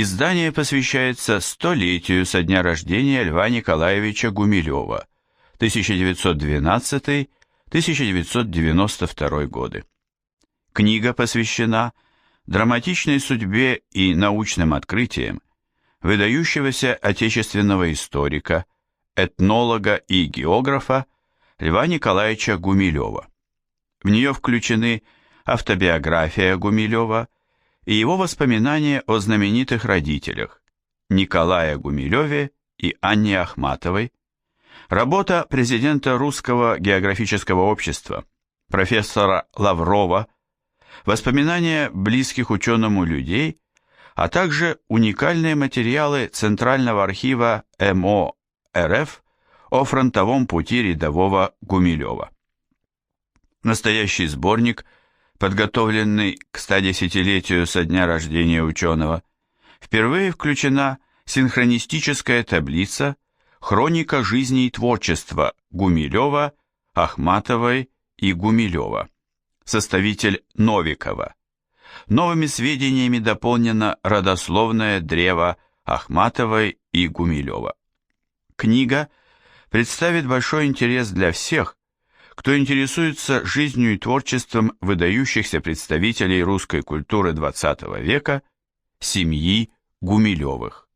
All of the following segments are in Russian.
Издание посвящается столетию со дня рождения Льва Николаевича Гумилева, 1912-1992 годы. Книга посвящена драматичной судьбе и научным открытиям выдающегося отечественного историка, этнолога и географа Льва Николаевича Гумилева. В нее включены автобиография Гумилева и его воспоминания о знаменитых родителях Николае Гумилеве и Анне Ахматовой, работа президента Русского географического общества, профессора Лаврова, воспоминания близких ученому людей, а также уникальные материалы Центрального архива МО РФ о фронтовом пути рядового Гумилева. Настоящий сборник, подготовленный к 110-летию со дня рождения ученого, впервые включена синхронистическая таблица «Хроника жизни и творчества Гумилева, Ахматовой и Гумилева», составитель Новикова. Новыми сведениями дополнено родословное древо Ахматовой и Гумилева. Книга представит большой интерес для всех, кто интересуется жизнью и творчеством выдающихся представителей русской культуры XX века, семьи Гумилевых.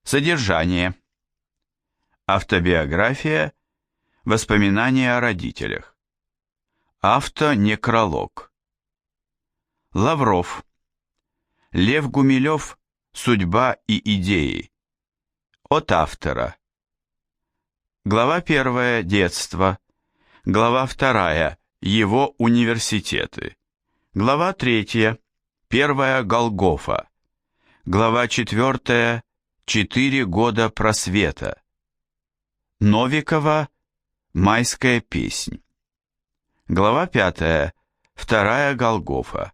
Содержание. Автобиография, воспоминания о родителях. Автонекролог. Лавров. Лев Гумилев. Судьба и идеи. От автора. Глава 1. Детство. Глава 2. Его университеты. Глава 3. Первая Голгофа. Глава 4. 4 года просвета. Новикова. Майская песнь. Глава 5. Вторая Голгофа.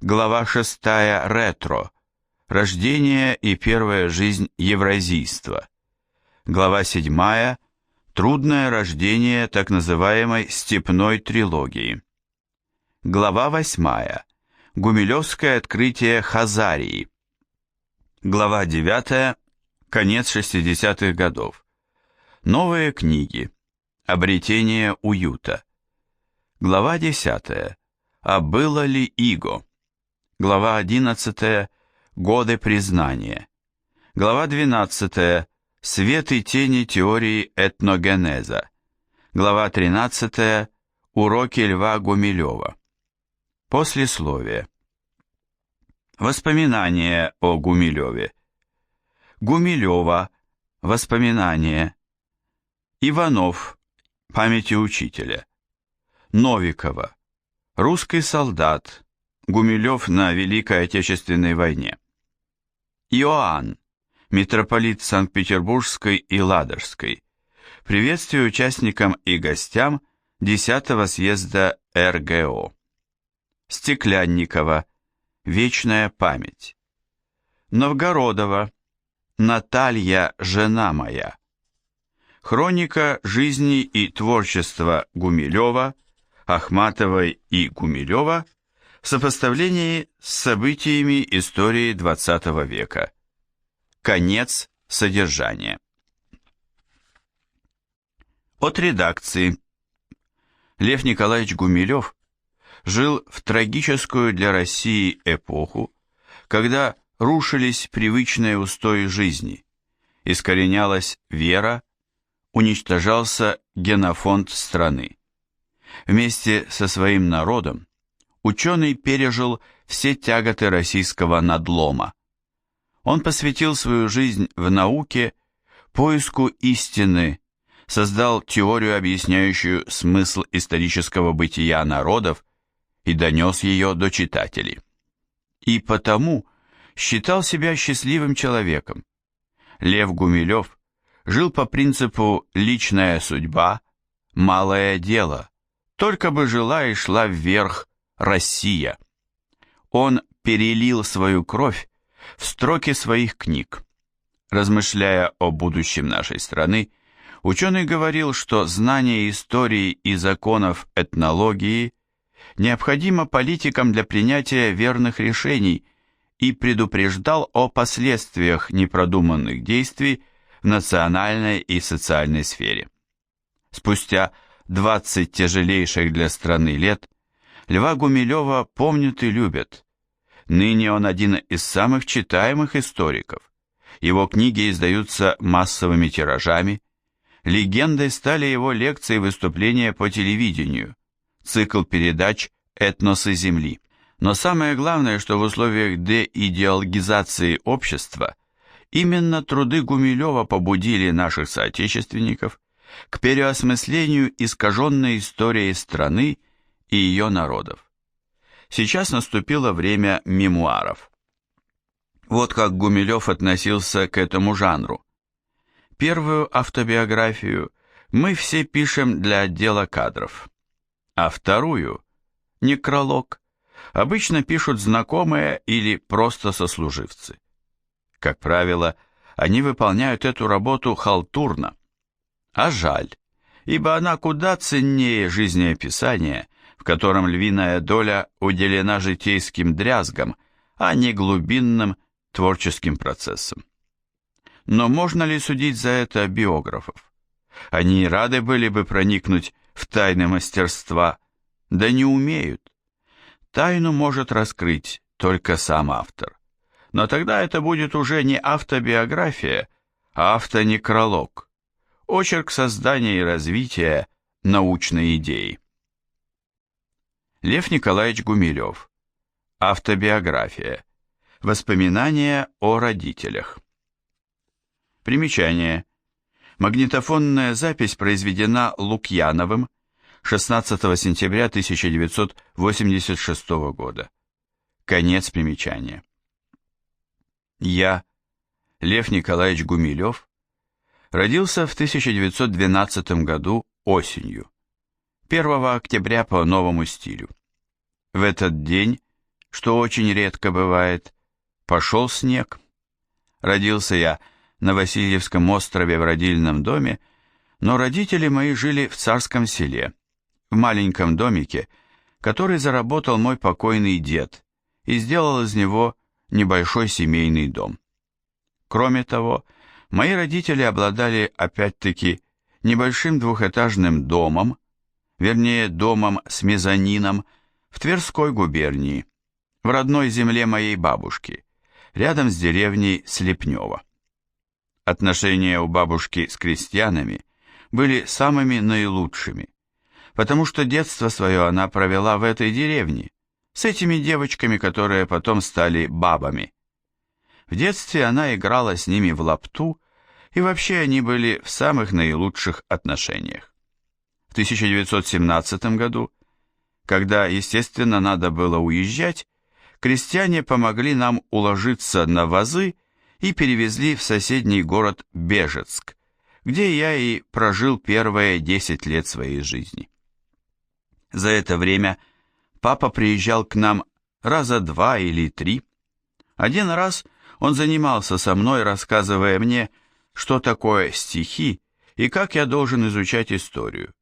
Глава 6. Ретро. Рождение и первая жизнь евразийства. Глава 7. Трудное рождение так называемой степной трилогии. Глава 8. Гумилевское открытие Хазарии. Глава 9. Конец 60-х годов. Новые книги. Обретение уюта. Глава 10. А было ли иго? Глава 11. Годы признания. Глава 12. Свет и тени теории этногенеза. Глава 13. Уроки Льва Гумилева. Послесловие. Воспоминания о Гумилеве. Гумилева. Воспоминания. Иванов. Памяти учителя. Новикова. Русский солдат. Гумилев на Великой Отечественной войне. Иоанн. Митрополит Санкт-Петербургской и Ладожской. Приветствие участникам и гостям 10-го съезда РГО. Стеклянникова. Вечная память. Новгородова. Наталья, жена моя. Хроника жизни и творчества Гумилева, Ахматовой и Гумилева в сопоставлении с событиями истории XX века. Конец содержания. От редакции. Лев Николаевич Гумилев жил в трагическую для России эпоху, когда рушились привычные устои жизни, искоренялась вера, уничтожался генофонд страны. Вместе со своим народом ученый пережил все тяготы российского надлома. Он посвятил свою жизнь в науке поиску истины, создал теорию, объясняющую смысл исторического бытия народов, и донес ее до читателей. И потому считал себя счастливым человеком. Лев Гумилев жил по принципу «личная судьба, малое дело», только бы жила и шла вверх Россия. Он перелил свою кровь в строки своих книг. Размышляя о будущем нашей страны, ученый говорил, что знание истории и законов этнологии необходимо политикам для принятия верных решений и предупреждал о последствиях непродуманных действий в национальной и социальной сфере. Спустя 20 тяжелейших для страны лет Льва Гумилева помнят и любят. Ныне он один из самых читаемых историков. Его книги издаются массовыми тиражами. Легендой стали его лекции и выступления по телевидению, цикл передач «Этносы Земли». Но самое главное, что в условиях деидеологизации общества именно труды Гумилева побудили наших соотечественников к переосмыслению искаженной истории страны и ее народов. Сейчас наступило время мемуаров. Вот как Гумилев относился к этому жанру. Первую автобиографию мы все пишем для отдела кадров, а вторую, некролог, обычно пишут знакомые или просто сослуживцы. Как правило, они выполняют эту работу халтурно, а жаль, ибо она куда ценнее жизнеописания, в котором львиная доля уделена житейским дрязгам, а не глубинным творческим процессам. Но можно ли судить за это биографов? Они рады были бы проникнуть в тайны мастерства, да не умеют. Тайну может раскрыть только сам автор. Но тогда это будет уже не автобиография, а автонекролог, очерк создания и развития научной идеи. Лев Николаевич Гумилев. Автобиография. Воспоминания о родителях. Примечание. Магнитофонная запись произведена Лукьяновым 16 сентября 1986 года. Конец примечания. Я, Лев Николаевич Гумилев, родился в 1912 году осенью, 1 октября по новому стилю. В этот день, что очень редко бывает, пошел снег. Родился я на Васильевском острове в родильном доме, но родители мои жили в Царском селе, в маленьком домике, который заработал мой покойный дед и сделал из него небольшой семейный дом. Кроме того, мои родители обладали опять-таки небольшим двухэтажным домом, вернее домом с мезонином, в Тверской губернии, в родной земле моей бабушки, рядом с деревней Слепнево. Отношения у бабушки с крестьянами были самыми наилучшими, потому что детство свое она провела в этой деревне, с этими девочками, которые потом стали бабами. В детстве она играла с ними в лапту, и вообще они были в самых наилучших отношениях. В 1917 году, когда, естественно, надо было уезжать, крестьяне помогли нам уложиться на вазы и перевезли в соседний город Бежецк, где я и прожил первые 10 лет своей жизни. За это время папа приезжал к нам раза 2 или 3. Один раз он занимался со мной, рассказывая мне, что такое стихи и как я должен изучать историю.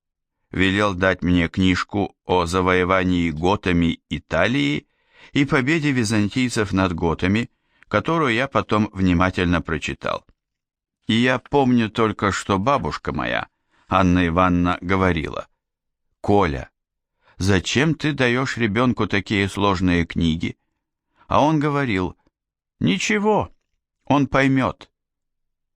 Велел дать мне книжку о завоевании готами Италии и победе византийцев над готами, которую я потом внимательно прочитал. И я помню только, что бабушка моя, Анна Ивановна, говорила: «Коля, зачем ты даешь ребенку такие сложные книги?» А он говорил: «Ничего, он поймет».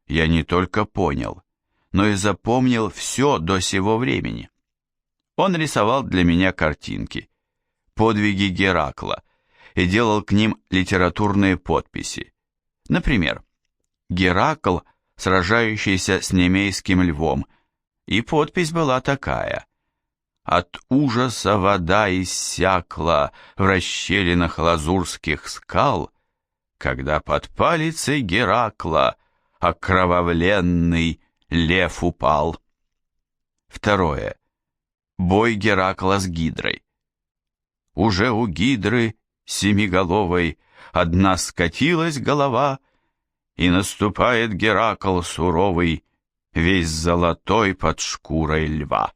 Я не только понял, но и запомнил все до сего времени. Он рисовал для меня картинки, подвиги Геракла, и делал к ним литературные подписи. Например, «Геракл, сражающийся с немейским львом», и подпись была такая: «От ужаса вода иссякла в расщелинах лазурских скал, когда под палицей Геракла окровавленный лев упал». Второе. Бой Геракла с Гидрой. Уже у Гидры семиголовой одна скатилась голова, и наступает Геракл суровый, весь золотой под шкурой льва.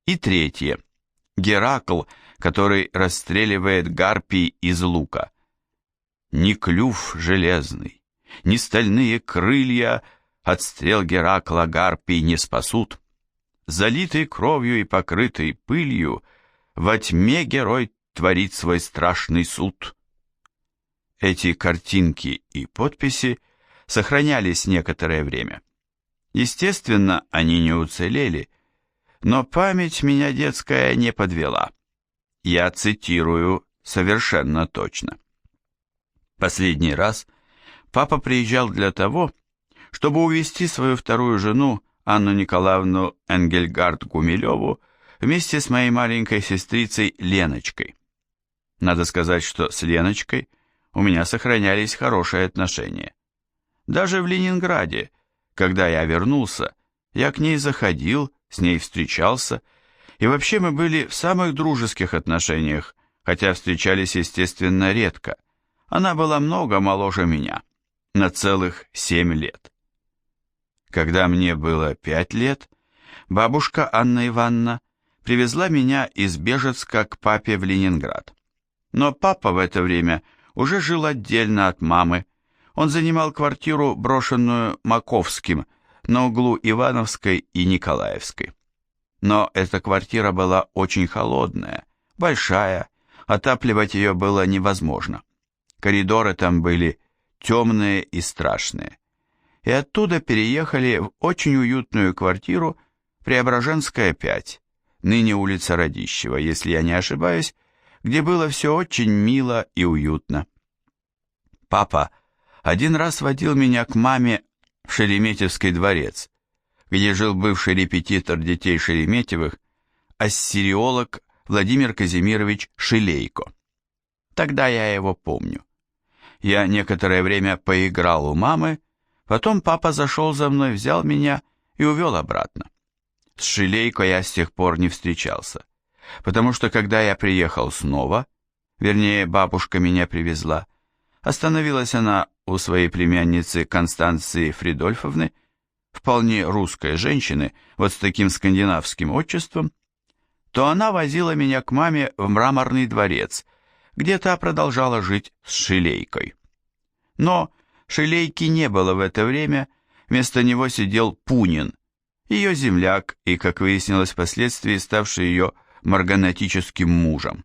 И третье. Геракл, который расстреливает гарпий из лука. Ни клюв железный, ни стальные крылья от стрел Геракла гарпий не спасут. Залитый кровью и покрытый пылью, во тьме герой творит свой страшный суд. Эти картинки и подписи сохранялись некоторое время. Естественно, они не уцелели, но память меня детская не подвела. Я цитирую совершенно точно. Последний раз папа приезжал для того, чтобы увезти свою вторую жену Анну Николаевну Энгельгард-Гумилеву вместе с моей маленькой сестрицей Леночкой. Надо сказать, что с Леночкой у меня сохранялись хорошие отношения. Даже в Ленинграде, когда я вернулся, я к ней заходил, с ней встречался, и вообще мы были в самых дружеских отношениях, хотя встречались, естественно, редко. Она была много моложе меня, на целых 7 лет. Когда мне было 5 лет, бабушка Анна Ивановна привезла меня из Бежецка к папе в Ленинград. Но папа в это время уже жил отдельно от мамы. Он занимал квартиру, брошенную Маковским, на углу Ивановской и Николаевской. Но эта квартира была очень холодная, большая, отапливать ее было невозможно. Коридоры там были темные и страшные. И оттуда переехали в очень уютную квартиру Преображенская, 5, ныне улица Радищева, если я не ошибаюсь, где было все очень мило и уютно. Папа один раз водил меня к маме в Шереметьевский дворец, где жил бывший репетитор детей Шереметьевых, ассириолог Владимир Казимирович Шилейко. Тогда я его помню. Я некоторое время поиграл у мамы, потом папа зашел за мной, взял меня и увел обратно. С Шилейко я с тех пор не встречался, потому что когда я приехал снова, вернее, бабушка меня привезла, остановилась она у своей племянницы Констанции Фридольфовны, вполне русской женщины, вот с таким скандинавским отчеством, то она возила меня к маме в Мраморный дворец, где та продолжала жить с Шилейкой. Но Шилейки не было в это время, вместо него сидел Пунин, ее земляк и, как выяснилось впоследствии, ставший ее марганатическим мужем.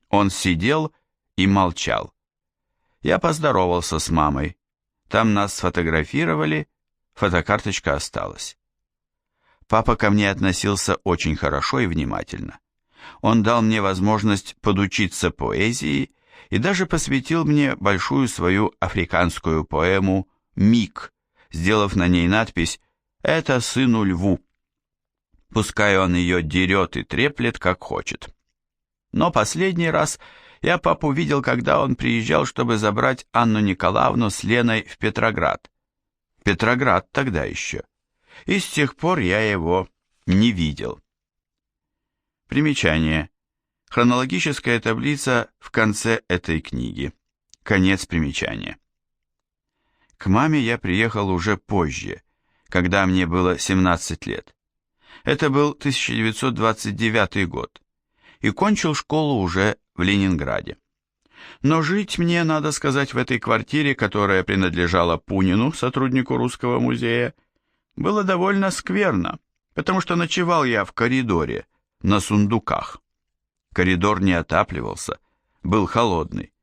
Он сидел и молчал. Я поздоровался с мамой. Там нас сфотографировали, фотокарточка осталась. Папа ко мне относился очень хорошо и внимательно. Он дал мне возможность подучиться поэзии и даже посвятил мне большую свою африканскую поэму «Миг», сделав на ней надпись «Это сыну льву». Пускай он ее дерет и треплет, как хочет. Но последний раз я папу видел, когда он приезжал, чтобы забрать Анну Николаевну с Леной в Петроград. Петроград тогда еще. И с тех пор я его не видел. Примечание. Хронологическая таблица в конце этой книги. Конец примечания. К маме я приехал уже позже, когда мне было 17 лет. Это был 1929 год, и кончил школу уже в Ленинграде. Но жить мне, надо сказать, в этой квартире, которая принадлежала Пунину, сотруднику Русского музея, было довольно скверно, потому что ночевал я в коридоре, на сундуках. Коридор не отапливался, был холодный,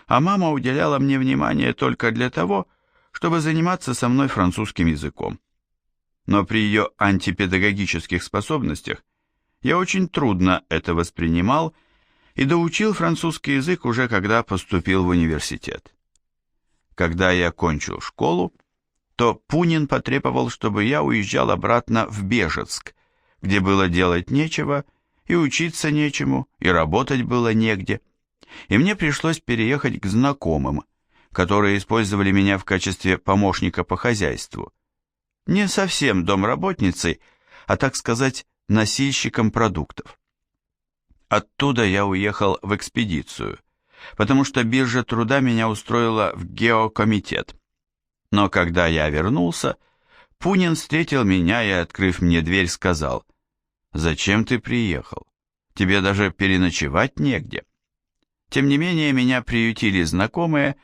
а мама уделяла мне внимание только для того, чтобы заниматься со мной французским языком. Но при ее антипедагогических способностях я очень трудно это воспринимал и доучил французский язык уже когда поступил в университет. Когда я кончил школу, то Пунин потребовал, чтобы я уезжал обратно в Бежецк, где было делать нечего, и учиться нечему, и работать было негде, и мне пришлось переехать к знакомым, которые использовали меня в качестве помощника по хозяйству. Не совсем домработницей, а, так сказать, носильщиком продуктов. Оттуда я уехал в экспедицию, потому что биржа труда меня устроила в геокомитет. Но когда я вернулся, Пунин встретил меня и, открыв мне дверь, сказал: «Зачем ты приехал? Тебе даже переночевать негде». Тем не менее, меня приютили знакомые,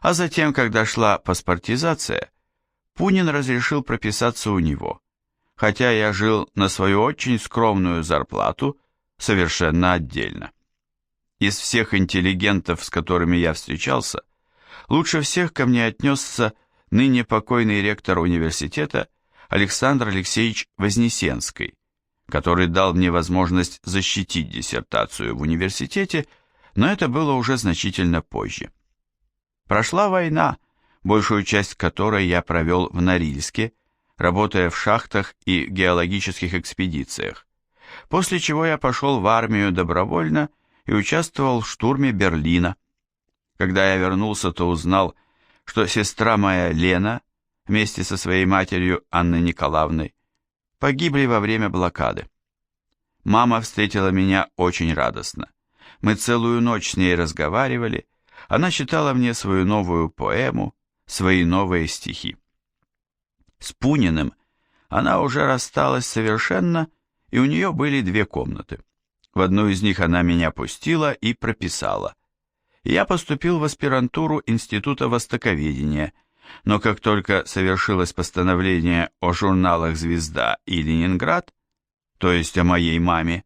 А затем, когда шла паспортизация, Пунин разрешил прописаться у него, хотя я жил на свою очень скромную зарплату совершенно отдельно. Из всех интеллигентов, с которыми я встречался, лучше всех ко мне отнесся ныне покойный ректор университета Александр Алексеевич Вознесенский, который дал мне возможность защитить диссертацию в университете, но это было уже значительно позже. Прошла война, большую часть которой я провел в Норильске, работая в шахтах и геологических экспедициях, после чего я пошел в армию добровольно и участвовал в штурме Берлина. Когда я вернулся, то узнал, что сестра моя Лена вместе со своей матерью Анной Николаевной погибли во время блокады. Мама встретила меня очень радостно. Мы целую ночь с ней разговаривали, она читала мне свою новую поэму, свои новые стихи. С Пуниным она уже рассталась совершенно, и у нее были 2 комнаты. В одну из них она меня пустила и прописала. Я поступил в аспирантуру Института востоковедения, но как только совершилось постановление о журналах «Звезда» и «Ленинград», то есть о моей маме,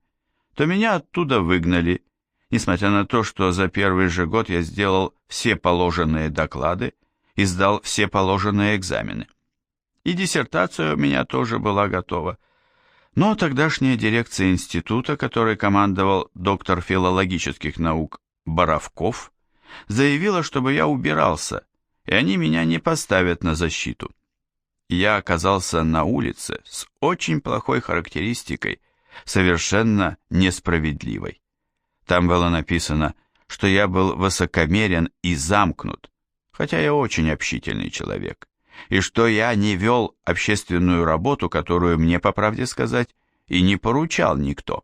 то меня оттуда выгнали, несмотря на то, что за первый же год я сделал все положенные доклады и сдал все положенные экзамены. И диссертация у меня тоже была готова. Но тогдашняя дирекция института, которой командовал доктор филологических наук Боровков, заявила, чтобы я убирался, и они меня не поставят на защиту. Я оказался на улице с очень плохой характеристикой, совершенно несправедливой. Там было написано, что я был высокомерен и замкнут, хотя я очень общительный человек, и что я не вел общественную работу, которую мне, по правде сказать, и не поручал никто.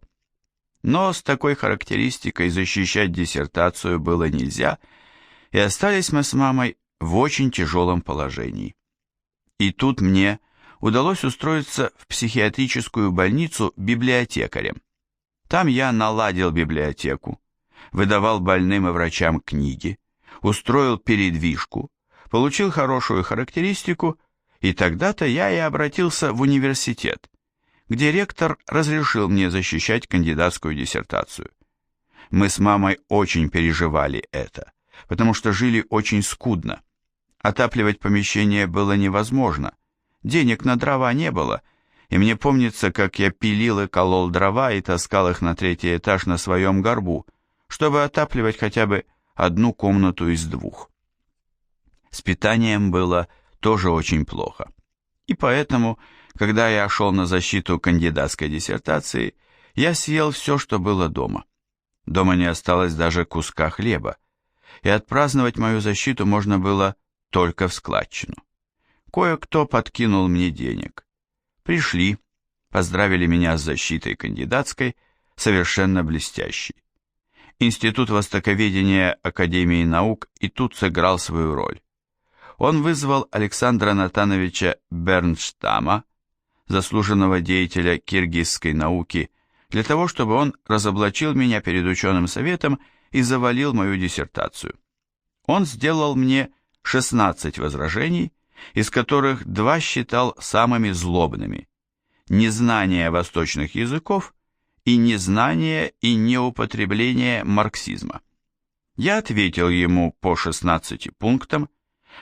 Но с такой характеристикой защищать диссертацию было нельзя, и остались мы с мамой в очень тяжелом положении. И тут мне удалось устроиться в психиатрическую больницу библиотекарем. Там я наладил библиотеку, выдавал больным и врачам книги, устроил передвижку, получил хорошую характеристику, и тогда-то я и обратился в университет, где ректор разрешил мне защищать кандидатскую диссертацию. Мы с мамой очень переживали это, потому что жили очень скудно. Отапливать помещение было невозможно, денег на дрова не было, и мне помнится, как я пилил и колол дрова и таскал их на 3-й этаж на своем горбу, чтобы отапливать хотя бы 1 комнату из 2. С питанием было тоже очень плохо. И поэтому, когда я шел на защиту кандидатской диссертации, я съел все, что было дома. Дома не осталось даже куска хлеба, и отпраздновать мою защиту можно было только в складчину. Кое-кто подкинул мне денег. Пришли, поздравили меня с защитой кандидатской, совершенно блестящей. Институт востоковедения Академии наук и тут сыграл свою роль. Он вызвал Александра Натановича Бернштама, заслуженного деятеля киргизской науки, для того, чтобы он разоблачил меня перед ученым советом и завалил мою диссертацию. Он сделал мне 16 возражений, из которых 2 считал самыми злобными: незнание восточных языков и незнание и неупотребление марксизма. Я ответил ему по 16 пунктам,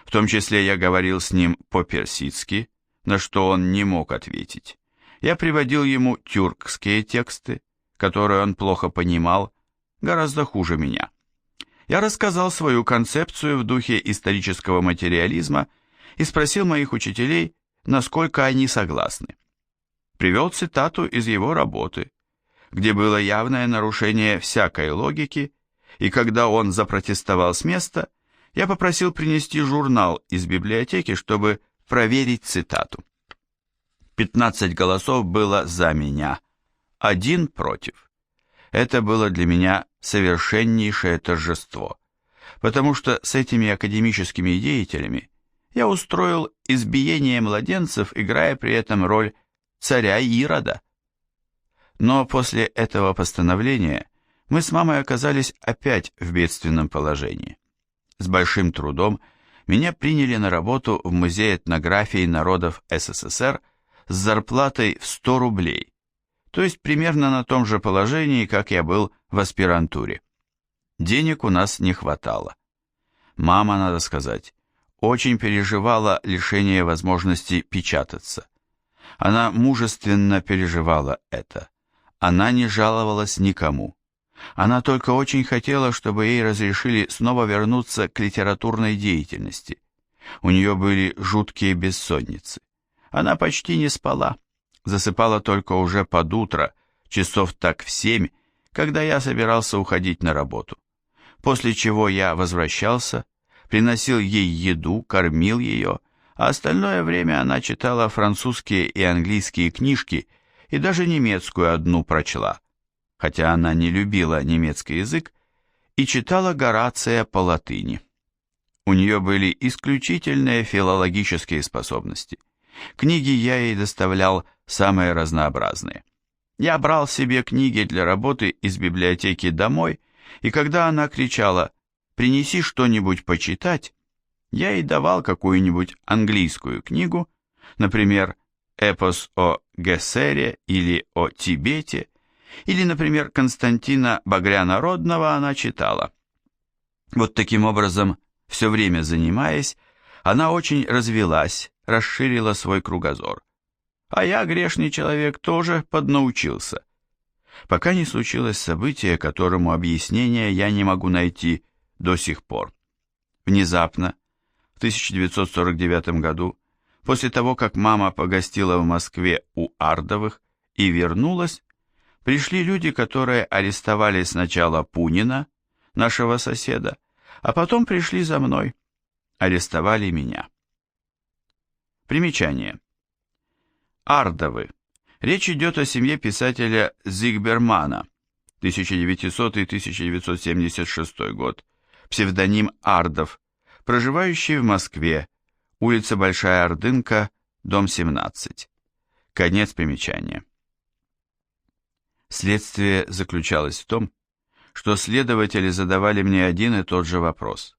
в том числе я говорил с ним по-персидски, на что он не мог ответить. Я приводил ему тюркские тексты, которые он плохо понимал, гораздо хуже меня. Я рассказал свою концепцию в духе исторического материализма и спросил моих учителей, насколько они согласны. Привел цитату из его работы, где было явное нарушение всякой логики, и когда он запротестовал с места, я попросил принести журнал из библиотеки, чтобы проверить цитату. 15 голосов было за меня, 1 против. Это было для меня совершеннейшее торжество, потому что с этими академическими деятелями я устроил избиение младенцев, играя при этом роль царя Ирода. Но после этого постановления мы с мамой оказались опять в бедственном положении. С большим трудом меня приняли на работу в Музей этнографии народов СССР с зарплатой в 100 рублей, то есть примерно на том же положении, как я был в аспирантуре. Денег у нас не хватало. Мама, надо сказать, очень переживала лишение возможности печататься. Она мужественно переживала это. Она не жаловалась никому. Она только очень хотела, чтобы ей разрешили снова вернуться к литературной деятельности. У нее были жуткие бессонницы. Она почти не спала, засыпала только уже под утро, часов так в 7, когда я собирался уходить на работу. После чего я возвращался, приносил ей еду, кормил ее, а остальное время она читала французские и английские книжки и даже немецкую одну прочла, хотя она не любила немецкий язык, и читала Горация по латыни. У нее были исключительные филологические способности. Книги я ей доставлял самые разнообразные. Я брал себе книги для работы из библиотеки домой, и когда она кричала «принеси что-нибудь почитать», я ей давал какую-нибудь английскую книгу, например, эпос о Гессере или о Тибете, или, например, Константина Багряна-Родного она читала. Вот таким образом, все время занимаясь, она очень развилась, расширила свой кругозор. А я, грешный человек, тоже поднаучился. Пока не случилось событие, которому объяснения я не могу найти до сих пор. Внезапно, в 1949 году, после того, как мама погостила в Москве у Ардовых и вернулась, пришли люди, которые арестовали сначала Пунина, нашего соседа, а потом пришли за мной, арестовали меня. Примечание. Ардовы. Речь идет о семье писателя Зигбермана, 1900-1976 год, псевдоним Ардов, проживающий в Москве, улица Большая Ордынка, дом 17. Конец примечания. Следствие заключалось в том, что следователи задавали мне один и тот же вопрос.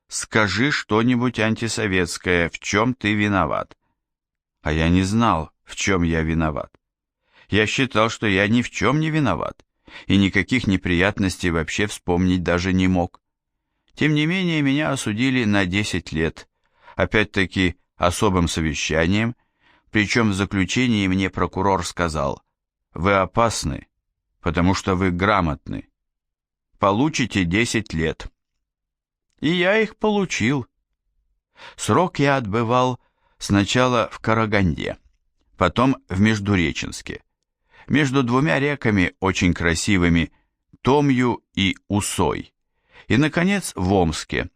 «Скажи что-нибудь антисоветское, в чем ты виноват?» А я не знал, в чем я виноват. Я считал, что я ни в чем не виноват, и никаких неприятностей вообще вспомнить даже не мог. Тем не менее, меня осудили на 10 лет, опять-таки особым совещанием, причем в заключении мне прокурор сказал: «Вы опасны, потому что вы грамотны. Получите 10 лет». И я их получил. Срок я отбывал сначала в Караганде, потом в Междуреченске, между двумя реками очень красивыми, Томью и Усой, и, наконец, в Омске,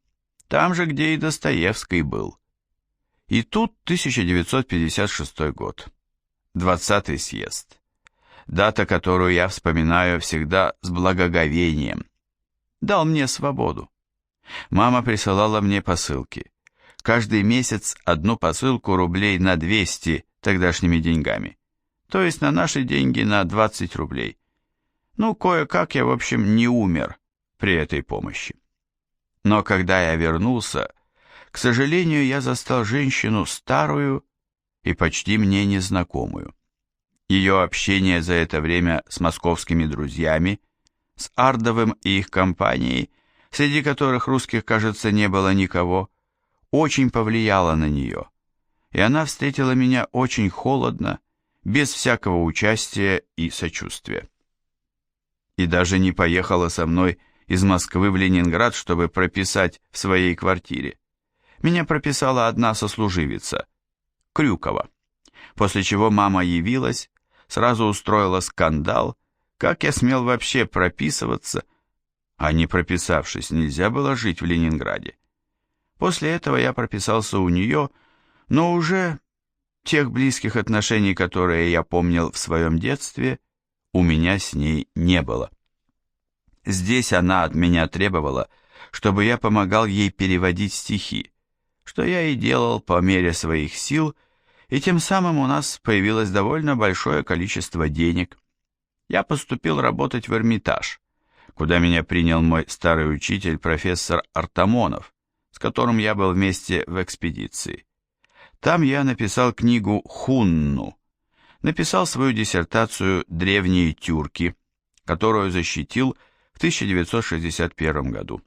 там же, где и Достоевский был. И тут 1956 год, 20-й съезд, дата, которую я вспоминаю всегда с благоговением, дал мне свободу. Мама присылала мне посылки. Каждый месяц одну посылку рублей на 200 тогдашними деньгами, то есть на наши деньги на 20 рублей. Ну, кое-как я, в общем, не умер при этой помощи. Но когда я вернулся, к сожалению, я застал женщину старую и почти мне незнакомую. Ее общение за это время с московскими друзьями, с Ардовым и их компанией, среди которых русских, кажется, не было никого, очень повлияло на нее, и она встретила меня очень холодно, без всякого участия и сочувствия. И даже не поехала со мной из Москвы в Ленинград, чтобы прописать в своей квартире. Меня прописала одна сослуживица, Крюкова, после чего мама явилась, сразу устроила скандал, как я смел вообще прописываться, а не прописавшись, нельзя было жить в Ленинграде. После этого я прописался у нее, но уже тех близких отношений, которые я помнил в своем детстве, у меня с ней не было. Здесь она от меня требовала, чтобы я помогал ей переводить стихи, что я и делал по мере своих сил, и тем самым у нас появилось довольно большое количество денег. Я поступил работать в Эрмитаж, куда меня принял мой старый учитель профессор Артамонов, с которым я был вместе в экспедиции. Там я написал книгу «Хунну», написал свою диссертацию «Древние тюрки», которую защитил в 1961 году.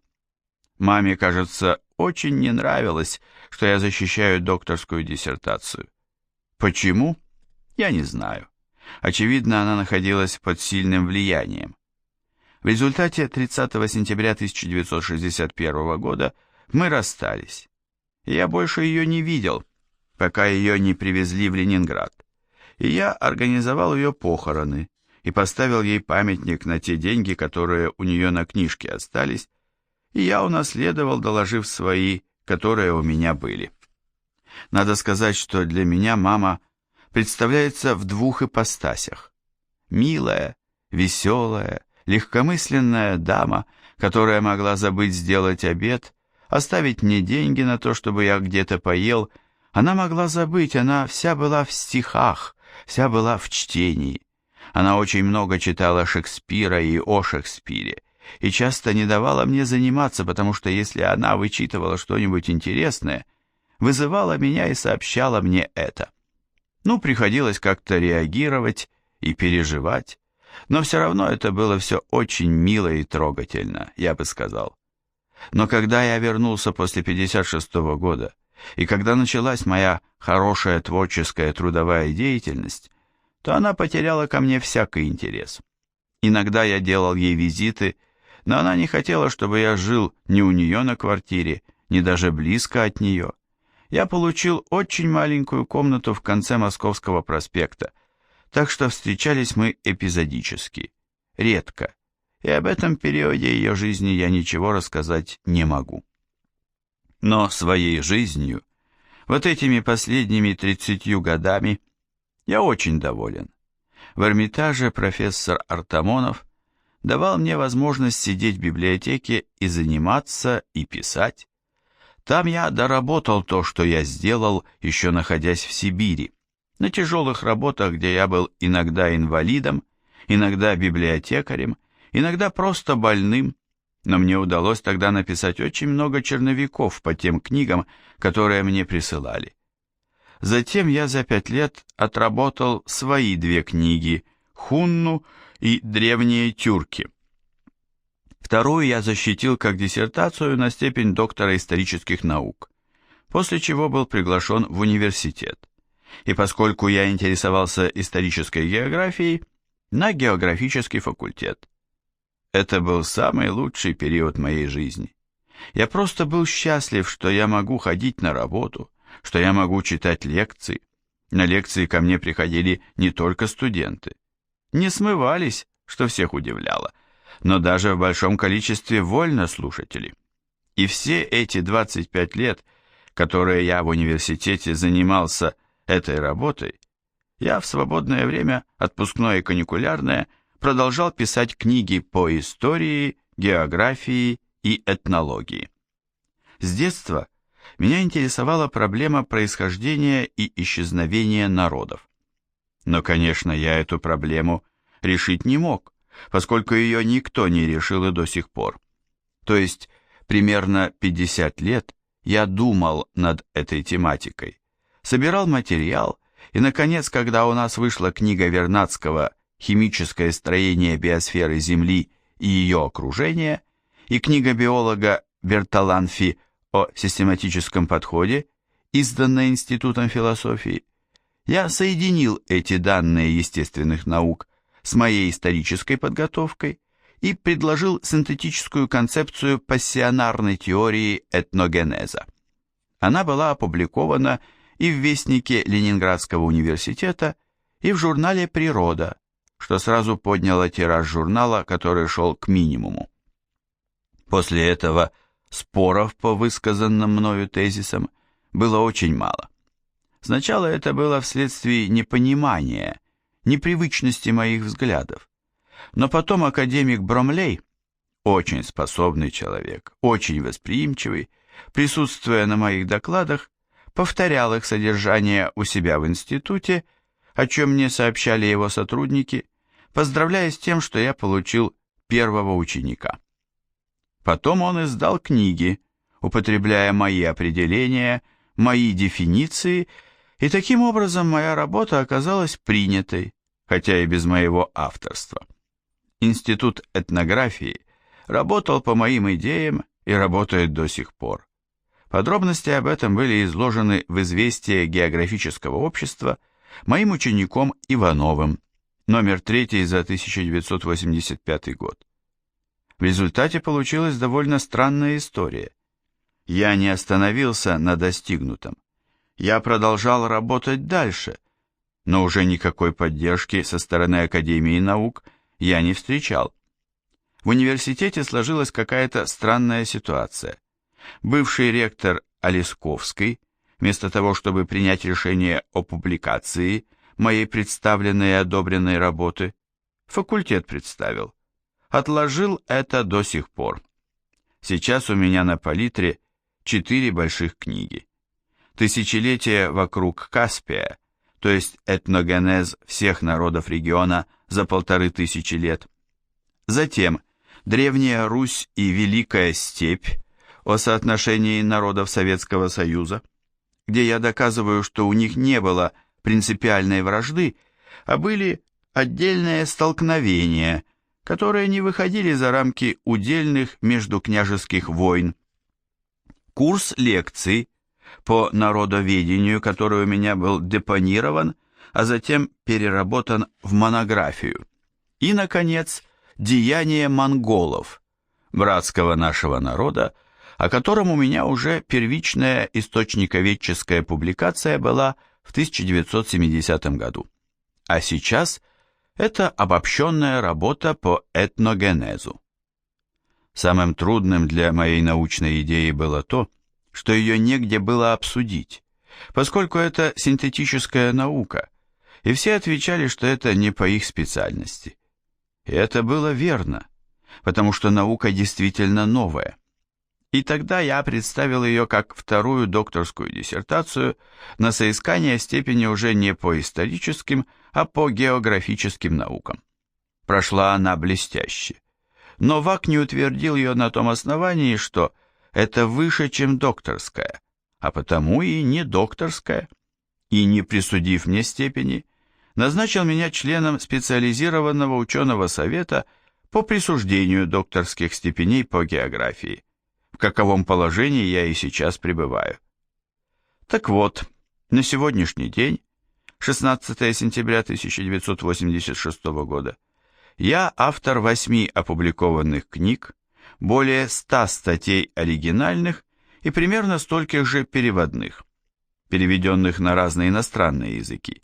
Маме, кажется, очень не нравилось, что я защищаю докторскую диссертацию. Почему? Я не знаю. Очевидно, она находилась под сильным влиянием. В результате 30 сентября 1961 года мы расстались. И я больше ее не видел, пока ее не привезли в Ленинград. И я организовал ее похороны и поставил ей памятник на те деньги, которые у нее на книжке остались, и я унаследовал, доложив свои, которые у меня были. Надо сказать, что для меня мама представляется в двух ипостасях. Милая, веселая, легкомысленная дама, которая могла забыть сделать обед, оставить мне деньги на то, чтобы я где-то поел. Она могла забыть, она вся была в стихах, вся была в чтении. Она очень много читала Шекспира и о Шекспире, и часто не давала мне заниматься, потому что если она вычитывала что-нибудь интересное, вызывала меня и сообщала мне это. Ну, приходилось как-то реагировать и переживать, но все равно это было все очень мило и трогательно, я бы сказал. Но когда я вернулся после 56-го года, и когда началась моя хорошая творческая трудовая деятельность, то она потеряла ко мне всякий интерес. Иногда я делал ей визиты, но она не хотела, чтобы я жил ни у нее на квартире, ни даже близко от нее. Я получил очень маленькую комнату в конце Московского проспекта, так что встречались мы эпизодически, редко, и об этом периоде ее жизни я ничего рассказать не могу. Но своей жизнью, вот этими последними 30 годами, я очень доволен. В Эрмитаже профессор Артамонов давал мне возможность сидеть в библиотеке и заниматься, и писать. Там я доработал то, что я сделал, еще находясь в Сибири, на тяжелых работах, где я был иногда инвалидом, иногда библиотекарем, иногда просто больным, но мне удалось тогда написать очень много черновиков по тем книгам, которые мне присылали. Затем я за 5 лет отработал свои 2 книги «Хунну» и «Древние тюрки». Вторую я защитил как диссертацию на степень доктора исторических наук, после чего был приглашен в университет. И поскольку я интересовался исторической географией, на географический факультет. Это был самый лучший период моей жизни. Я просто был счастлив, что я могу ходить на работу, что я могу читать лекции. На лекции ко мне приходили не только студенты. Не смывались, что всех удивляло, но даже в большом количестве вольнослушателей. И все эти 25 лет, которые я в университете занимался этой работой, я в свободное время, отпускное и каникулярное, продолжал писать книги по истории, географии и этнологии. С детства меня интересовала проблема происхождения и исчезновения народов. Но, конечно, я эту проблему решить не мог, поскольку ее никто не решил и до сих пор. То есть, примерно 50 лет я думал над этой тематикой, собирал материал, и, наконец, когда у нас вышла книга Вернадского «Химическое строение биосферы Земли и ее окружения» и книга биолога Бертоланфи о систематическом подходе, изданная Институтом философии, я соединил эти данные естественных наук с моей исторической подготовкой и предложил синтетическую концепцию пассионарной теории этногенеза. Она была опубликована и в Вестнике Ленинградского университета, и в журнале «Природа», что сразу подняло тираж журнала, который шел к минимуму. После этого споров по высказанным мною тезисам было очень мало. Сначала это было вследствие непонимания, непривычности моих взглядов, но потом академик Бромлей, очень способный человек, очень восприимчивый, присутствуя на моих докладах, повторял их содержание у себя в институте, о чем мне сообщали его сотрудники, поздравляя с тем, что я получил первого ученика. Потом он издал книги употребляя мои определения, мои дефиниции, и таким образом моя работа оказалась принятой, хотя и без моего авторства. Институт этнографии работал по моим идеям и работает до сих пор. Подробности об этом были изложены в «Известии географического общества» моим учеником Ивановым, номер 3 за 1985 год. В результате получилась довольно странная история. Я не остановился на достигнутом. Я продолжал работать дальше, но уже никакой поддержки со стороны Академии наук я не встречал. В университете сложилась какая-то странная ситуация. Бывший ректор Олесковский, вместо того, чтобы принять решение о публикации моей представленной и одобренной работы, факультет представил, отложил это до сих пор. Сейчас у меня на палитре 4 больших книги. «Тысячелетие вокруг Каспия», то есть этногенез всех народов региона за 1500 лет. Затем «Древняя Русь и Великая Степь» о соотношении народов Советского Союза, где я доказываю, что у них не было принципиальной вражды, а были отдельные столкновения, которые не выходили за рамки удельных междукняжеских войн. Курс лекций по народоведению, который у меня был депонирован, а затем переработан в монографию. И, наконец, «Деяния монголов», братского нашего народа, о котором у меня уже первичная источниковедческая публикация была в 1970 году. А сейчас это обобщенная работа по этногенезу. Самым трудным для моей научной идеи было то, что ее негде было обсудить, поскольку это синтетическая наука, и все отвечали, что это не по их специальности. И это было верно, потому что наука действительно новая. И тогда я представил ее как вторую докторскую диссертацию на соискание степени уже не по историческим, а по географическим наукам. Прошла она блестяще. Но ВАК не утвердил ее на том основании, что это выше, чем докторская, а потому и не докторская, и, не присудив мне степени, назначил меня членом специализированного ученого совета по присуждению докторских степеней по географии, в каковом положении я и сейчас пребываю. Так вот, на сегодняшний день, 16 сентября 1986 года, я автор 8 опубликованных книг, более 100 статей оригинальных и примерно стольких же переводных, переведенных на разные иностранные языки.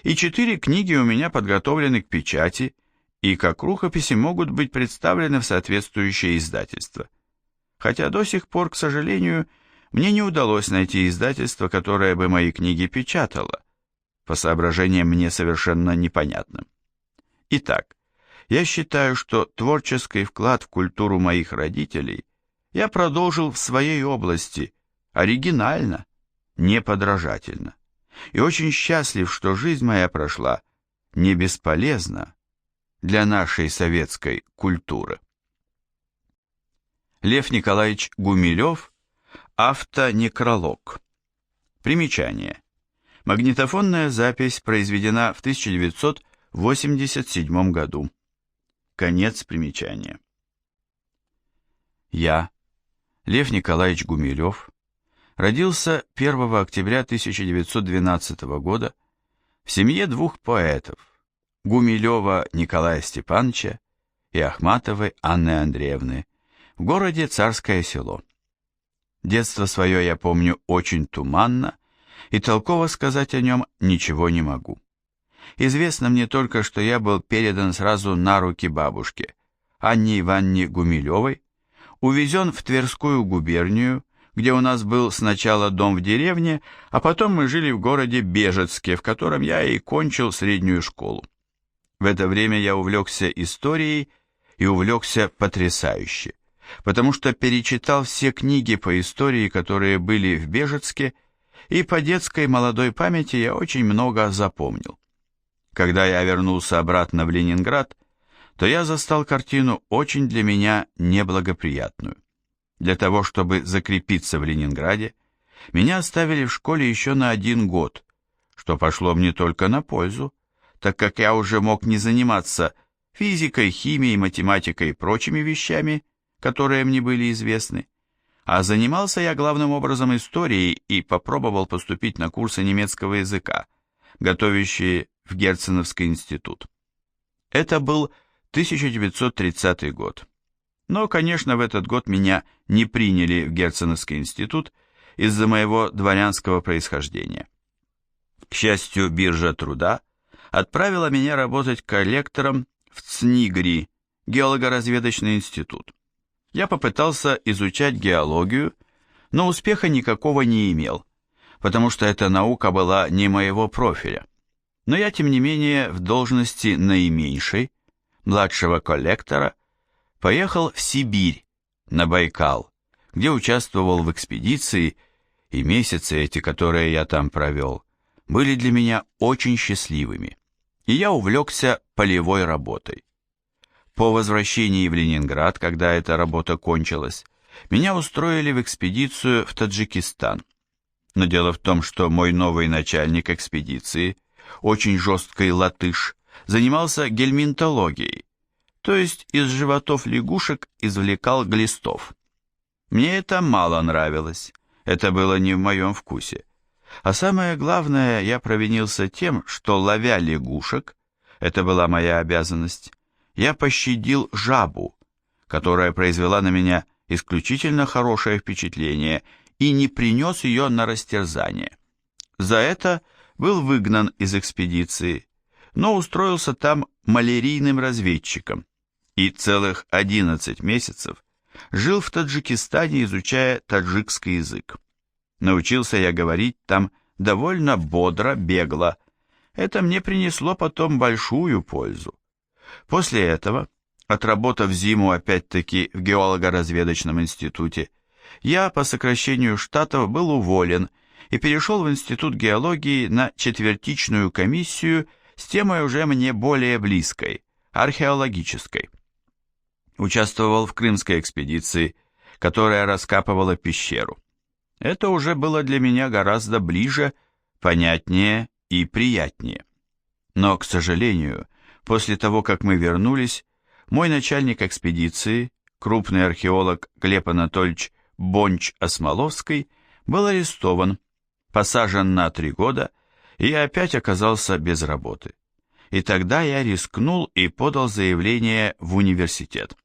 И 4 книги у меня подготовлены к печати и как рукописи могут быть представлены в соответствующее издательство. Хотя до сих пор, к сожалению, мне не удалось найти издательство, которое бы мои книги печатало, по соображениям мне совершенно непонятным. Итак, я считаю, что творческий вклад в культуру моих родителей я продолжил в своей области, оригинально, неподражательно, и очень счастлив, что жизнь моя прошла не бесполезно для нашей советской культуры. Лев Николаевич Гумилев, автонекролог. Примечание. Магнитофонная запись произведена в 1987 году. Конец примечания. Я, Лев Николаевич Гумилев, родился 1 октября 1912 года в семье 2 поэтов, Гумилева Николая Степановича и Ахматовой Анны Андреевны, в городе Царское Село. Детство свое я помню очень туманно, и толково сказать о нем ничего не могу. Известно мне только, что я был передан сразу на руки бабушке, Анне Ивановне Гумилевой, увезен в Тверскую губернию, где у нас был сначала дом в деревне, а потом мы жили в городе Бежецке, в котором я и кончил среднюю школу. В это время я увлекся историей и увлекся потрясающе, потому что перечитал все книги по истории, которые были в Бежецке, и по детской молодой памяти я очень много запомнил. Когда я вернулся обратно в Ленинград, то я застал картину очень для меня неблагоприятную. Для того, чтобы закрепиться в Ленинграде, меня оставили в школе еще на 1 год, что пошло мне только на пользу, так как я уже мог не заниматься физикой, химией, математикой и прочими вещами, которые мне были известны, а занимался я главным образом историей и попробовал поступить на курсы немецкого языка, готовящие в Герценовский институт. Это был 1930 год. Но, конечно, в этот год меня не приняли в Герценовский институт из-за моего дворянского происхождения. К счастью, биржа труда отправила меня работать коллектором в ЦНИГРИ, геолого-разведочный институт. Я попытался изучать геологию, но успеха никакого не имел, потому что эта наука была не моего профиля. Но я, тем не менее, в должности наименьшей, младшего коллектора, поехал в Сибирь, на Байкал, где участвовал в экспедиции, и месяцы эти, которые я там провел, были для меня очень счастливыми, и я увлекся полевой работой. По возвращении в Ленинград, когда эта работа кончилась, меня устроили в экспедицию в Таджикистан. Но дело в том, что мой новый начальник экспедиции, очень жесткий латыш, занимался гельминтологией, то есть из животов лягушек извлекал глистов. Мне это мало нравилось, это было не в моем вкусе. А самое главное, я провинился тем, что, ловя лягушек, это была моя обязанность, я пощадил жабу, которая произвела на меня исключительно хорошее впечатление, и не принес ее на растерзание. За это был выгнан из экспедиции, но устроился там малярийным разведчиком и целых 11 месяцев жил в Таджикистане, изучая таджикский язык. Научился я говорить там довольно бодро, бегло. Это мне принесло потом большую пользу. После этого, отработав зиму опять-таки в геолого-разведочном институте, я по сокращению штатов был уволен и перешел в Институт геологии на четвертичную комиссию с темой уже мне более близкой, археологической. Участвовал в крымской экспедиции, которая раскапывала пещеру. Это уже было для меня гораздо ближе, понятнее и приятнее. Но, к сожалению, после того, как мы вернулись, мой начальник экспедиции, крупный археолог Глеб Анатольевич Бонч-Осмоловский, был арестован, посажен на 3 года, и я опять оказался без работы. И тогда я рискнул и подал заявление в университет.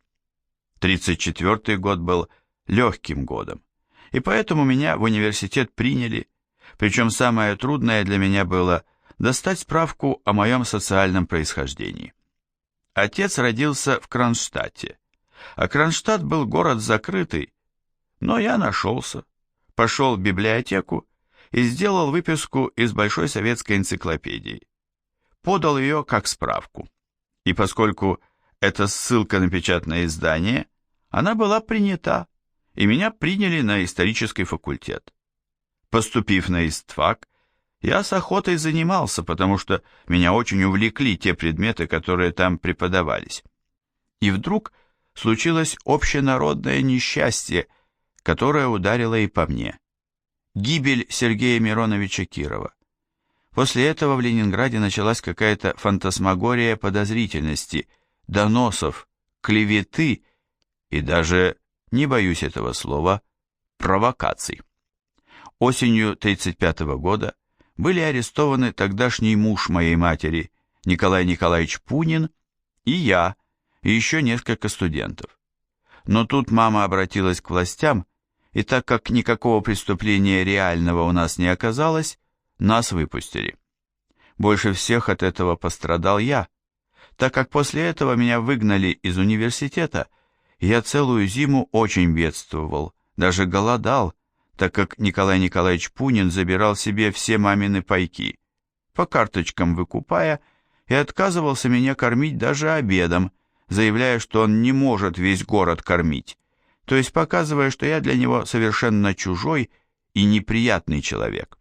1934 год был легким годом, и поэтому меня в университет приняли, причем самое трудное для меня было достать справку о моем социальном происхождении. Отец родился в Кронштадте, а Кронштадт был город закрытый, но я нашелся, пошел в библиотеку и сделал выписку из Большой советской энциклопедии. Подал ее как справку, и поскольку это ссылка на печатное издание, она была принята, и меня приняли на исторический факультет. Поступив на истфак, я с охотой занимался, потому что меня очень увлекли те предметы, которые там преподавались. И вдруг случилось общенародное несчастье, которое ударило и по мне. Гибель Сергея Мироновича Кирова. После этого в Ленинграде началась какая-то фантасмагория подозрительности, доносов, клеветы и даже, не боюсь этого слова, провокаций. Осенью 1935 года были арестованы тогдашний муж моей матери, Николай Николаевич Пунин, и я, и еще несколько студентов. Но тут мама обратилась к властям, и так как никакого преступления реального у нас не оказалось, нас выпустили. Больше всех от этого пострадал я, так как после этого меня выгнали из университета, и я целую зиму очень бедствовал, даже голодал, так как Николай Николаевич Пунин забирал себе все мамины пайки, по карточкам выкупая, и отказывался меня кормить даже обедом, заявляя, что он не может весь город кормить, то есть показывая, что я для него совершенно чужой и неприятный человек.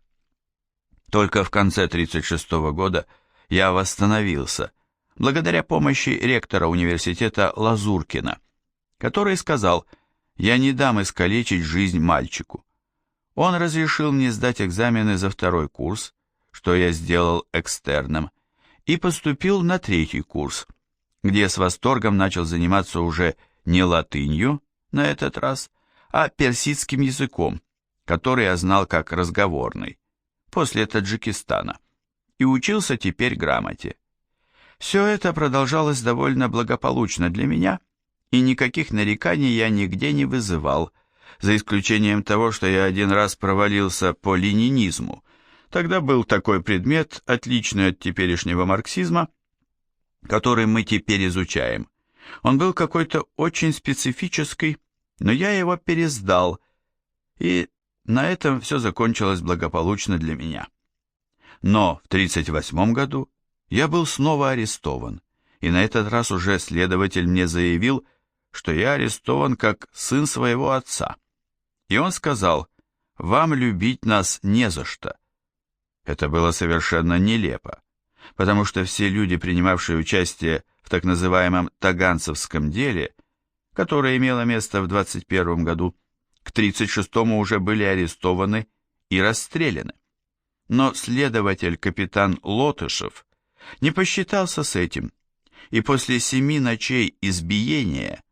Только в конце 1936 года я восстановился, благодаря помощи ректора университета Лазуркина, который сказал: я не дам искалечить жизнь мальчику. Он разрешил мне сдать экзамены за 2-й курс, что я сделал экстерном, и поступил на 3-й курс, где с восторгом начал заниматься уже не латынью на этот раз, а персидским языком, который я знал как разговорный, после Таджикистана, и учился теперь грамоте. Все это продолжалось довольно благополучно для меня, и никаких нареканий я нигде не вызывал, за исключением того, что я один раз провалился по ленинизму. Тогда был такой предмет, отличный от теперешнего марксизма, который мы теперь изучаем. Он был какой-то очень специфический, но я его пересдал, и на этом все закончилось благополучно для меня. Но в 1938 году я был снова арестован, и на этот раз уже следователь мне заявил, что я арестован как сын своего отца. И он сказал: «Вам любить нас не за что». Это было совершенно нелепо, потому что все люди, принимавшие участие в так называемом Таганцевском деле, которое имело место в 1921 году, к 1936 уже были арестованы и расстреляны. Но следователь капитан Лотышев не посчитался с этим, и после 7 ночей избиения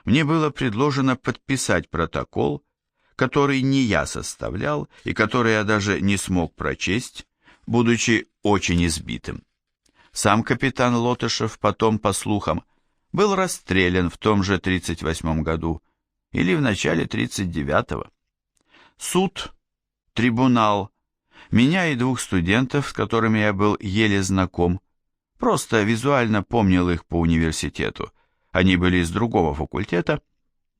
мне было предложено подписать протокол, который не я составлял и который я даже не смог прочесть, будучи очень избитым. Сам капитан Лотышев потом, по слухам, был расстрелян в том же 1938 году или в начале 1939. Суд, трибунал, меня и 2 студентов, с которыми я был еле знаком, просто визуально помнил их по университету, они были из другого факультета,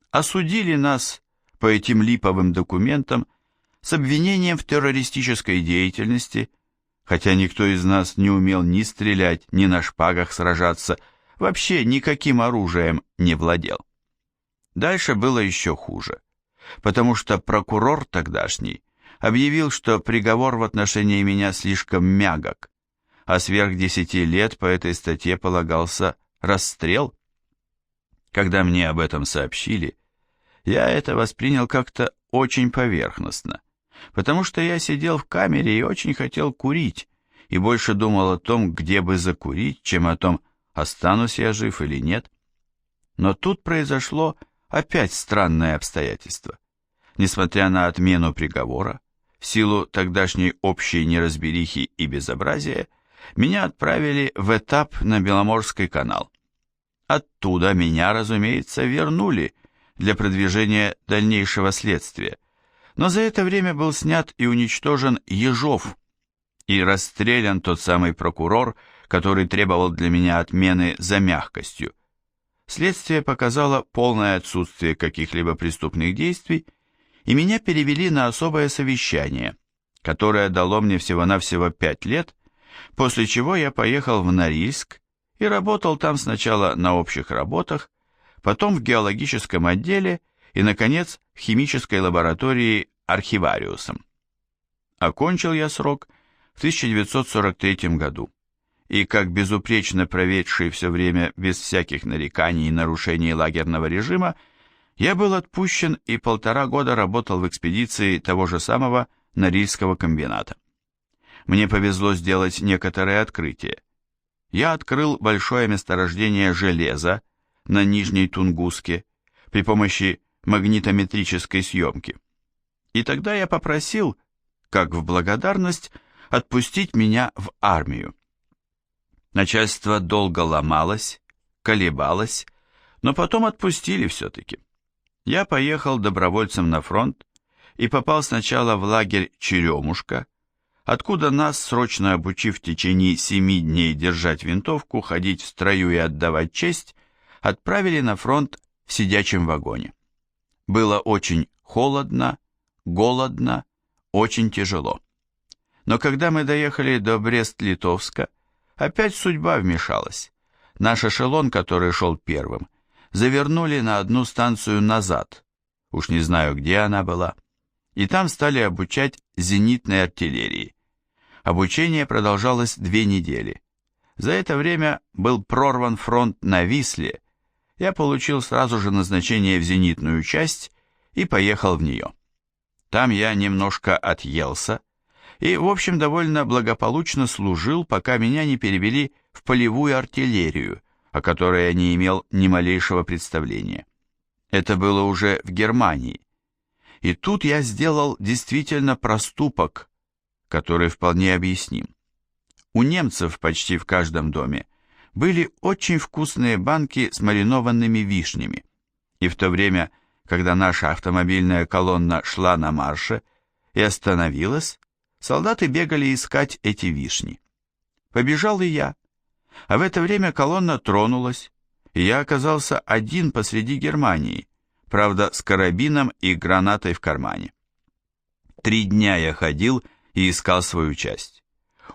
осудили нас по этим липовым документам с обвинением в террористической деятельности, хотя никто из нас не умел ни стрелять, ни на шпагах сражаться, вообще никаким оружием не владел. Дальше было еще хуже, потому что прокурор тогдашний объявил, что приговор в отношении меня слишком мягок, а сверх 10 лет по этой статье полагался расстрел. Когда мне об этом сообщили, я это воспринял как-то очень поверхностно, потому что я сидел в камере и очень хотел курить, и больше думал о том, где бы закурить, чем о том, останусь я жив или нет. Но тут произошло опять странное обстоятельство. Несмотря на отмену приговора, в силу тогдашней общей неразберихи и безобразия, меня отправили в этап на Беломорский канал. Оттуда меня, разумеется, вернули для продвижения дальнейшего следствия, но за это время был снят и уничтожен Ежов, и расстрелян тот самый прокурор, который требовал для меня отмены за мягкостью. Следствие показало полное отсутствие каких-либо преступных действий, и меня перевели на особое совещание, которое дало мне всего-навсего 5 лет, после чего я поехал в Норильск и работал там сначала на общих работах, потом в геологическом отделе и, наконец, в химической лаборатории архивариусом. Окончил я срок в 1943 году, и как безупречно проведший все время без всяких нареканий и нарушений лагерного режима, я был отпущен и 1,5 года работал в экспедиции того же самого Норильского комбината. Мне повезло сделать некоторые открытия. Я открыл большое месторождение железа на Нижней Тунгуске при помощи магнитометрической съемки. И тогда я попросил, как в благодарность, отпустить меня в армию. Начальство долго ломалось, колебалось, но потом отпустили все-таки. Я поехал добровольцем на фронт и попал сначала в лагерь Черемушка, откуда нас, срочно обучив в течение 7 дней держать винтовку, ходить в строю и отдавать честь, отправили на фронт в сидячем вагоне. Было очень холодно, голодно, очень тяжело. Но когда мы доехали до Брест-Литовска, опять судьба вмешалась. Наш эшелон, который шел первым, завернули на одну станцию назад, уж не знаю, где она была, и там стали обучать зенитной артиллерии. Обучение продолжалось 2 недели. За это время был прорван фронт на Висле, я получил сразу же назначение в зенитную часть и поехал в нее. Там я немножко отъелся и, в общем, довольно благополучно служил, пока меня не перевели в полевую артиллерию, о которой я не имел ни малейшего представления. Это было уже в Германии. И тут я сделал действительно проступок, который вполне объясним. У немцев почти в каждом доме были очень вкусные банки с маринованными вишнями, и в то время, когда наша автомобильная колонна шла на марше и остановилась, солдаты бегали искать эти вишни. Побежал и я, а в это время колонна тронулась, и я оказался один посреди Германии, правда, с карабином и гранатой в кармане. 3 дня я ходил и искал свою часть.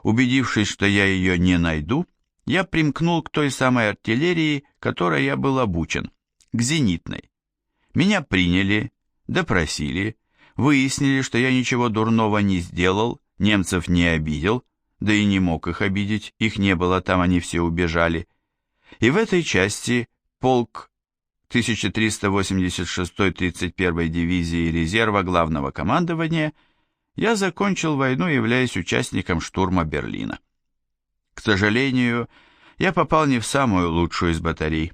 Убедившись, что я ее не найду, я примкнул к той самой артиллерии, которой я был обучен, к зенитной. Меня приняли, допросили, выяснили, что я ничего дурного не сделал, немцев не обидел, да и не мог их обидеть, их не было там, они все убежали. И в этой части полк 1386-й 31-й дивизии резерва главного командования я закончил войну, являясь участником штурма Берлина. К сожалению, я попал не в самую лучшую из батарей.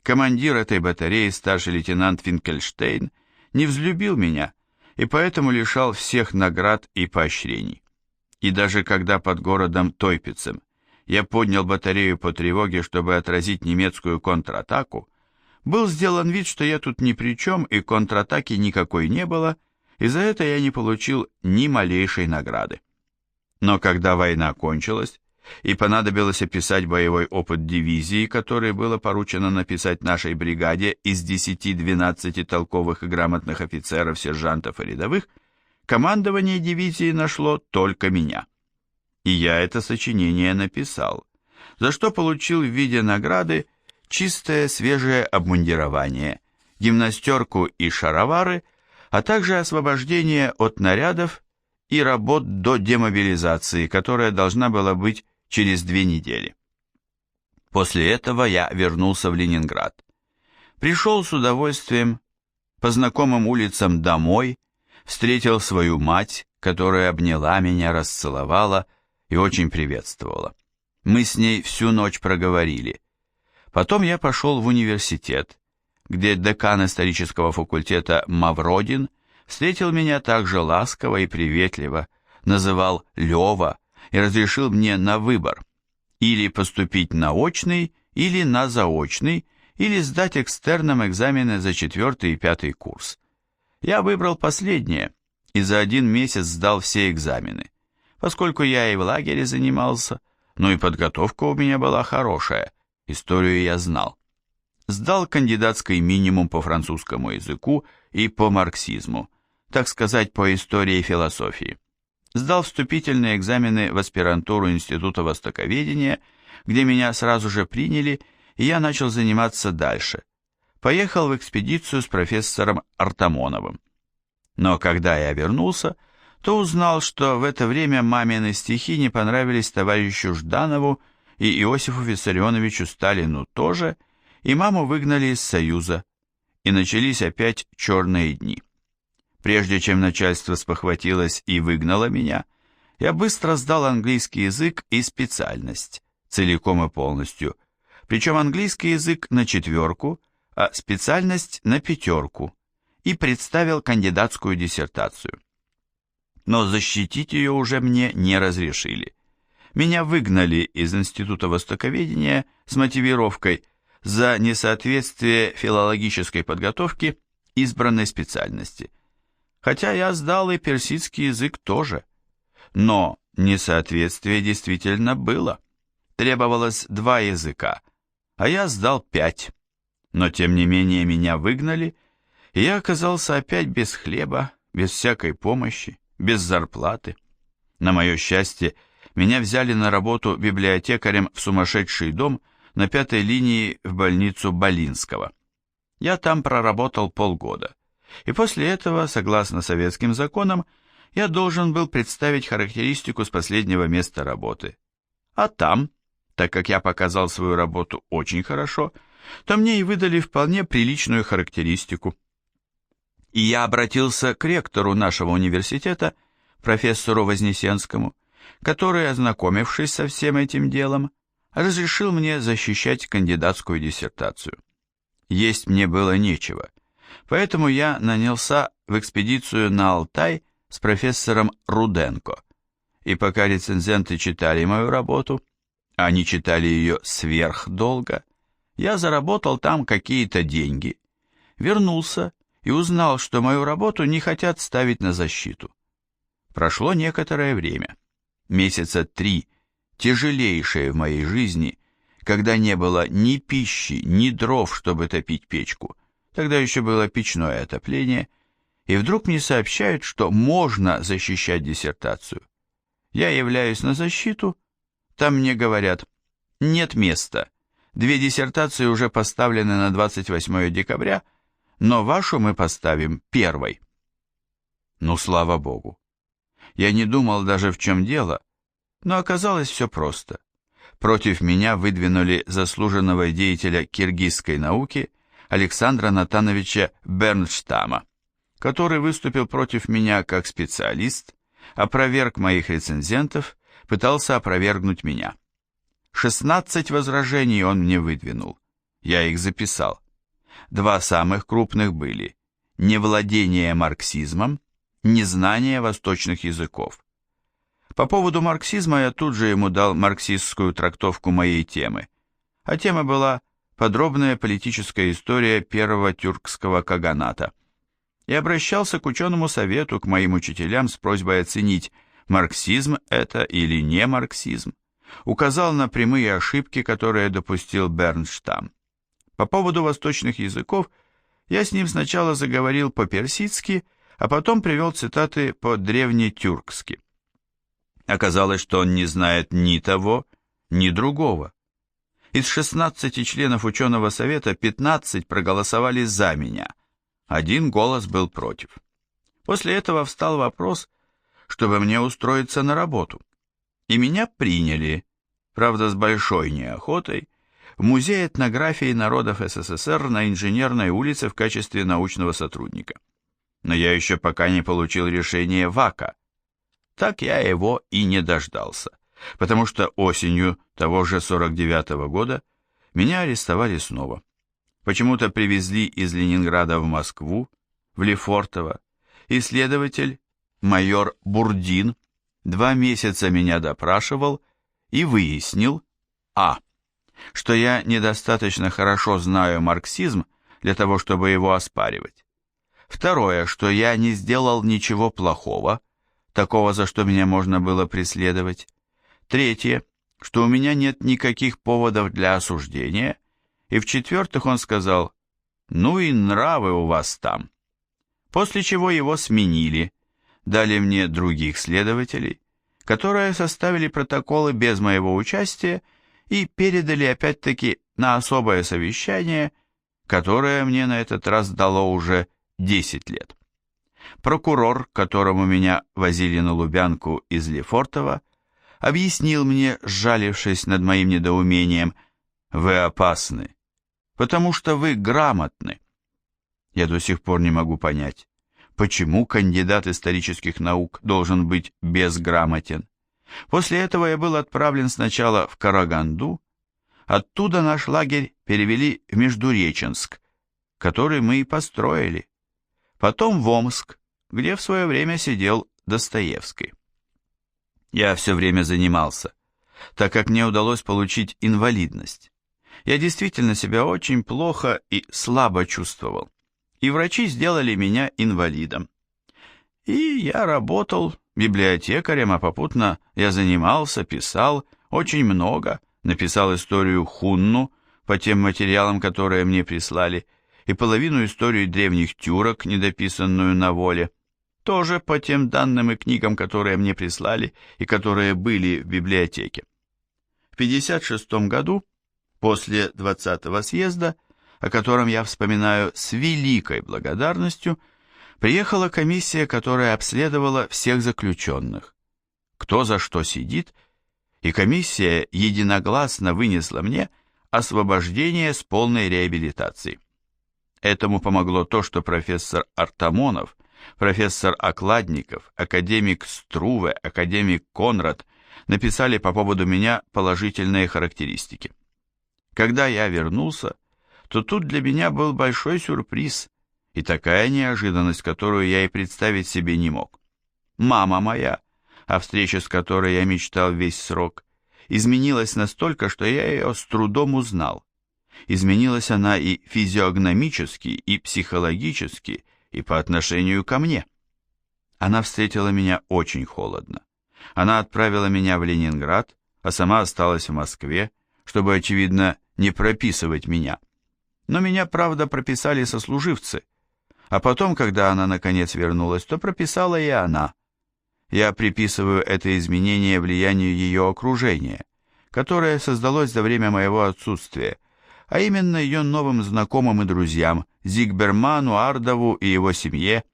Командир этой батареи, старший лейтенант Финкельштейн, не взлюбил меня и поэтому лишал всех наград и поощрений. И даже когда под городом Тойпицем я поднял батарею по тревоге, чтобы отразить немецкую контратаку, был сделан вид, что я тут ни при чем и контратаки никакой не было, и за это я не получил ни малейшей награды. Но когда война кончилась, и понадобилось описать боевой опыт дивизии, который было поручено написать нашей бригаде из 10-12 толковых и грамотных офицеров, сержантов и рядовых, командование дивизии нашло только меня. И я это сочинение написал, за что получил в виде награды чистое свежее обмундирование, гимнастерку и шаровары, а также освобождение от нарядов и работ до демобилизации, которая должна была быть через 2 недели. После этого я вернулся в Ленинград. Пришел с удовольствием по знакомым улицам домой, встретил свою мать, которая обняла меня, расцеловала и очень приветствовала. Мы с ней всю ночь проговорили. Потом я пошел в университет, где декан исторического факультета Мавродин встретил меня также ласково и приветливо, называл Лева и разрешил мне на выбор или поступить на очный, или на заочный, или сдать экстерном экзамены за 4 и 5 курс. Я выбрал последнее и за 1 месяц сдал все экзамены, поскольку я и в лагере занимался, но и подготовка у меня была хорошая, историю я знал. Сдал кандидатский минимум по французскому языку и по марксизму, так сказать, по истории и философии. Сдал вступительные экзамены в аспирантуру Института Востоковедения, где меня сразу же приняли, и я начал заниматься дальше. Поехал в экспедицию с профессором Артамоновым. Но когда я вернулся, то узнал, что в это время мамины стихи не понравились товарищу Жданову и Иосифу Виссарионовичу Сталину тоже, и маму выгнали из Союза, и начались опять черные дни. Прежде чем начальство спохватилось и выгнало меня, я быстро сдал английский язык и специальность, целиком и полностью, причем английский язык на 4, а специальность на 5, и представил кандидатскую диссертацию. Но защитить ее уже мне не разрешили. Меня выгнали из Института Востоковедения с мотивировкой за несоответствие филологической подготовки избранной специальности. Хотя я сдал и персидский язык тоже. Но несоответствие действительно было. Требовалось 2 языка, а я сдал 5. Но тем не менее меня выгнали, и я оказался опять без хлеба, без всякой помощи, без зарплаты. На мое счастье, меня взяли на работу библиотекарем в сумасшедший дом на 5-й линии в больницу Болинского. Я там проработал полгода. И после этого, согласно советским законам, я должен был представить характеристику с последнего места работы. А там, так как я показал свою работу очень хорошо, то мне и выдали вполне приличную характеристику. И я обратился к ректору нашего университета, профессору Вознесенскому, который, ознакомившись со всем этим делом, разрешил мне защищать кандидатскую диссертацию. Есть мне было нечего, поэтому я нанялся в экспедицию на Алтай с профессором Руденко, и пока рецензенты читали мою работу, а они читали ее сверхдолго, я заработал там какие-то деньги, вернулся и узнал, что мою работу не хотят ставить на защиту. Прошло некоторое время, месяца 3, тяжелейшие в моей жизни, когда не было ни пищи, ни дров, чтобы топить печку, тогда еще было печное отопление, и вдруг мне сообщают, что можно защищать диссертацию. Я являюсь на защиту, там мне говорят, нет места, 2 диссертации уже поставлены на 28 декабря, но вашу мы поставим первой. Ну, слава богу. Я не думал даже, в чем дело, но оказалось все просто. Против меня выдвинули заслуженного деятеля киргизской науки Александра Натановича Бернштама, который выступил против меня как специалист, опроверг моих рецензентов, пытался опровергнуть меня. 16 возражений он мне выдвинул. Я их записал. 2 самых крупных были невладение марксизмом, незнание восточных языков. По поводу марксизма я тут же ему дал марксистскую трактовку моей темы, а тема была подробная политическая история первого тюркского каганата. И обращался к ученому совету, к моим учителям с просьбой оценить, марксизм это или не марксизм. Указал на прямые ошибки, которые допустил Бернштам. По поводу восточных языков я с ним сначала заговорил по-персидски, а потом привел цитаты по-древнетюркски. Оказалось, что он не знает ни того, ни другого. Из 16 членов ученого совета 15 проголосовали за меня, 1 голос был против. После этого встал вопрос, чтобы мне устроиться на работу. И меня приняли, правда с большой неохотой, в Музей этнографии народов СССР на Инженерной улице в качестве научного сотрудника. Но я еще пока не получил решения ВАКа. Так я его и не дождался, потому что осенью того же 49-го года меня арестовали снова. Почему-то привезли из Ленинграда в Москву, в Лефортово, и следователь, майор Бурдин, 2 месяца меня допрашивал и выяснил, что я недостаточно хорошо знаю марксизм для того, чтобы его оспаривать. Второе, что я не сделал ничего плохого, такого, за что меня можно было преследовать. Третье, что у меня нет никаких поводов для осуждения. И в-четвертых, он сказал, ну и нравы у вас там. После чего его сменили, дали мне других следователей, которые составили протоколы без моего участия и передали опять-таки на особое совещание, которое мне на этот раз дало уже 10 лет. Прокурор, которому меня возили на Лубянку из Лефортово, объяснил мне, сжалившись над моим недоумением, «Вы опасны, потому что вы грамотны». Я до сих пор не могу понять, почему кандидат исторических наук должен быть безграмотен. После этого я был отправлен сначала в Караганду, оттуда наш лагерь перевели в Междуреченск, который мы и построили, потом в Омск, где в свое время сидел Достоевский. Я все время занимался, так как мне удалось получить инвалидность. Я действительно себя очень плохо и слабо чувствовал, и врачи сделали меня инвалидом. И я работал библиотекарем, а попутно я занимался, писал, очень много, написал историю Хунну по тем материалам, которые мне прислали, и половину истории древних тюрок, недописанную на воле, тоже по тем данным и книгам, которые мне прислали и которые были в библиотеке. В 1956 году, после 20-го съезда, о котором я вспоминаю с великой благодарностью, приехала комиссия, которая обследовала всех заключенных, кто за что сидит, и комиссия единогласно вынесла мне освобождение с полной реабилитацией. Этому помогло то, что профессор Артамонов, профессор Окладников, академик Струве, академик Конрад написали по поводу меня положительные характеристики. Когда я вернулся, то тут для меня был большой сюрприз и такая неожиданность, которую я и представить себе не мог. Мама моя, о встрече с которой я мечтал весь срок, изменилась настолько, что я ее с трудом узнал. Изменилась она и физиогномически, и психологически, и по отношению ко мне. Она встретила меня очень холодно. Она отправила меня в Ленинград, а сама осталась в Москве, чтобы, очевидно, не прописывать меня. Но меня, правда, прописали сослуживцы, а потом, когда она наконец вернулась, то прописала и она. Я приписываю это изменение влиянию ее окружения, которое создалось за время моего отсутствия, а именно ее новым знакомым и друзьям Зигберману Ардову и его семье,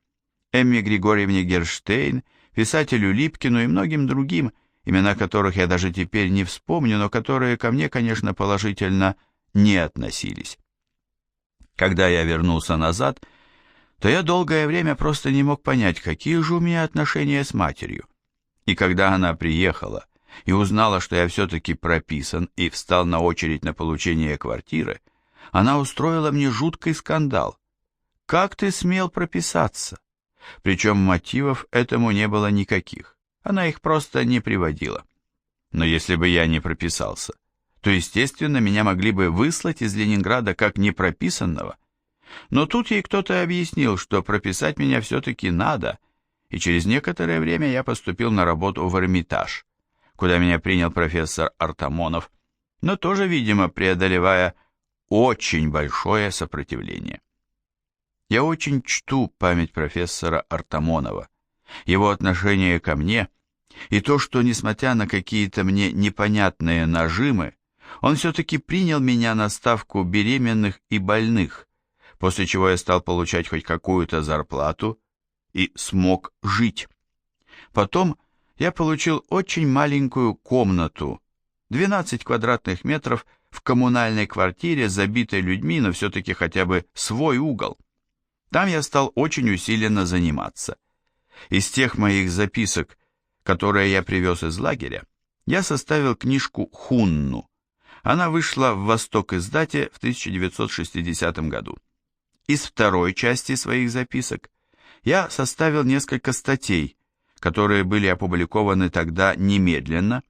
Эмме Григорьевне Герштейн, писателю Липкину и многим другим, имена которых я даже теперь не вспомню, но которые ко мне, конечно, положительно не относились. Когда я вернулся назад, то я долгое время просто не мог понять, какие же у меня отношения с матерью. И когда она приехала и узнала, что я все-таки прописан и встал на очередь на получение квартиры, она устроила мне жуткий скандал. «Как ты смел прописаться?» Причем мотивов этому не было никаких, она их просто не приводила. Но если бы я не прописался, то, естественно, меня могли бы выслать из Ленинграда как непрописанного. Но тут ей кто-то объяснил, что прописать меня все-таки надо, и через некоторое время я поступил на работу в Эрмитаж, куда меня принял профессор Артамонов, но тоже, видимо, преодолевая очень большое сопротивление. Я очень чту память профессора Артамонова, его отношение ко мне и то, что, несмотря на какие-то мне непонятные нажимы, он все-таки принял меня на ставку беременных и больных, после чего я стал получать хоть какую-то зарплату и смог жить. Потом я получил очень маленькую комнату, 12 квадратных метров в коммунальной квартире, забитой людьми, но все-таки хотя бы свой угол. Там я стал очень усиленно заниматься. Из тех моих записок, которые я привез из лагеря, я составил книжку «Хунну». Она вышла в «Восток-издате» в 1960 году. Из второй части своих записок я составил несколько статей, которые были опубликованы тогда немедленно.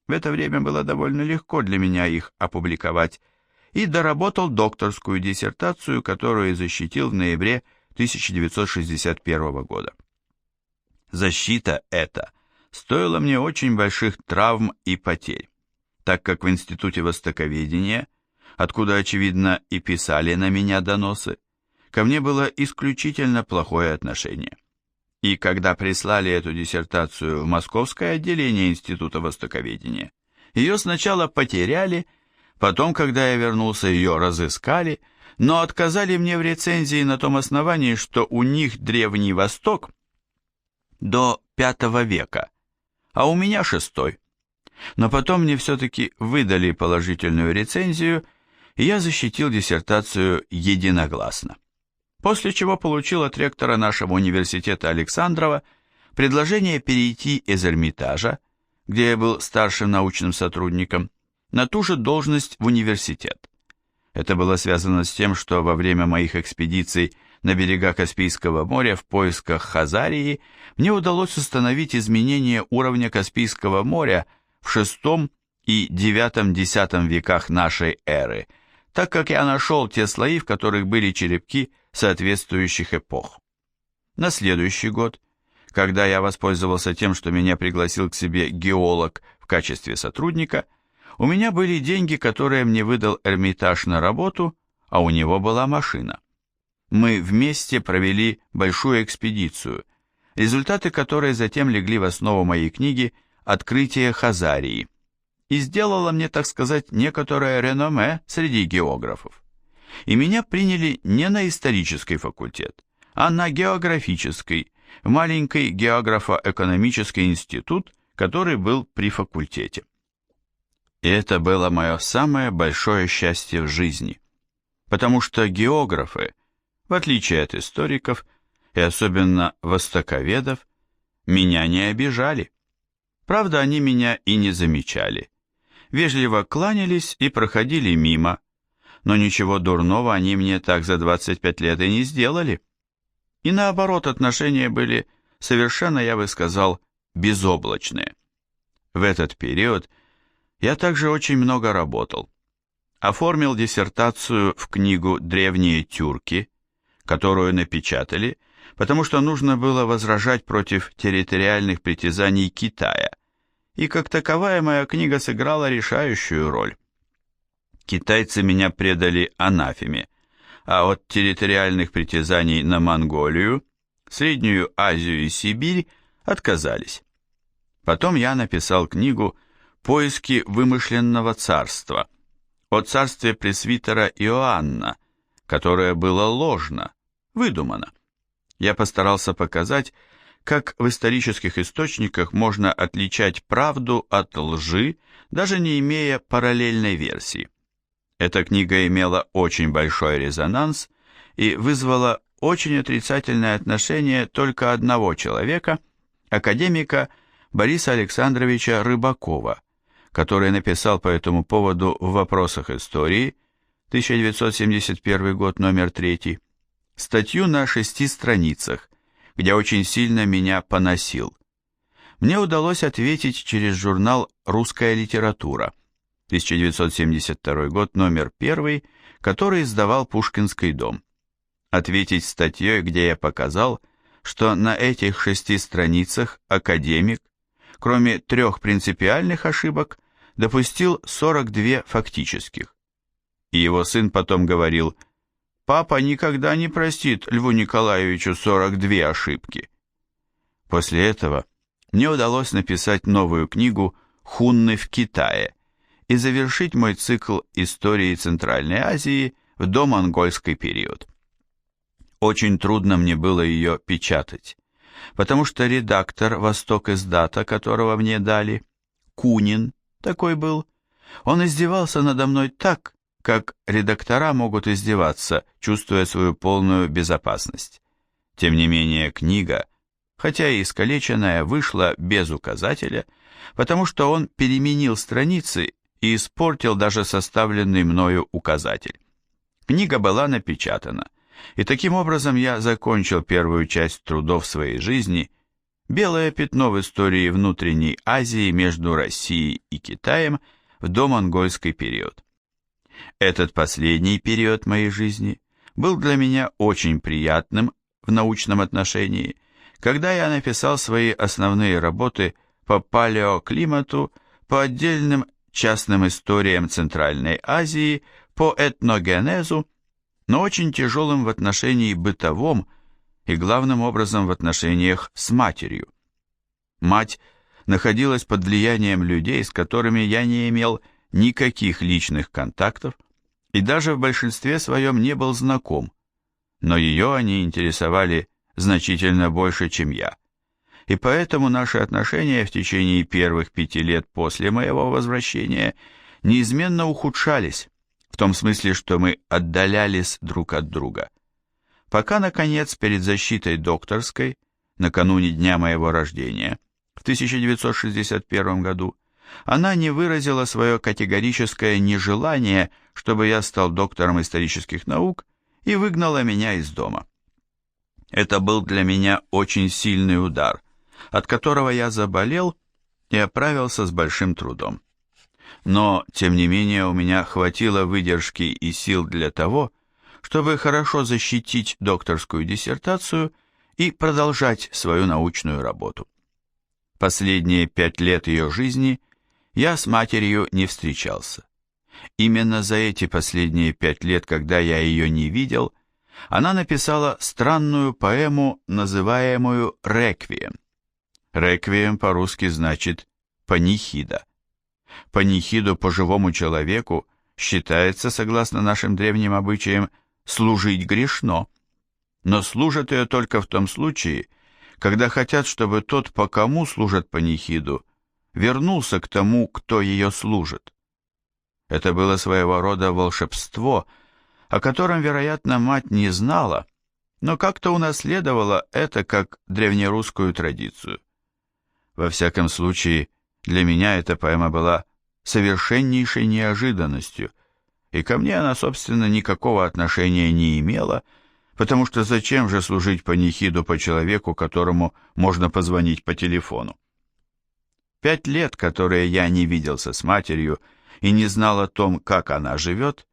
В это время было довольно легко для меня их опубликовать, и доработал докторскую диссертацию, которую защитил в ноябре 1961 года. Защита эта стоила мне очень больших травм и потерь, так как в Институте Востоковедения, откуда, очевидно, и писали на меня доносы, ко мне было исключительно плохое отношение. И когда прислали эту диссертацию в Московское отделение Института Востоковедения, ее сначала потеряли, потом, когда я вернулся, ее разыскали, но отказали мне в рецензии на том основании, что у них Древний Восток до V века, а у меня VI. Но потом мне все-таки выдали положительную рецензию, и я защитил диссертацию единогласно. После чего получил от ректора нашего университета Александрова предложение перейти из Эрмитажа, где я был старшим научным сотрудником, на ту же должность в университет. Это было связано с тем, что во время моих экспедиций на берега Каспийского моря в поисках Хазарии мне удалось установить изменение уровня Каспийского моря в VI и IX-X веках нашей эры, так как я нашел те слои, в которых были черепки соответствующих эпох. На следующий год, когда я воспользовался тем, что меня пригласил к себе геолог в качестве сотрудника, у меня были деньги, которые мне выдал Эрмитаж на работу, а у него была машина. Мы вместе провели большую экспедицию, результаты которой затем легли в основу моей книги «Открытие Хазарии», и сделала мне, так сказать, некоторое реноме среди географов. И меня приняли не на исторический факультет, а на географический, в маленький географо-экономический институт, который был при факультете. И это было мое самое большое счастье в жизни, потому что географы в отличие от историков и особенно востоковедов, меня не обижали. Правда, они меня и не замечали. Вежливо кланялись и проходили мимо, но ничего дурного они мне так за 25 лет и не сделали. И наоборот, отношения были совершенно, я бы сказал, безоблачные. В этот период я также очень много работал. Оформил диссертацию в книгу «Древние тюрки», которую напечатали, потому что нужно было возражать против территориальных притязаний Китая, и как таковая моя книга сыграла решающую роль. Китайцы меня предали анафеме, а от территориальных притязаний на Монголию, Среднюю Азию и Сибирь отказались. Потом я написал книгу «Поиски вымышленного царства» о царстве пресвитера Иоанна, которое было ложно, выдумано. Я постарался показать, как в исторических источниках можно отличать правду от лжи, даже не имея параллельной версии. Эта книга имела очень большой резонанс и вызвала очень отрицательное отношение только одного человека, академика Бориса Александровича Рыбакова, который написал по этому поводу в «Вопросах истории», 1971 год, номер 3, статью на 6 страницах, где очень сильно меня поносил. Мне удалось ответить через журнал «Русская литература», 1972 год, номер 1, который издавал Пушкинский дом. Ответить статьей, где я показал, что на этих 6 страницах академик, кроме 3 принципиальных ошибок, допустил 42 фактических. И его сын потом говорил: «Папа никогда не простит Льву Николаевичу 42 ошибки». После этого мне удалось написать новую книгу «Хунны в Китае» и завершить мой цикл истории Центральной Азии в домонгольский период. Очень трудно мне было ее печатать, потому что редактор «Восток-издата», которого мне дали, Кунин такой был, он издевался надо мной так, как редактора могут издеваться, чувствуя свою полную безопасность. Тем не менее, книга, хотя и искалеченная, вышла без указателя, потому что он переменил страницы и испортил даже составленный мною указатель. Книга была напечатана, и таким образом я закончил первую часть трудов своей жизни, белое пятно в истории внутренней Азии между Россией и Китаем в домонгольский период. Этот последний период моей жизни был для меня очень приятным в научном отношении, когда я написал свои основные работы по палеоклимату, по отдельным частным историям Центральной Азии, по этногенезу, но очень тяжелым в отношении бытовом и главным образом в отношениях с матерью. Мать находилась под влиянием людей, с которыми я не имел никаких личных контактов и даже в большинстве своем не был знаком, но ее они интересовали значительно больше, чем я. И поэтому наши отношения в течение первых 5 лет после моего возвращения неизменно ухудшались, в том смысле, что мы отдалялись друг от друга. Пока, наконец, перед защитой докторской, накануне дня моего рождения, в 1961 году, она не выразила свое категорическое нежелание, чтобы я стал доктором исторических наук, и выгнала меня из дома. Это был для меня очень сильный удар, от которого я заболел и оправился с большим трудом. Но, тем не менее, у меня хватило выдержки и сил для того, чтобы хорошо защитить докторскую диссертацию и продолжать свою научную работу. Последние 5 лет ее жизни я с матерью не встречался. Именно за эти последние 5 лет, когда я ее не видел, она написала странную поэму, называемую «Реквием». «Реквием» по-русски значит «панихида». Панихиду по живому человеку считается, согласно нашим древним обычаям, служить грешно, но служат ее только в том случае, когда хотят, чтобы тот, по кому служат панихиду, вернулся к тому, кто ее служит. Это было своего рода волшебство, о котором, вероятно, мать не знала, но как-то унаследовала это как древнерусскую традицию. Во всяком случае, для меня эта поэма была совершеннейшей неожиданностью, и ко мне она, собственно, никакого отношения не имела, потому что зачем же служить панихиду по человеку, которому можно позвонить по телефону? 5 лет, которые я не виделся с матерью и не знал о том, как она живет,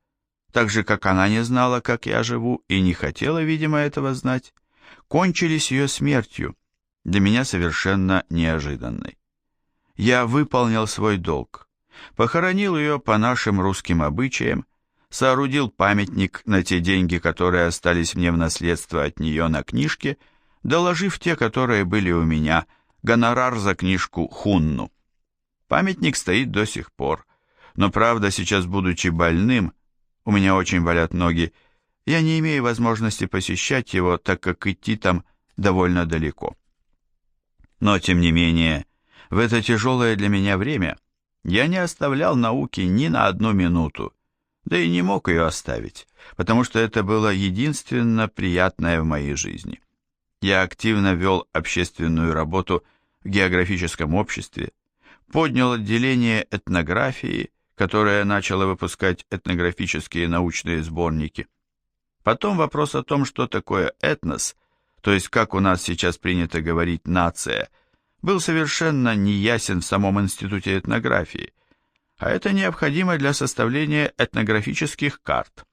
так же, как она не знала, как я живу, и не хотела, видимо, этого знать, кончились ее смертью, для меня совершенно неожиданной. Я выполнил свой долг, похоронил ее по нашим русским обычаям, соорудил памятник на те деньги, которые остались мне в наследство от нее на книжке, доложив те, которые были у меня, гонорар за книжку Хунну. Памятник стоит до сих пор, но, правда, сейчас, будучи больным, у меня очень болят ноги, я не имею возможности посещать его, так как идти там довольно далеко. Но, тем не менее, в это тяжелое для меня время я не оставлял науки ни на одну минуту, да и не мог ее оставить, потому что это было единственно приятное в моей жизни. Я активно вел общественную работу в географическом обществе, поднял отделение этнографии, которое начало выпускать этнографические научные сборники. Потом вопрос о том, что такое этнос, то есть как у нас сейчас принято говорить «нация», был совершенно неясен в самом институте этнографии, а это необходимо для составления этнографических карт.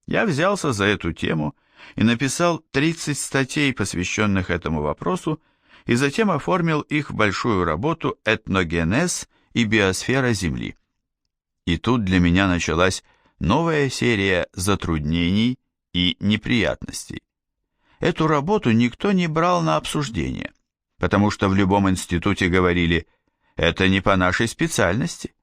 Я взялся за эту тему и написал 30 статей, посвященных этому вопросу, и затем оформил их в большую работу «Этногенез и биосфера Земли». И тут для меня началась новая серия затруднений и неприятностей. Эту работу никто не брал на обсуждение, потому что в любом институте говорили «это не по нашей специальности».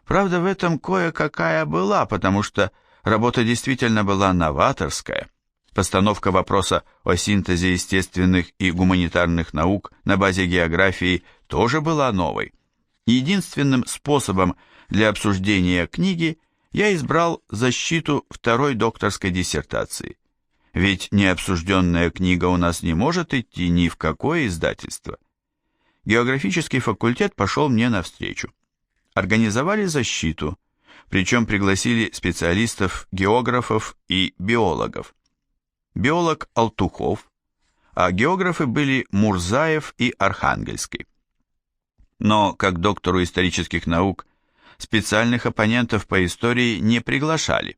Правда, в этом кое-какая была, потому что работа действительно была новаторская. Постановка вопроса о синтезе естественных и гуманитарных наук на базе географии тоже была новой. Единственным способом для обсуждения книги я избрал защиту второй докторской диссертации. Ведь необсужденная книга у нас не может идти ни в какое издательство. Географический факультет пошел мне навстречу. Организовали защиту, причем пригласили специалистов, географов и биологов. Биолог Алтухов, а географы были Мурзаев и Архангельский. Но, как доктору исторических наук, специальных оппонентов по истории не приглашали,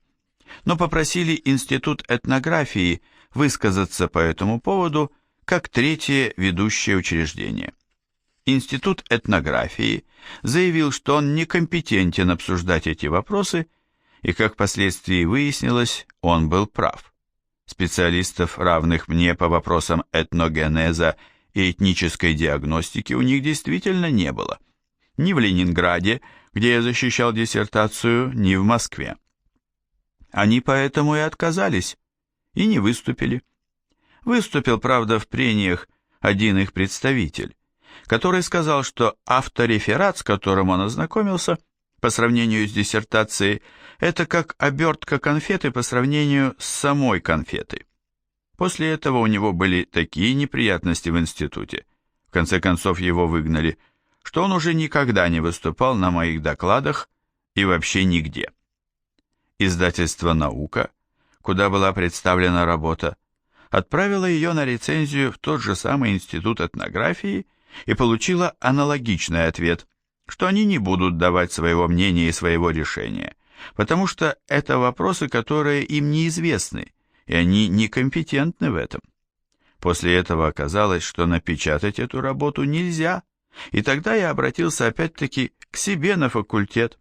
но попросили Институт этнографии высказаться по этому поводу как третье ведущее учреждение. Институт этнографии заявил, что он некомпетентен обсуждать эти вопросы, и, как впоследствии выяснилось, он был прав. Специалистов, равных мне по вопросам этногенеза и этнической диагностики, у них действительно не было. Ни в Ленинграде, где я защищал диссертацию, ни в Москве. Они поэтому и отказались, и не выступили. Выступил, правда, в прениях один их представитель, который сказал, что автореферат, с которым он ознакомился, по сравнению с диссертацией, это как обертка конфеты по сравнению с самой конфетой. После этого у него были такие неприятности в институте, в конце концов его выгнали, что он уже никогда не выступал на моих докладах и вообще нигде. Издательство «Наука», куда была представлена работа, отправило ее на рецензию в тот же самый институт этнографии и получила аналогичный ответ, что они не будут давать своего мнения и своего решения, потому что это вопросы, которые им неизвестны, и они некомпетентны в этом. После этого оказалось, что напечатать эту работу нельзя, и тогда я обратился опять-таки к себе на факультет.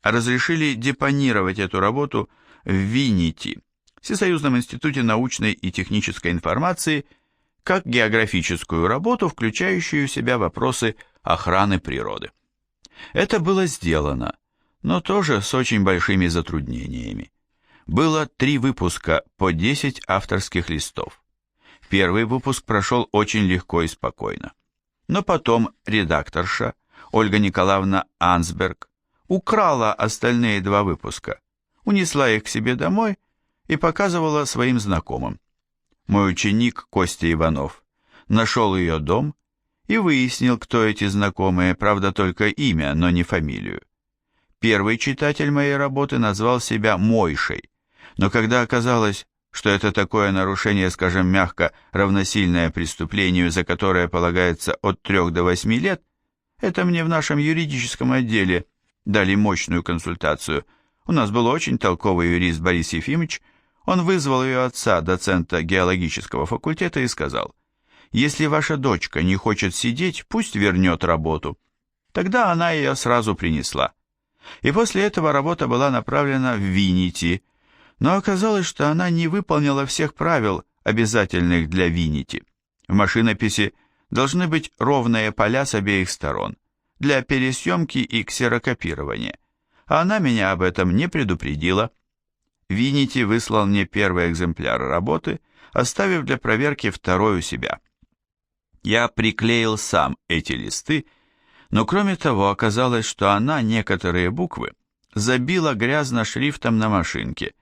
Разрешили депонировать эту работу в ВИНИТИ, Всесоюзном институте научной и технической информации, как географическую работу, включающую в себя вопросы охраны природы. Это было сделано, но тоже с очень большими затруднениями. Было 3 выпуска по 10 авторских листов. Первый выпуск прошел очень легко и спокойно. Но потом редакторша Ольга Николаевна Ансберг украла остальные 2 выпуска, унесла их к себе домой и показывала своим знакомым. мой ученик Костя Иванов, нашел ее дом и выяснил, кто эти знакомые, правда, только имя, но не фамилию. Первый читатель моей работы назвал себя Мойшей, но когда оказалось, что это такое нарушение, скажем мягко, равносильное преступлению, за которое полагается от 3 до 8 лет, это мне в нашем юридическом отделе дали мощную консультацию. У нас был очень толковый юрист Борис Ефимович, он вызвал ее отца, доцента геологического факультета, и сказал: «Если ваша дочка не хочет сидеть, пусть вернет работу». Тогда она ее сразу принесла. И после этого работа была направлена в Винити, но оказалось, что она не выполнила всех правил, обязательных для Винити. В машинописи должны быть ровные поля с обеих сторон, для пересъемки и ксерокопирования, а она меня об этом не предупредила. Винити выслал мне первый экземпляр работы, оставив для проверки второй у себя. Я приклеил сам эти листы, но кроме того оказалось, что она некоторые буквы забила грязно шрифтом на машинке,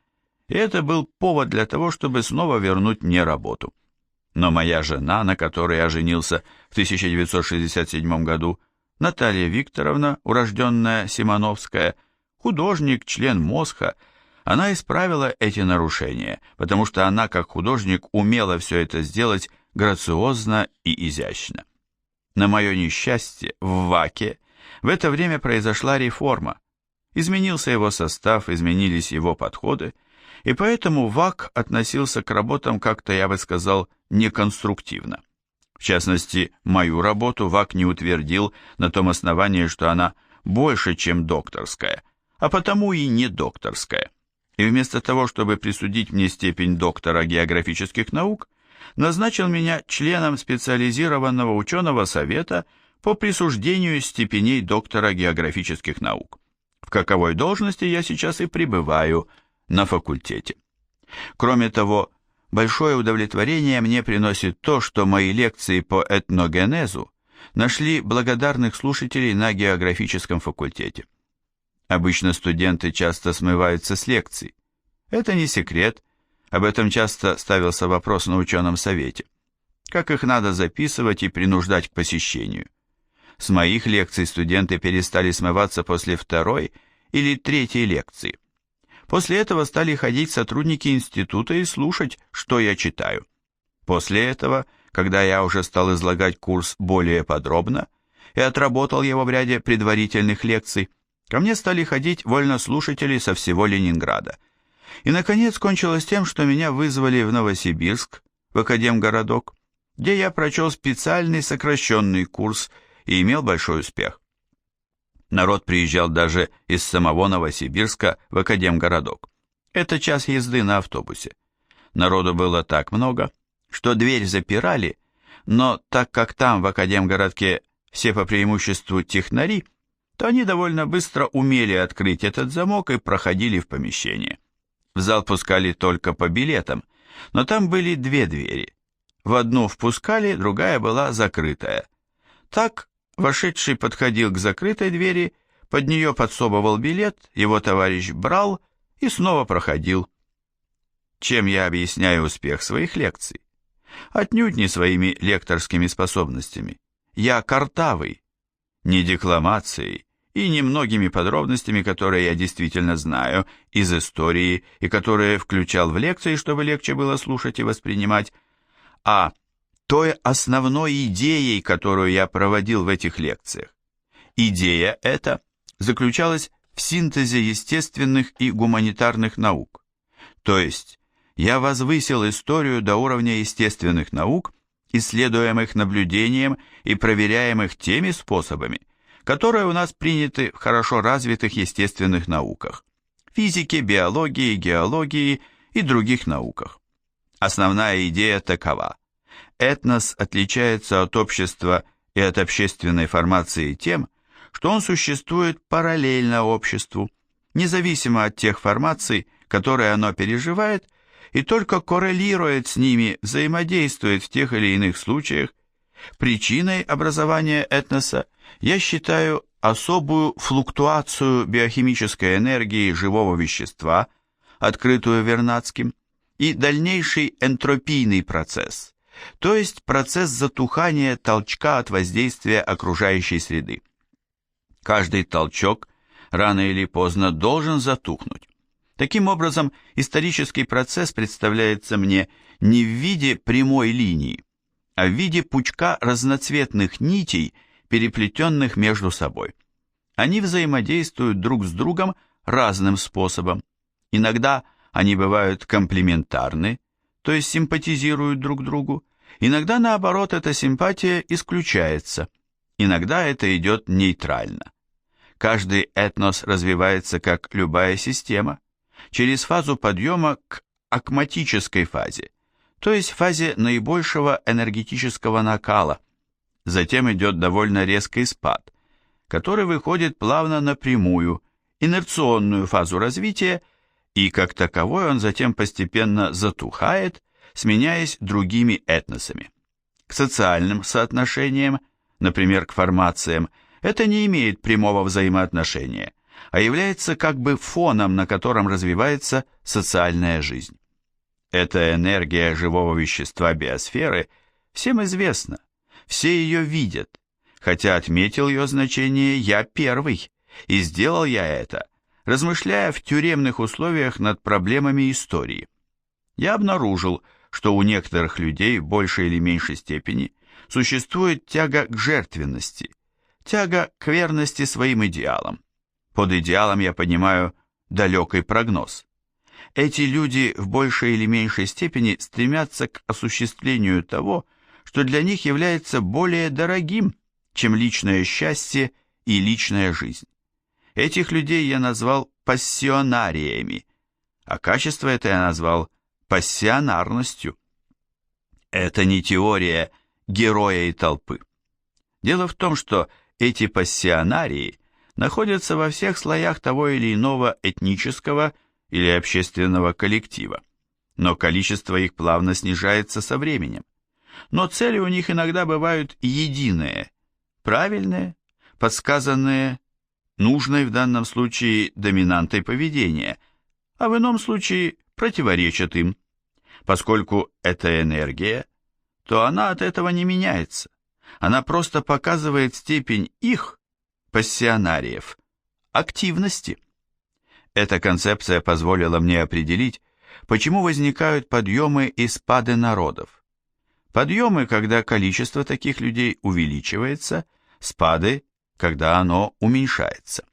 и это был повод для того, чтобы снова вернуть мне работу. Но моя жена, на которой я женился в 1967 году, Наталья Викторовна, урожденная Симоновская, художник, член МОСХа, она исправила эти нарушения, потому что она, как художник, умела все это сделать грациозно и изящно. На мое несчастье, в ВАКе в это время произошла реформа. Изменился его состав, изменились его подходы, и поэтому ВАК относился к работам как-то, я бы сказал, неконструктивно. В частности, мою работу ВАК не утвердил на том основании, что она больше, чем докторская, а потому и не докторская. И вместо того, чтобы присудить мне степень доктора географических наук, назначил меня членом специализированного ученого совета по присуждению степеней доктора географических наук, в каковой должности я сейчас и пребываю на факультете. Кроме того, большое удовлетворение мне приносит то, что мои лекции по этногенезу нашли благодарных слушателей на географическом факультете. Обычно студенты часто смываются с лекций. Это не секрет, об этом часто ставился вопрос на ученом совете. Как их надо записывать и принуждать к посещению? С моих лекций студенты перестали смываться после второй или третьей лекции. После этого стали ходить сотрудники института и слушать, что я читаю. После этого, когда я уже стал излагать курс более подробно и отработал его в ряде предварительных лекций, ко мне стали ходить вольнослушатели со всего Ленинграда. И, наконец, кончилось тем, что меня вызвали в Новосибирск, в Академгородок, где я прочел специальный сокращенный курс и имел большой успех. Народ приезжал даже из самого Новосибирска в Академгородок. Это час езды на автобусе. Народу было так много, что дверь запирали, но так как там, в Академгородке, все по преимуществу технари, то они довольно быстро умели открыть этот замок и проходили в помещение. В зал пускали только по билетам, но там были две двери. В одну впускали, другая была закрытая. Так вошедший подходил к закрытой двери, под нее подсовывал билет, его товарищ брал и снова проходил. Чем я объясняю успех своих лекций? Отнюдь не своими лекторскими способностями. Я картавый, не декламацией и не многими подробностями, которые я действительно знаю из истории и которые включал в лекции, чтобы легче было слушать и воспринимать, а той основной идеей, которую я проводил в этих лекциях. Идея эта заключалась в синтезе естественных и гуманитарных наук. То есть я возвысил историю до уровня естественных наук, исследуемых наблюдением и проверяемых теми способами, которые у нас приняты в хорошо развитых естественных науках – физике, биологии, геологии и других науках. Основная идея такова. Этнос отличается от общества и от общественной формации тем, что он существует параллельно обществу, независимо от тех формаций, которые оно переживает, и только коррелирует с ними, взаимодействует в тех или иных случаях. Причиной образования этноса я считаю особую флуктуацию биохимической энергии живого вещества, открытую Вернадским, и дальнейший энтропийный процесс, то есть процесс затухания толчка от воздействия окружающей среды. Каждый толчок рано или поздно должен затухнуть. Таким образом, исторический процесс представляется мне не в виде прямой линии, а в виде пучка разноцветных нитей, переплетенных между собой. Они взаимодействуют друг с другом разным способом. Иногда они бывают комплементарны, то есть симпатизируют друг другу, иногда, наоборот, эта симпатия исключается, иногда это идет нейтрально. Каждый этнос развивается как любая система, через фазу подъема к акматической фазе, то есть фазе наибольшего энергетического накала. Затем идет довольно резкий спад, который выходит плавно на прямую, инерционную фазу развития, и как таковой он затем постепенно затухает, сменяясь другими этносами. К социальным соотношениям, например, к формациям, это не имеет прямого взаимоотношения, а является как бы фоном, на котором развивается социальная жизнь. Эта энергия живого вещества биосферы всем известна, все ее видят, хотя отметил ее значение я первый, и сделал я это, размышляя в тюремных условиях над проблемами истории. Я обнаружил, что у некоторых людей в большей или меньшей степени существует тяга к жертвенности, тяга к верности своим идеалам. Под идеалом я понимаю далекий прогноз. Эти люди в большей или меньшей степени стремятся к осуществлению того, что для них является более дорогим, чем личное счастье и личная жизнь. Этих людей я назвал пассионариями, а качество это я назвал пассионарностью. Это не теория героя и толпы. Дело в том, что эти пассионарии находятся во всех слоях того или иного этнического или общественного коллектива, но количество их плавно снижается со временем. Но цели у них иногда бывают единые, правильные, подсказанные нужной в данном случае доминантой поведения, а в ином случае противоречат им. Поскольку это энергия, то она от этого не меняется. Она просто показывает степень их, пассионариев, активности. Эта концепция позволила мне определить, почему возникают подъемы и спады народов. Подъемы, когда количество таких людей увеличивается, спады, когда оно уменьшается.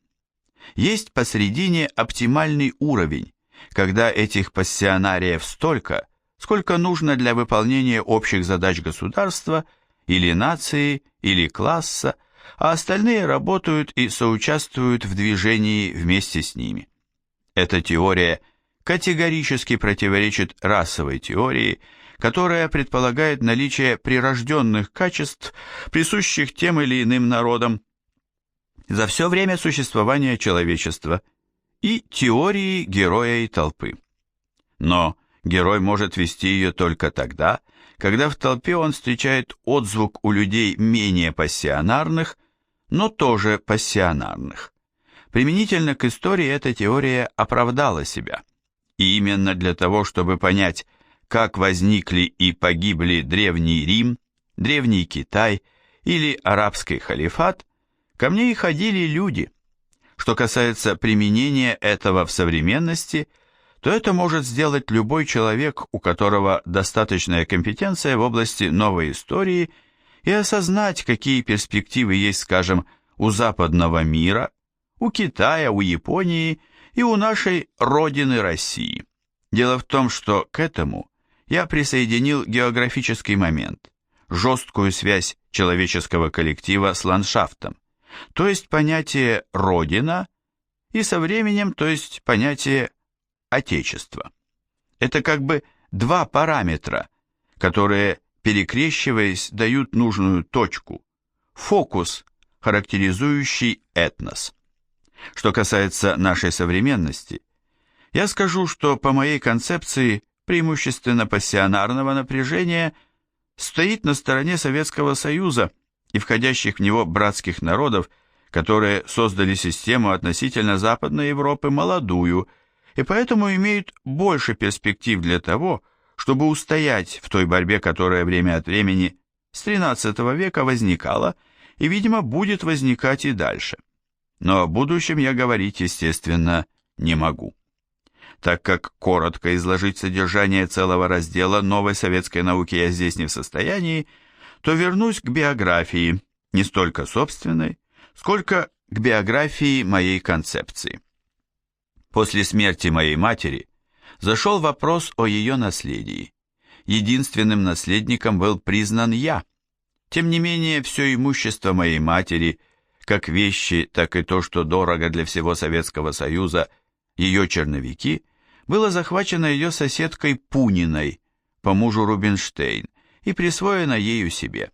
Есть посредине оптимальный уровень, когда этих пассионариев столько, сколько нужно для выполнения общих задач государства или нации или класса, а остальные работают и соучаствуют в движении вместе с ними. Эта теория категорически противоречит расовой теории, которая предполагает наличие прирожденных качеств, присущих тем или иным народам, за все время существования человечества, и теории героя и толпы. Но герой может вести ее только тогда, когда в толпе он встречает отзвук у людей менее пассионарных, но тоже пассионарных. Применительно к истории эта теория оправдала себя, и именно для того, чтобы понять, как возникли и погибли Древний Рим, Древний Китай или арабский халифат, ко мне и ходили люди. Что касается применения этого в современности, то это может сделать любой человек, у которого достаточная компетенция в области новой истории, и осознать, какие перспективы есть, скажем, у западного мира, у Китая, у Японии и у нашей родины России. Дело в том, что к этому я присоединил географический момент, жесткую связь человеческого коллектива с ландшафтом, то есть понятие «родина» и со временем, то есть понятие «отечество». Это как бы два параметра, которые, перекрещиваясь, дают нужную точку, фокус, характеризующий этнос. Что касается нашей современности, я скажу, что по моей концепции преимущественно пассионарного напряжения стоит на стороне Советского Союза и входящих в него братских народов, которые создали систему относительно Западной Европы молодую и поэтому имеют больше перспектив для того, чтобы устоять в той борьбе, которая время от времени с XIII века возникала и, видимо, будет возникать и дальше. Но о будущем я говорить, естественно, не могу. Так как коротко изложить содержание целого раздела новой советской науки я здесь не в состоянии, то вернусь к биографии, не столько собственной, сколько к биографии моей концепции. После смерти моей матери зашел вопрос о ее наследии. Единственным наследником был признан я. Тем не менее, все имущество моей матери, как вещи, так и то, что дорого для всего Советского Союза, ее черновики, было захвачено ее соседкой Пуниной, по мужу Рубинштейн, и присвоено ею себе.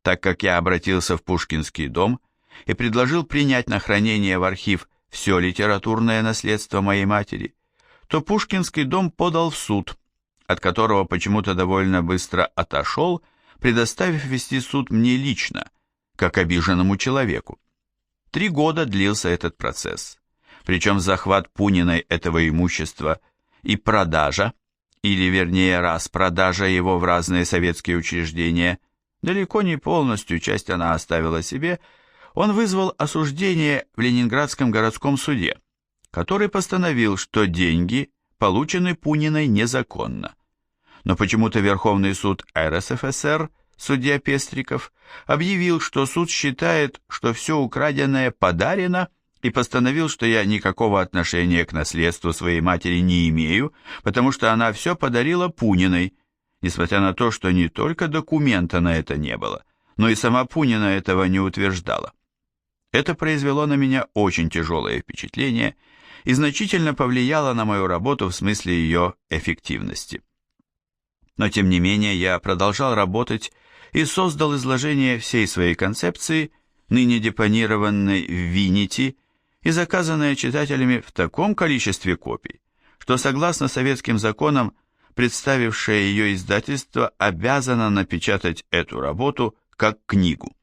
Так как я обратился в Пушкинский дом и предложил принять на хранение в архив все литературное наследство моей матери, то Пушкинский дом подал в суд, от которого почему-то довольно быстро отошел, предоставив вести суд мне лично, как обиженному человеку. 3 года длился этот процесс, причем захват Пуниной этого имущества и продажа, или вернее распродажа его в разные советские учреждения, далеко не полностью, часть она оставила себе, он вызвал осуждение в Ленинградском городском суде, который постановил, что деньги получены Пуниной незаконно. Но почему-то Верховный суд РСФСР, судья Пестриков, объявил, что суд считает, что все украденное подарено, и постановил, что я никакого отношения к наследству своей матери не имею, потому что она все подарила Пуниной, несмотря на то, что не только документа на это не было, но и сама Пунина этого не утверждала. Это произвело на меня очень тяжелое впечатление и значительно повлияло на мою работу в смысле ее эффективности. Но тем не менее я продолжал работать и создал изложение всей своей концепции, ныне депонированной в Винити и заказанное читателями в таком количестве копий, что согласно советским законам представившее ее издательство обязано напечатать эту работу как книгу.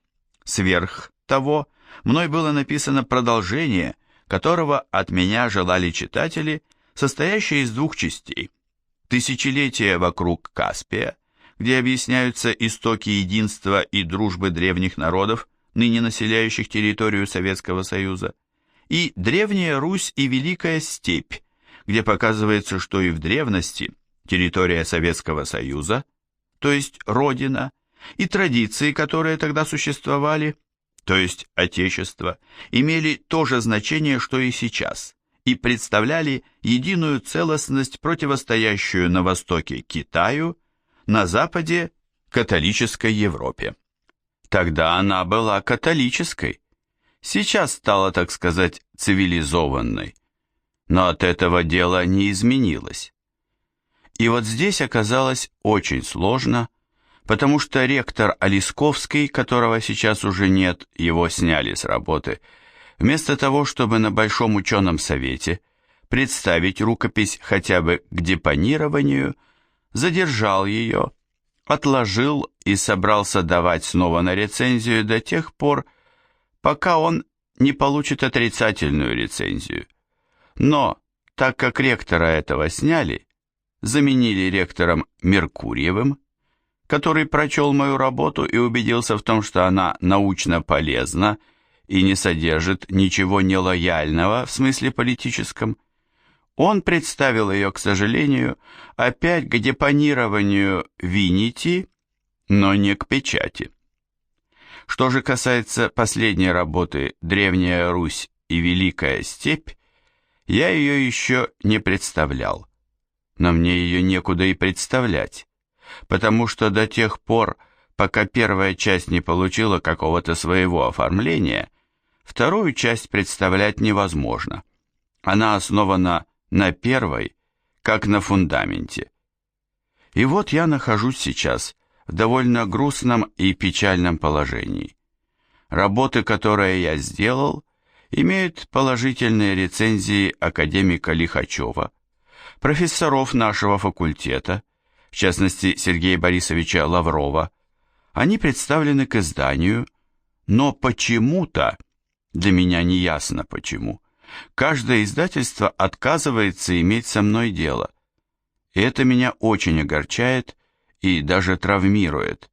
Сверх того, мной было написано продолжение, которого от меня желали читатели, состоящее из 2 частей. «Тысячелетие вокруг Каспия», где объясняются истоки единства и дружбы древних народов, ныне населяющих территорию Советского Союза, и «Древняя Русь и Великая Степь», где показывается, что и в древности территория Советского Союза, то есть Родина, и традиции, которые тогда существовали, то есть Отечество, имели то же значение, что и сейчас, и представляли единую целостность, противостоящую на востоке Китаю, на западе католической Европе. Тогда она была католической, сейчас стала, так сказать, цивилизованной, но от этого дело не изменилось. И вот здесь оказалось очень сложно, потому что ректор Олесковский, которого сейчас уже нет, его сняли с работы, вместо того, чтобы на Большом ученом совете представить рукопись хотя бы к депонированию, задержал ее, отложил и собрался давать снова на рецензию до тех пор, пока он не получит отрицательную рецензию. Но, так как ректора этого сняли, заменили ректором Меркурьевым, который прочел мою работу и убедился в том, что она научно полезна и не содержит ничего нелояльного в смысле политическом, он представил ее, к сожалению, опять к депонированию Винити, но не к печати. Что же касается последней работы «Древняя Русь и Великая Степь», я ее еще не представлял, но мне ее некуда и представлять, потому что до тех пор, пока первая часть не получила какого-то своего оформления, вторую часть представлять невозможно. Она основана на первой, как на фундаменте. И вот я нахожусь сейчас в довольно грустном и печальном положении. Работы, которые я сделал, имеют положительные рецензии академика Лихачева, профессоров нашего факультета, в частности Сергея Борисовича Лаврова. Они представлены к изданию, но почему-то, для меня не ясно почему, Каждое издательство отказывается иметь со мной дело. И это меня очень огорчает и даже травмирует.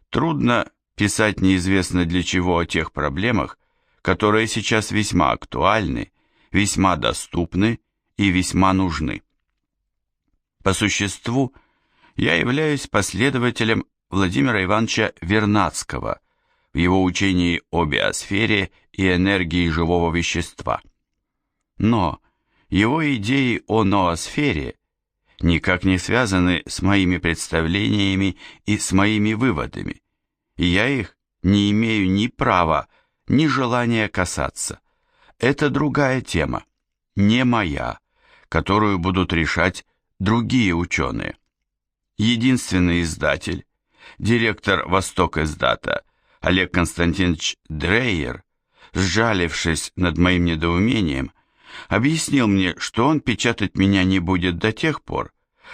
Трудно писать неизвестно для чего о тех проблемах, которые сейчас весьма актуальны, весьма доступны и весьма нужны. По существу, я являюсь последователем Владимира Ивановича Вернадского в его учении о биосфере и энергии живого вещества. Но его идеи о ноосфере никак не связаны с моими представлениями и с моими выводами, и я их не имею ни права, ни желания касаться. Это другая тема, не моя, которую будут решать другие ученые. Единственный издатель, директор «Восток-Издата» Олег Константинович Дрейер, сжалившись над моим недоумением, объяснил мне, что он печатать меня не будет до тех пор,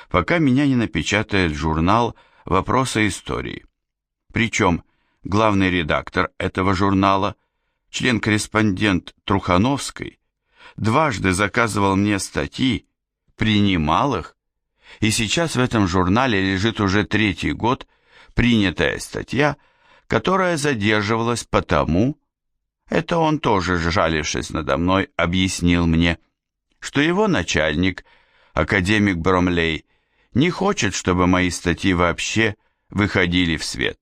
пока меня не напечатает журнал «Вопросы истории». Причем главный редактор этого журнала, член-корреспондент Трухановской, дважды заказывал мне статьи, принимал их, и сейчас в этом журнале лежит уже 3-й год принятая статья, которая задерживалась потому, это он тоже, жалившись надо мной, объяснил мне, что его начальник, академик Бромлей, не хочет, чтобы мои статьи вообще выходили в свет.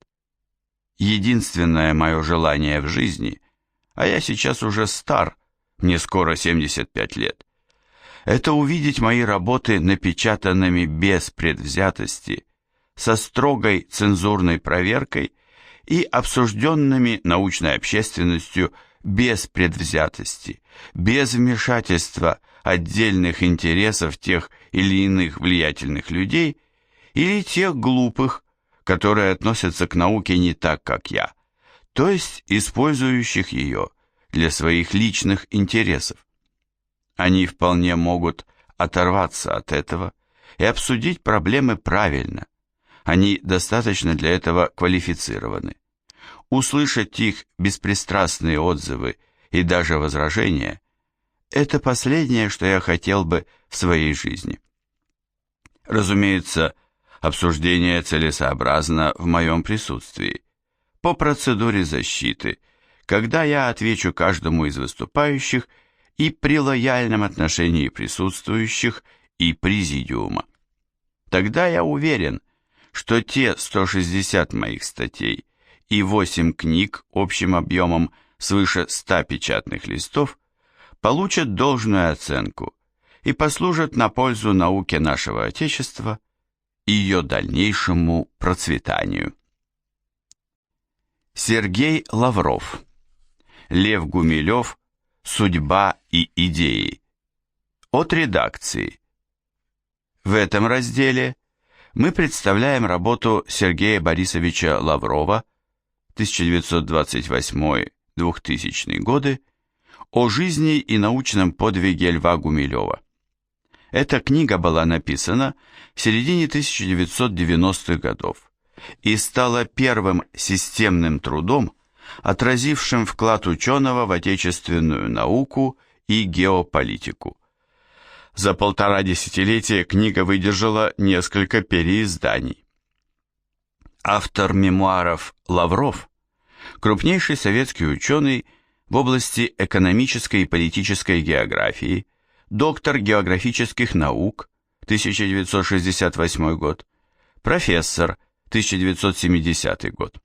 Единственное мое желание в жизни, а я сейчас уже стар, мне скоро 75 лет, это увидеть мои работы напечатанными без предвзятости, со строгой цензурной проверкой и обсужденными научной общественностью без предвзятости, без вмешательства отдельных интересов тех или иных влиятельных людей или тех глупых, которые относятся к науке не так, как я, то есть использующих ее для своих личных интересов. Они вполне могут оторваться от этого и обсудить проблемы правильно. Они достаточно для этого квалифицированы. Услышать их беспристрастные отзывы и даже возражения – это последнее, что я хотел бы в своей жизни. Разумеется, обсуждение целесообразно в моем присутствии, по процедуре защиты, когда я отвечу каждому из выступающих и при лояльном отношении присутствующих и президиума. Тогда я уверен, что те 160 моих статей и 8 книг общим объемом свыше 100 печатных листов получат должную оценку и послужат на пользу науке нашего Отечества и ее дальнейшему процветанию. Сергей Лавров. Лев Гумилев. Судьба и идеи. От редакции. В этом разделе мы представляем работу Сергея Борисовича Лаврова 1928-2000 годы о жизни и научном подвиге Льва Гумилева. Эта книга была написана в середине 1990-х годов и стала первым системным трудом, отразившим вклад ученого в отечественную науку и геополитику. За 1,5 десятилетия книга выдержала несколько переизданий. Автор мемуаров Лавров – крупнейший советский ученый в области экономической и политической географии, доктор географических наук, 1968 год, профессор, 1970 год.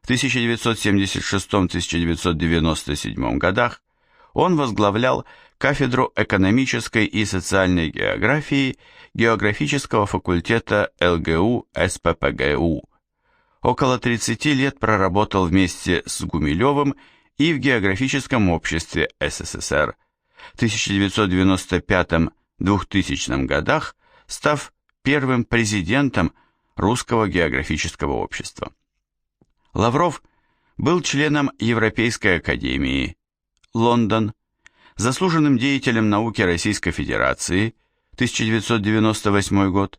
В 1976-1997 годах он возглавлял кафедру экономической и социальной географии географического факультета ЛГУ СППГУ. Около 30 лет проработал вместе с Гумилевым и в географическом обществе СССР. В 1995-2000 годах став первым президентом Русского географического общества. Лавров был членом Европейской академии, Лондон, заслуженным деятелем науки Российской Федерации, 1998 год,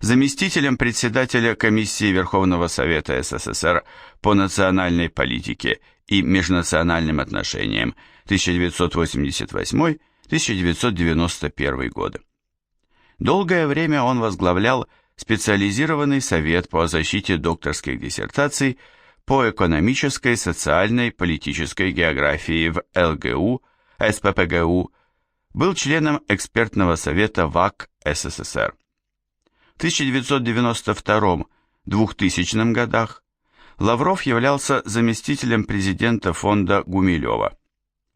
заместителем председателя Комиссии Верховного Совета СССР по национальной политике и межнациональным отношениям, 1988-1991 годы. Долгое время он возглавлял специализированный совет по защите докторских диссертаций по экономической, социальной, политической географии в ЛГУ, СППГУ, был членом экспертного совета ВАК СССР. В 1992-2000 годах Лавров являлся заместителем президента фонда Гумилева.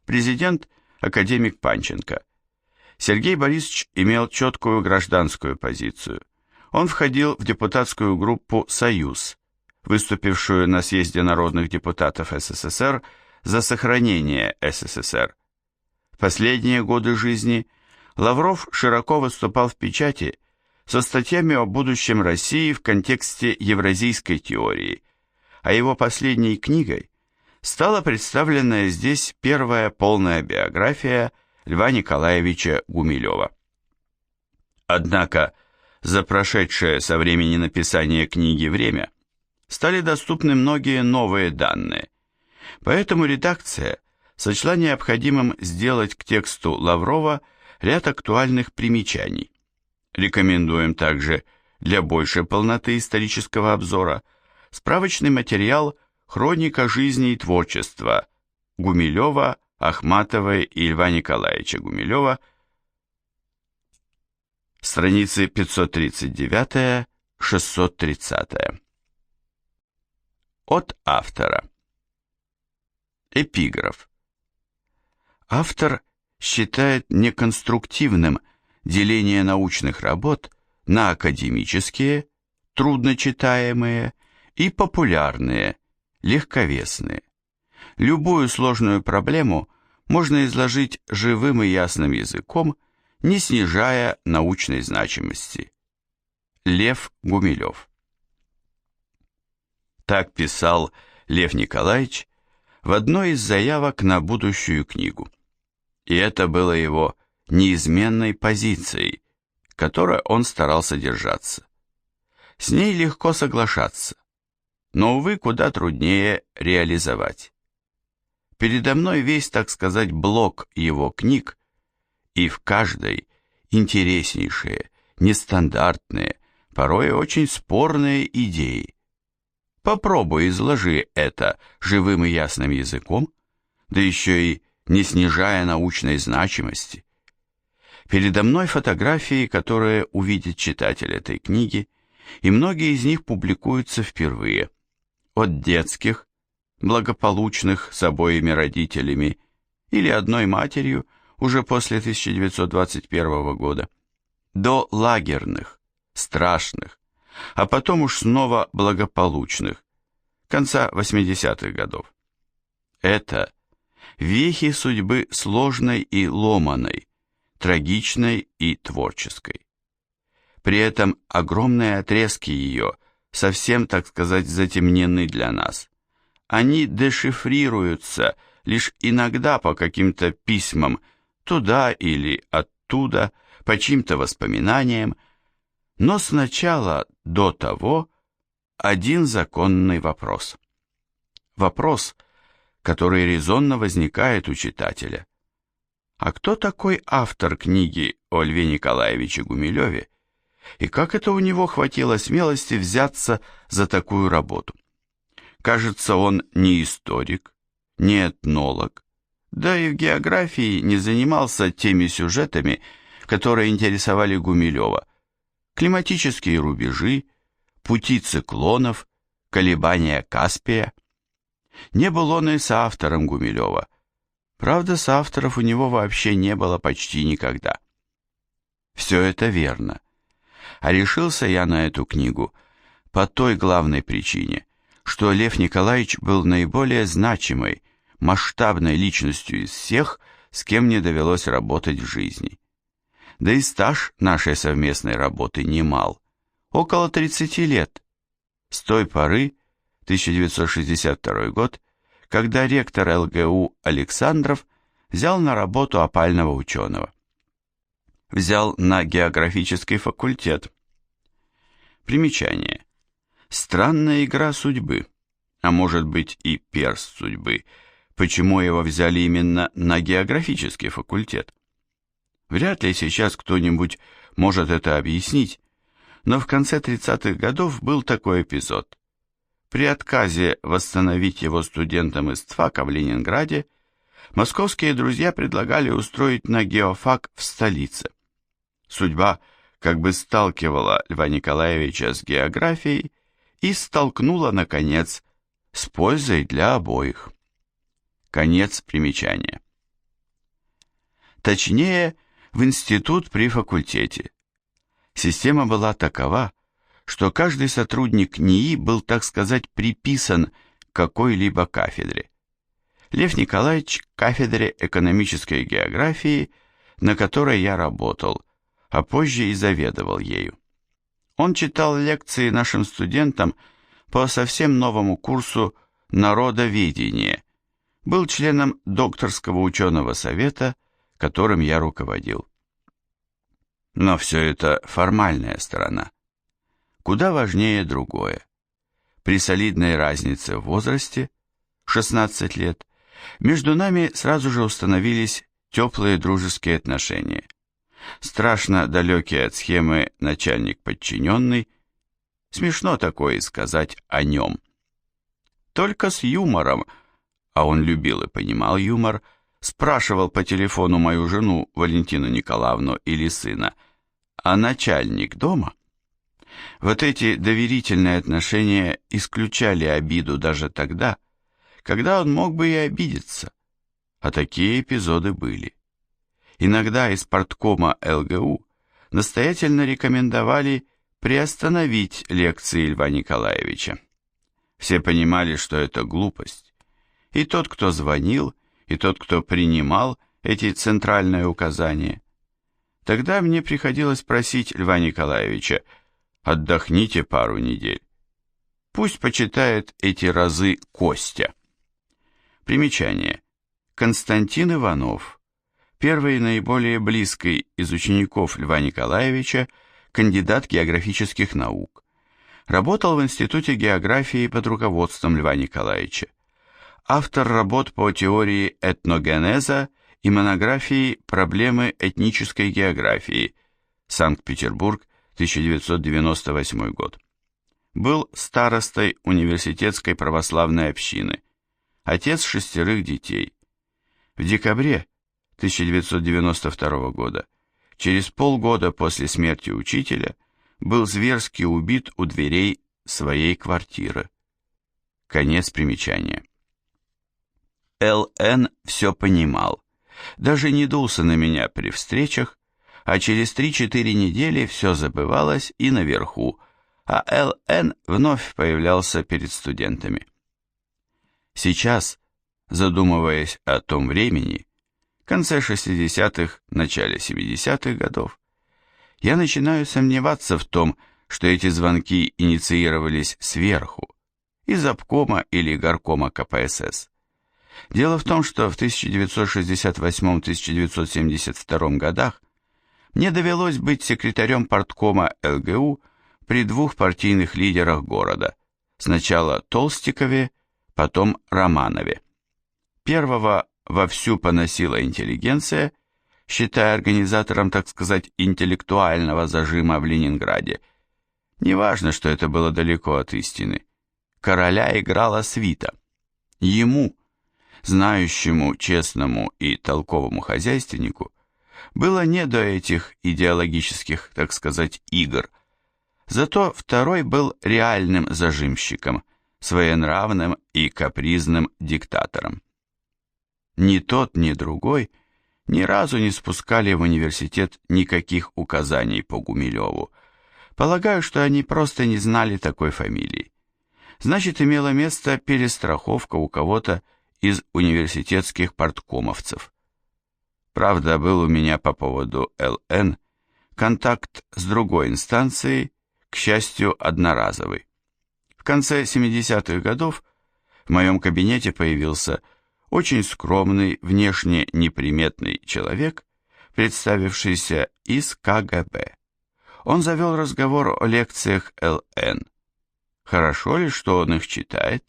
Президент – академик Панченко. Сергей Борисович имел четкую гражданскую позицию. Он входил в депутатскую группу «Союз», выступившую на съезде народных депутатов СССР за сохранение СССР. В последние годы жизни Лавров широко выступал в печати со статьями о будущем России в контексте евразийской теории, а его последней книгой стала представленная здесь первая полная биография Льва Николаевича Гумилева. Однако за прошедшее со времени написания книги время стали доступны многие новые данные, поэтому редакция сочла необходимым сделать к тексту Лаврова ряд актуальных примечаний. Рекомендуем также для большей полноты исторического обзора справочный материал «Хроника жизни и творчества» Гумилева, Ахматовой и Льва Николаевича Гумилева, страницы 539-630. От автора. Эпиграф. Автор считает неконструктивным деление научных работ на академические, трудночитаемые, и популярные, легковесные. Любую сложную проблему можно изложить живым и ясным языком, не снижая научной значимости. Лев Гумилев. Так писал Лев Николаевич в одной из заявок на будущую книгу. И это было его неизменной позицией, которой он старался держаться. С ней легко соглашаться, но, увы, куда труднее реализовать. Передо мной весь, так сказать, блок его книг, и в каждой интереснейшие, нестандартные, порой очень спорные идеи. Попробуй изложи это живым и ясным языком, да еще и не снижая научной значимости. Передо мной фотографии, которые увидит читатель этой книги, и многие из них публикуются впервые. От детских, благополучных с обоими родителями или одной матерью уже после 1921 года, до лагерных, страшных, а потом уж снова благополучных, конца 80-х годов. Это вехи судьбы сложной и ломаной, трагичной и творческой. При этом огромные отрезки ее совсем, так сказать, затемнены для нас. Они дешифрируются лишь иногда по каким-то письмам туда или оттуда, по чьим-то воспоминаниям, но сначала, до того, один законный вопрос. Вопрос, который резонно возникает у читателя. А кто такой автор книги о Льве Николаевиче Гумилеве, и как это у него хватило смелости взяться за такую работу? Кажется, он не историк, не этнолог, да и в географии не занимался теми сюжетами, которые интересовали Гумилева: климатические рубежи, пути циклонов, колебания Каспия. Не был он и соавтором Гумилева. Правда, соавторов у него вообще не было почти никогда. Все это верно. А решился я на эту книгу по той главной причине, что Лев Николаевич был наиболее значимой, масштабной личностью из всех, с кем мне довелось работать в жизни. Да и стаж нашей совместной работы немал, около 30 лет, с той поры, 1962 год, когда ректор ЛГУ Александров взял на работу опального ученого. Взял на географический факультет. Примечание. Странная игра судьбы, а может быть и перст судьбы, почему его взяли именно на географический факультет. Вряд ли сейчас кто-нибудь может это объяснить, но в конце 30-х годов был такой эпизод. При отказе восстановить его студентам из ТФАКа в Ленинграде, московские друзья предлагали устроить на геофак в столице. Судьба как бы сталкивала Льва Николаевича с географией и столкнула, наконец, с пользой для обоих. Конец примечания. Точнее, в институт при факультете. Система была такова, что каждый сотрудник НИИ был, так сказать, приписан к какой-либо кафедре. Лев Николаевич к кафедре экономической географии, на которой я работал, а позже и заведовал ею. Он читал лекции нашим студентам по совсем новому курсу «Народоведение», был членом докторского ученого совета, которым я руководил. Но все это формальная сторона. Куда важнее другое. При солидной разнице в возрасте, 16 лет, между нами сразу же установились теплые дружеские отношения. Страшно далекие от схемы начальник-подчиненный, смешно такое сказать о нем. Только с юмором, а он любил и понимал юмор, спрашивал по телефону мою жену Валентину Николаевну или сына: «А начальник дома?» Вот эти доверительные отношения исключали обиду даже тогда, когда он мог бы и обидеться, а такие эпизоды были. Иногда из парткома ЛГУ настоятельно рекомендовали приостановить лекции Льва Николаевича. Все понимали, что это глупость. И тот, кто звонил, и тот, кто принимал эти центральные указания. Тогда мне приходилось просить Льва Николаевича: отдохните пару недель. Пусть почитает эти разы Костя. Примечание. Константин Иванов, первый и наиболее близкий из учеников Льва Николаевича, кандидат географических наук. Работал в Институте географии под руководством Льва Николаевича. Автор работ по теории этногенеза и монографии «Проблемы этнической географии», Санкт-Петербург, 1998 год. Был старостой университетской православной общины, отец 6 детей. В декабре 1992 года, через полгода после смерти учителя, был зверски убит у дверей своей квартиры. Конец примечания. Л.Н. все понимал, даже не дулся на меня при встречах, а через 3-4 недели все забывалось и наверху, а Л.Н. вновь появлялся перед студентами. Сейчас, задумываясь о том времени, конце 60-х, начале 70-х годов, я начинаю сомневаться в том, что эти звонки инициировались сверху, из обкома или горкома КПСС. Дело в том, что в 1968-1972 годах мне довелось быть секретарем парткома ЛГУ при двух партийных лидерах города, сначала Толстикове, потом Романове. Первого вовсю поносила интеллигенция, считая организатором, так сказать, интеллектуального зажима в Ленинграде. Неважно, что это было далеко от истины. Короля играла свита. Ему, знающему, честному и толковому хозяйственнику, было не до этих идеологических, так сказать, игр. Зато второй был реальным зажимщиком, своенравным и капризным диктатором. Ни тот, ни другой ни разу не спускали в университет никаких указаний по Гумилеву. Полагаю, что они просто не знали такой фамилии. Значит, имела место перестраховка у кого-то из университетских парткомовцев. Правда, был у меня по поводу ЛН контакт с другой инстанцией, к счастью, одноразовый. В конце 70-х годов в моем кабинете появился очень скромный, внешне неприметный человек, представившийся из КГБ. Он завел разговор о лекциях ЛН. Хорошо ли, что он их читает?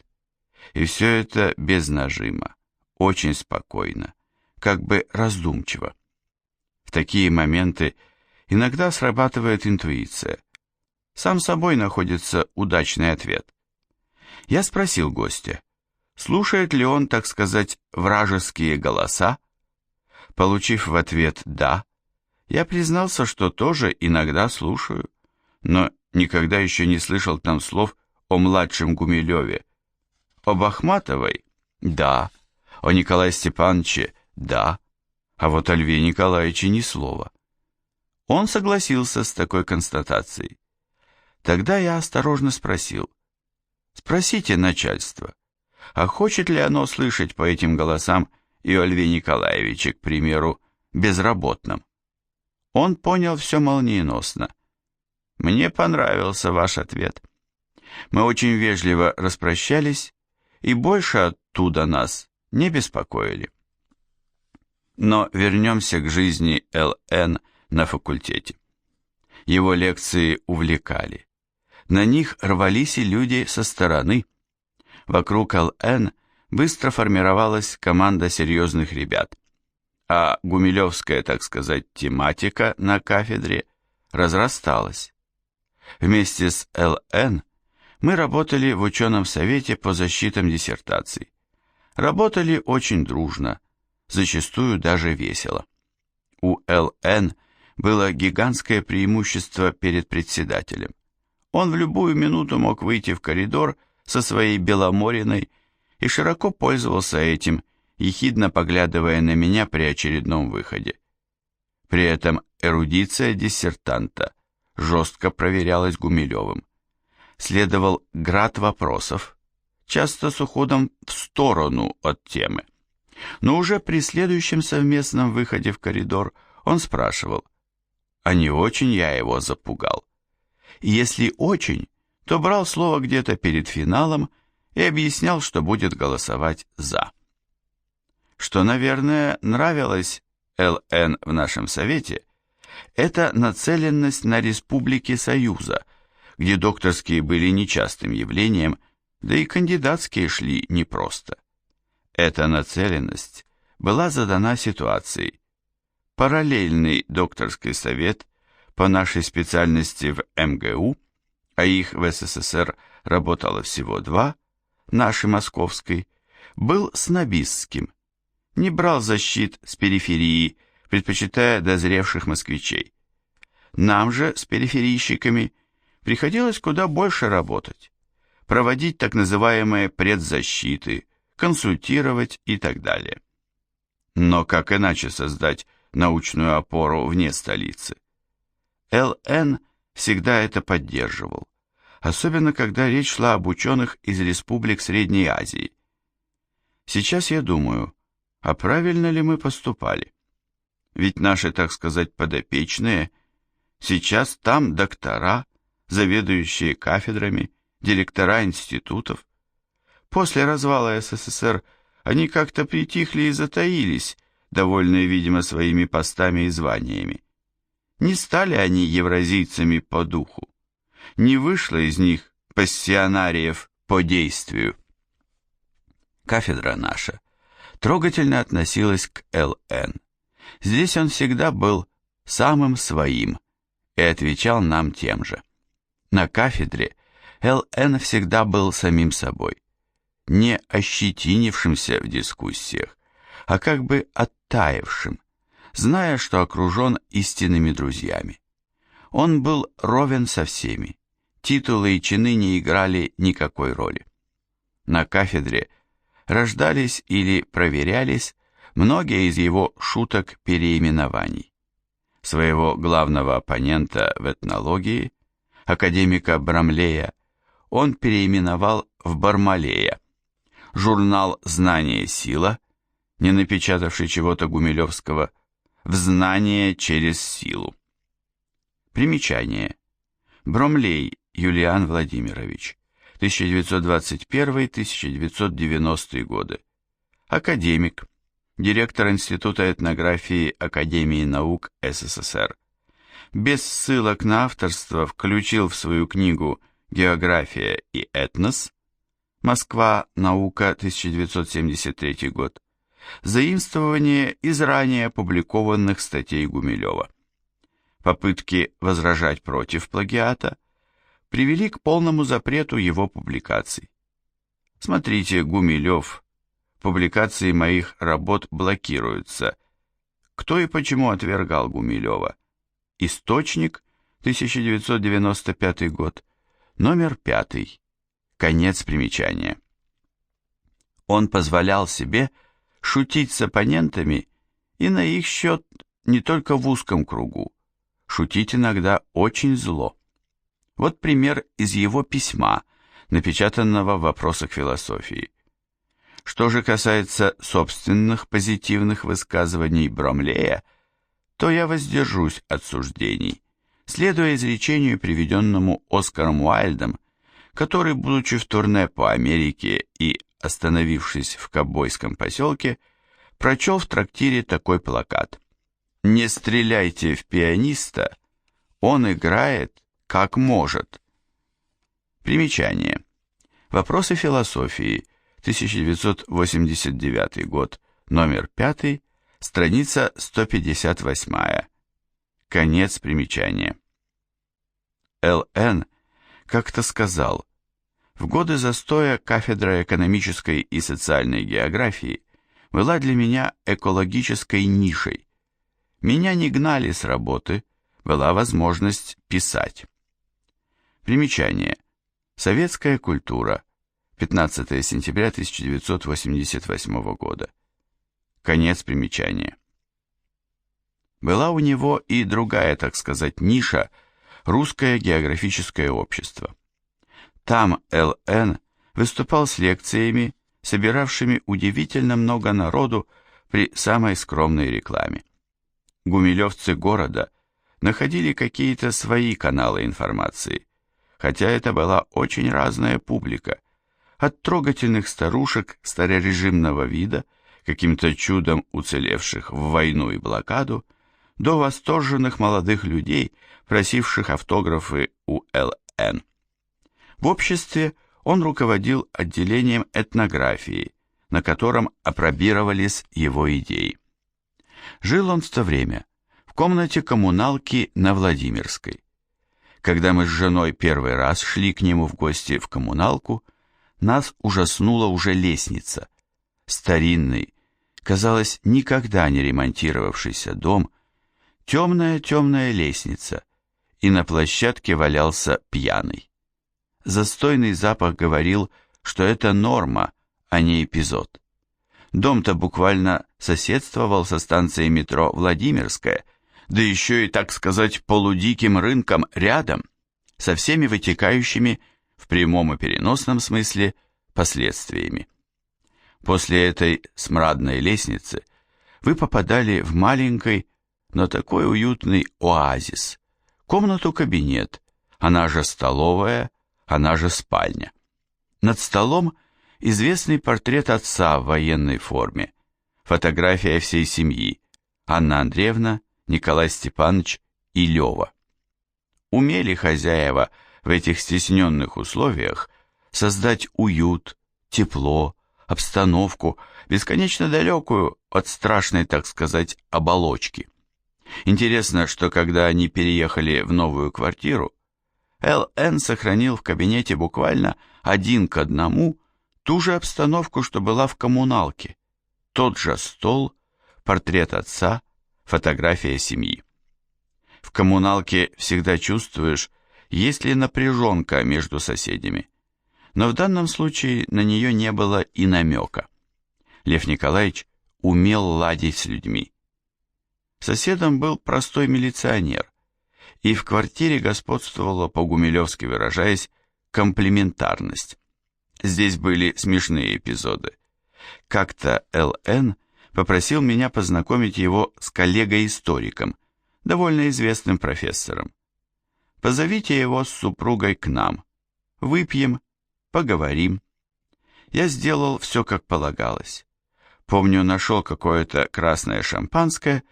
И все это без нажима, очень спокойно, как бы раздумчиво. В такие моменты иногда срабатывает интуиция. Сам собой находится удачный ответ. Я спросил гостя, слушает ли он, так сказать, вражеские голоса. Получив в ответ «да», я признался, что тоже иногда слушаю, но никогда еще не слышал там слов о младшем Гумилеве. Об Ахматовой – да, о Николае Степановиче – да, а вот о Льве Николаевиче ни слова. Он согласился с такой констатацией. Тогда я осторожно спросил, спросите начальство, а хочет ли оно слышать по этим голосам и о Льве Николаевиче, к примеру, безработном? Он понял все молниеносно. Мне понравился ваш ответ. Мы очень вежливо распрощались, и больше оттуда нас не беспокоили. Но вернемся к жизни Л.Н. на факультете. Его лекции увлекали. На них рвались и люди со стороны. Вокруг Л.Н. быстро формировалась команда серьезных ребят, а гумилевская, так сказать, тематика на кафедре разрасталась. Вместе с Л.Н. мы работали в ученом совете по защитам диссертаций. Работали очень дружно, зачастую даже весело. У Л.Н. было гигантское преимущество перед председателем. Он в любую минуту мог выйти в коридор со своей Беломориной и широко пользовался этим, ехидно поглядывая на меня при очередном выходе. При этом эрудиция диссертанта жестко проверялась Гумилевым. Следовал град вопросов, часто с уходом в сторону от темы. Но уже при следующем совместном выходе в коридор он спрашивал, а не очень я его запугал. И если очень, то брал слово где-то перед финалом и объяснял, что будет голосовать «за». Что, наверное, нравилось Л.Н. в нашем совете, это нацеленность на республики Союза, где докторские были нечастым явлением, да и кандидатские шли непросто. Эта нацеленность была задана ситуацией. Параллельный докторский совет по нашей специальности в МГУ, а их в СССР работало всего два, наш и московский, был снобистским, не брал защит с периферии, предпочитая дозревших москвичей. Нам же с периферийщиками приходилось куда больше работать, проводить так называемые предзащиты, консультировать и так далее. Но как иначе создать научную опору вне столицы? Л.Н. всегда это поддерживал, особенно когда речь шла об ученых из республик Средней Азии. Сейчас я думаю, а правильно ли мы поступали? Ведь наши, так сказать, подопечные, сейчас там доктора, заведующие кафедрами, директора институтов. После развала СССР они как-то притихли и затаились, довольные, видимо, своими постами и званиями. Не стали они евразийцами по духу, не вышло из них пассионариев по действию. Кафедра наша трогательно относилась к Л.Н. Здесь он всегда был самым своим и отвечал нам тем же. На кафедре Л.Н. всегда был самим собой, не ощетинившимся в дискуссиях, а как бы оттаившим, зная, что окружен истинными друзьями. Он был ровен со всеми, титулы и чины не играли никакой роли. На кафедре рождались или проверялись многие из его шуток-переименований. Своего главного оппонента в этнологии, академика Брамлея, он переименовал в Бармалея. Журнал «Знание и сила», не напечатавший чего-то гумилевского, в «Знание через силу». Примечание. Бромлей Юлиан Владимирович, 1921-1990 годы. Академик, директор Института этнографии Академии наук СССР. Без ссылок на авторство включил в свою книгу «География и этнос», Москва, наука, 1973 год, заимствование из ранее опубликованных статей Гумилева. Попытки возражать против плагиата привели к полному запрету его публикаций. Смотрите, Гумилев. Публикации моих работ блокируются. Кто и почему отвергал Гумилева? Источник, 1995 год, номер 5. Конец примечания. Он позволял себе шутить с оппонентами и на их счет не только в узком кругу, шутить иногда очень зло. Вот пример из его письма, напечатанного в «Вопросах философии». Что же касается собственных позитивных высказываний Бромлея, то я воздержусь от суждений, следуя изречению, приведенному Оскаром Уайльдом, который, будучи в турне по Америке и остановившись в ковбойском поселке, прочел в трактире такой плакат: «Не стреляйте в пианиста, он играет как может». Примечание. Вопросы философии, 1989 год, номер 5, страница 158. Конец примечания. Л.Н. как-то сказал: «В годы застоя кафедра экономической и социальной географии была для меня экологической нишей. Меня не гнали с работы, была возможность писать». Примечание. Советская культура. 15 сентября 1988 года. Конец примечания. Была у него и другая, так сказать, ниша – русское географическое общество. Там Л.Н. выступал с лекциями, собиравшими удивительно много народу при самой скромной рекламе. Гумилевцы города находили какие-то свои каналы информации, хотя это была очень разная публика, от трогательных старушек старорежимного вида, каким-то чудом уцелевших в войну и блокаду, до восторженных молодых людей, просивших автографы у Л.Н. В обществе он руководил отделением этнографии, на котором апробировались его идеи. Жил он в то время в комнате коммуналки на Владимирской. Когда мы с женой первый раз шли к нему в гости в коммуналку, нас ужаснула уже лестница. Старинный, казалось, никогда не ремонтировавшийся дом, темная-темная лестница, и на площадке валялся пьяный. Застойный запах говорил, что это норма, а не эпизод. Дом-то буквально соседствовал со станцией метро Владимирская, да еще и, так сказать, полудиким рынком рядом, со всеми вытекающими в прямом и переносном смысле последствиями. После этой смрадной лестницы вы попадали в маленький, но такой уютный оазис, комнату-кабинет, она же столовая, она же спальня. Над столом известный портрет отца в военной форме, фотография всей семьи, Анна Андреевна, Николай Степанович и Лева. Умели хозяева в этих стесненных условиях создать уют, тепло, обстановку, бесконечно далекую от страшной, так сказать, оболочки. Интересно, что когда они переехали в новую квартиру, Л.Н. сохранил в кабинете буквально 1:1 ту же обстановку, что была в коммуналке. Тот же стол, портрет отца, фотография семьи. В коммуналке всегда чувствуешь, есть ли напряженка между соседями. Но в данном случае на нее не было и намека. Лев Николаевич умел ладить с людьми. Соседом был простой милиционер, и в квартире господствовала, по-гумилевски выражаясь, комплементарность. Здесь были смешные эпизоды. Как-то Л.Н. попросил меня познакомить его с коллегой-историком, довольно известным профессором. «Позовите его с супругой к нам. Выпьем, поговорим». Я сделал все, как полагалось. Помню, нашел какое-то красное шампанское,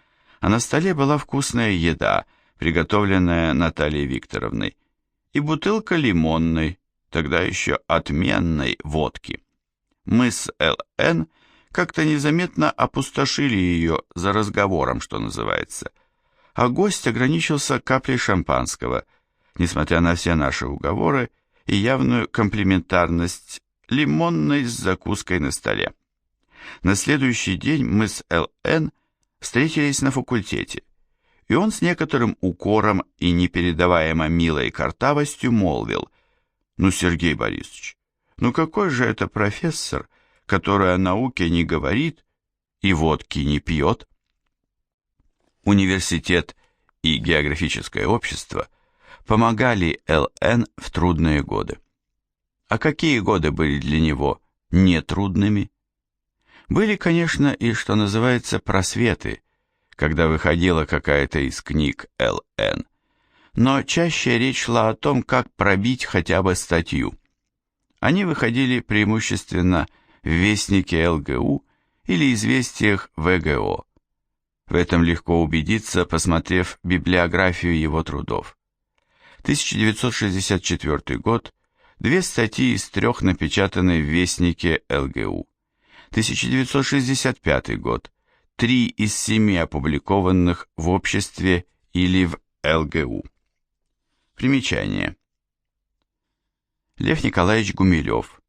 а на столе была вкусная еда, приготовленная Натальей Викторовной, и бутылка лимонной, тогда еще отменной водки. Мы с Л.Н. как-то незаметно опустошили ее за разговором, что называется. А гость ограничился каплей шампанского, несмотря на все наши уговоры и явную комплиментарность лимонной с закуской на столе. На следующий день мы с Л.Н. встретились на факультете, и он с некоторым укором и непередаваемо милой картавостью молвил: «Ну, Сергей Борисович, ну какой же это профессор, который о науке не говорит и водки не пьет?» Университет и географическое общество помогали Л.Н. в трудные годы. А какие годы были для него нетрудными? Были, конечно, и, что называется, просветы, когда выходила какая-то из книг Л.Н., но чаще речь шла о том, как пробить хотя бы статью. Они выходили преимущественно в Вестнике ЛГУ или Известиях ВГО. В этом легко убедиться, посмотрев библиографию его трудов. 1964 год, 2 статьи из 3 напечатаны в Вестнике ЛГУ. 1965 год, 3 из 7 опубликованных в Обществе или в ЛГУ. Примечание. Лев Николаевич Гумилев.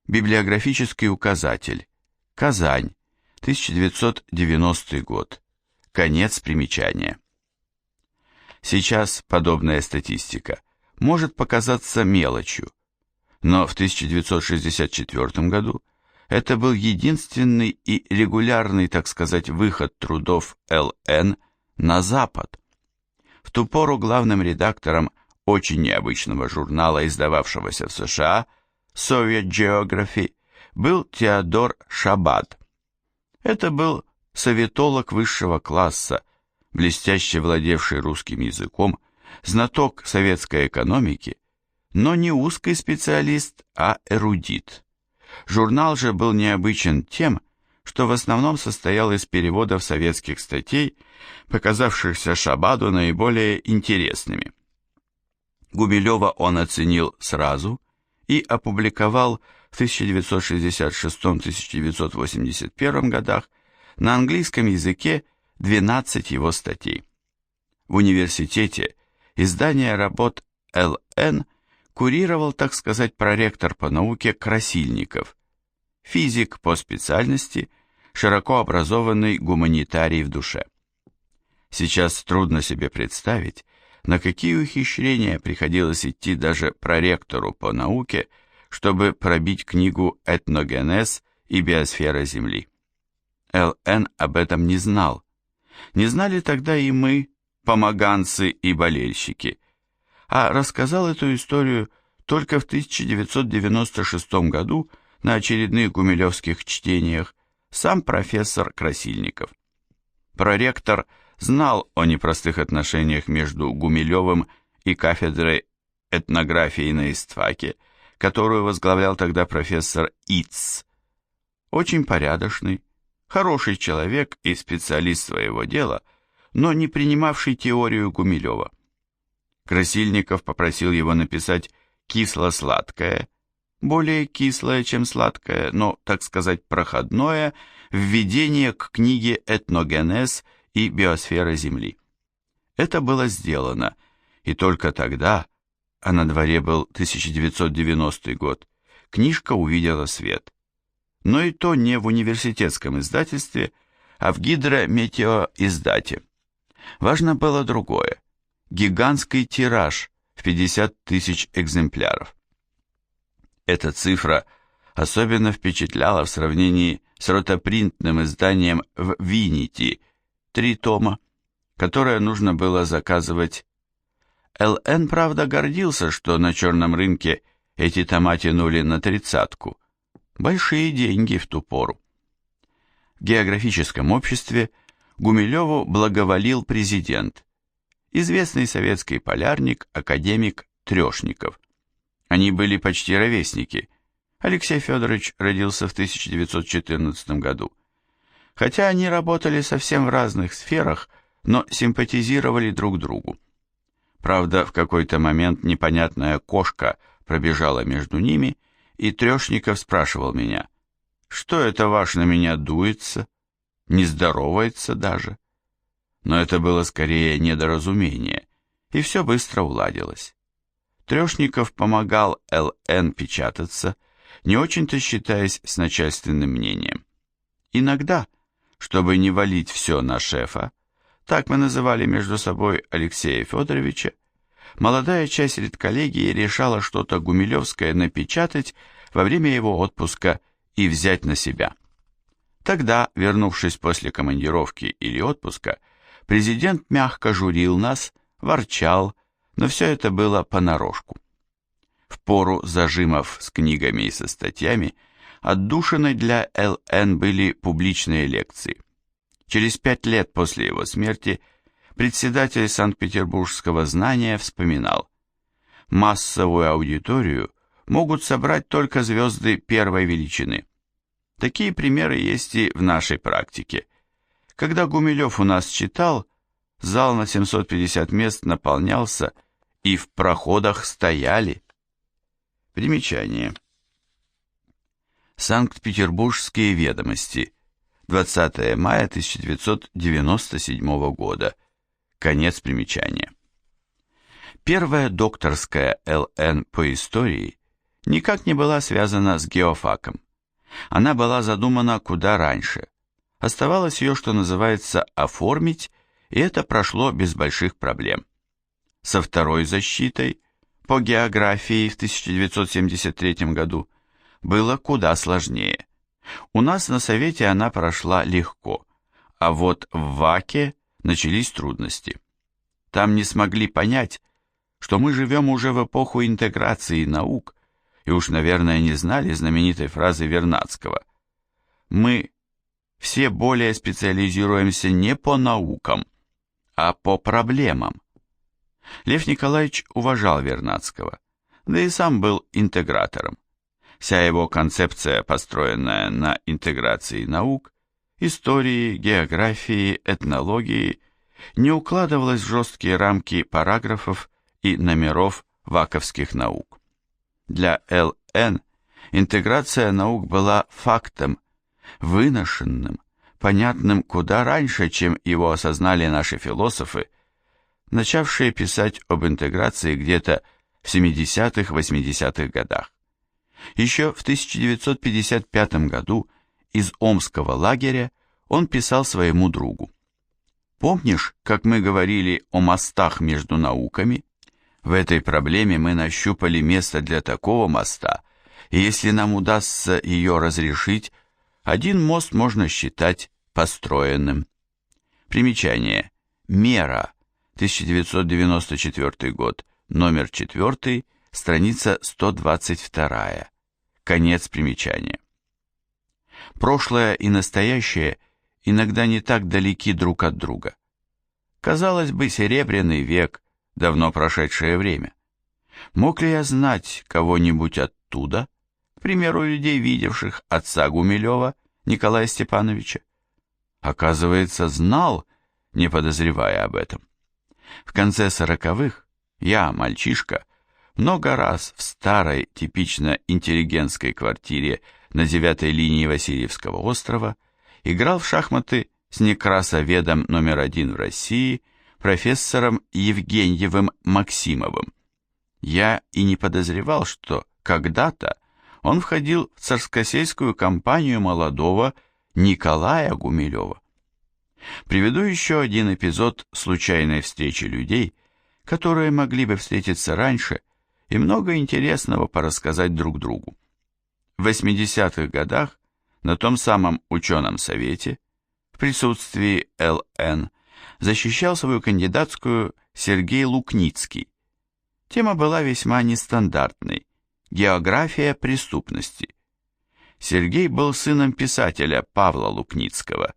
Библиографический указатель. Казань. 1990 год. Конец примечания. Сейчас подобная статистика может показаться мелочью, но в 1964 году это был единственный и регулярный, так сказать, выход трудов Л.Н. на Запад. В ту пору главным редактором очень необычного журнала, издававшегося в США, Soviet Geography, был Теодор Шабад. Это был советолог высшего класса, блестяще владевший русским языком, знаток советской экономики, но не узкий специалист, а эрудит. Журнал же был необычен тем, что в основном состоял из переводов советских статей, показавшихся Шабаду наиболее интересными. Гумилева он оценил сразу и опубликовал в 1966-1981 годах на английском языке 12 его статей. В университете издание работ Л.Н. курировал, так сказать, проректор по науке Красильников, физик по специальности, широко образованный гуманитарий в душе. Сейчас трудно себе представить, на какие ухищрения приходилось идти даже проректору по науке, чтобы пробить книгу «Этногенез» и «Биосфера Земли». Л.Н. об этом не знал. Не знали тогда и мы, помоганцы и болельщики, а рассказал эту историю только в 1996 году на очередных гумилевских чтениях сам профессор Красильников. Проректор знал о непростых отношениях между Гумилевым и кафедрой этнографии на ИСТФАКе, которую возглавлял тогда профессор Иц. Очень порядочный, хороший человек и специалист своего дела, но не принимавший теорию Гумилева. Красильников попросил его написать кисло-сладкое, более кислое, чем сладкое, но, так сказать, проходное введение к книге «Этногенез» и «Биосфера Земли». Это было сделано, и только тогда, а на дворе был 1990 год, книжка увидела свет. Но и то не в университетском издательстве, а в гидрометеоиздате. Важно было другое – гигантский тираж в 50 тысяч экземпляров. Эта цифра особенно впечатляла в сравнении с ротопринтным изданием в Винити, 3 тома, которое нужно было заказывать. Л.Н., правда, гордился, что на черном рынке эти тома тянули на 30-ку. Большие деньги в ту пору. В географическом обществе Гумилеву благоволил президент, известный советский полярник, академик Трешников. Они были почти ровесники. Алексей Федорович родился в 1914 году. Хотя они работали совсем в разных сферах, но симпатизировали друг другу. Правда, в какой-то момент непонятная кошка пробежала между ними, и Трешников спрашивал меня: Что это ваш на меня дуется? Не здоровается даже? Но это было скорее недоразумение, и все быстро уладилось. Трешников помогал ЛН печататься, не очень-то считаясь с начальственным мнением. Иногда, чтобы не валить все на шефа, так мы называли между собой Алексея Федоровича, молодая часть редколлегии решала что-то гумилевское напечатать во время его отпуска и взять на себя. Тогда, вернувшись после командировки или отпуска, президент мягко журил нас, ворчал, но все это было понарошку. В пору зажимов с книгами и со статьями отдушиной для ЛН были публичные лекции. Через 5 лет после его смерти председатель Санкт-Петербургского знания вспоминал: массовую аудиторию могут собрать только звезды первой величины. Такие примеры есть и в нашей практике. Когда Гумилев у нас читал, зал на 750 мест наполнялся, и в проходах стояли. Примечание. Санкт-Петербургские ведомости. 20 мая 1997 года. Конец примечания. Первая докторская ЛН по истории никак не была связана с геофаком. Она была задумана куда раньше. Оставалось ее, что называется, оформить, и это прошло без больших проблем. Со второй защитой, по географии в 1973 году, было куда сложнее. У нас на совете она прошла легко, а вот в ВАКе начались трудности. Там не смогли понять, что мы живем уже в эпоху интеграции наук, и уж, наверное, не знали знаменитой фразы Вернадского: «Мы все более специализируемся не по наукам, а по проблемам». Лев Николаевич уважал Вернадского, да и сам был интегратором. Вся его концепция, построенная на интеграции наук, истории, географии, этнологии, не укладывалась в жесткие рамки параграфов и номеров ваковских наук. Для ЛН интеграция наук была фактом, выношенным, понятным куда раньше, чем его осознали наши философы, начавшие писать об интеграции где-то в 70-80-х годах. Еще в 1955 году из Омского лагеря он писал своему другу: «Помнишь, как мы говорили о мостах между науками? В этой проблеме мы нащупали место для такого моста, и если нам удастся ее разрешить, один мост можно считать построенным». Примечание. Мера. 1994 год. Номер 4. Страница 122. Конец примечания. Прошлое и настоящее иногда не так далеки друг от друга. Казалось бы, Серебряный век, давно прошедшее время. Мог ли я знать кого-нибудь оттуда, к примеру, людей, видевших отца Гумилева, Николая Степановича? Оказывается, знал, не подозревая об этом. В конце 40-х я, мальчишка, много раз в старой, типично интеллигентской квартире на 9-й линии Васильевского острова играл в шахматы с некрасоведом номер 1 в России, профессором Евгеньевым Максимовым. Я и не подозревал, что когда-то он входил в царскосельскую компанию молодого Николая Гумилева. Приведу еще один эпизод случайной встречи людей, которые могли бы встретиться раньше и много интересного порассказать друг другу. В 80-х годах на том самом ученом совете в присутствии ЛН защищал свою кандидатскую Сергей Лукницкий. Тема была весьма нестандартной – география преступности. Сергей был сыном писателя Павла Лукницкого,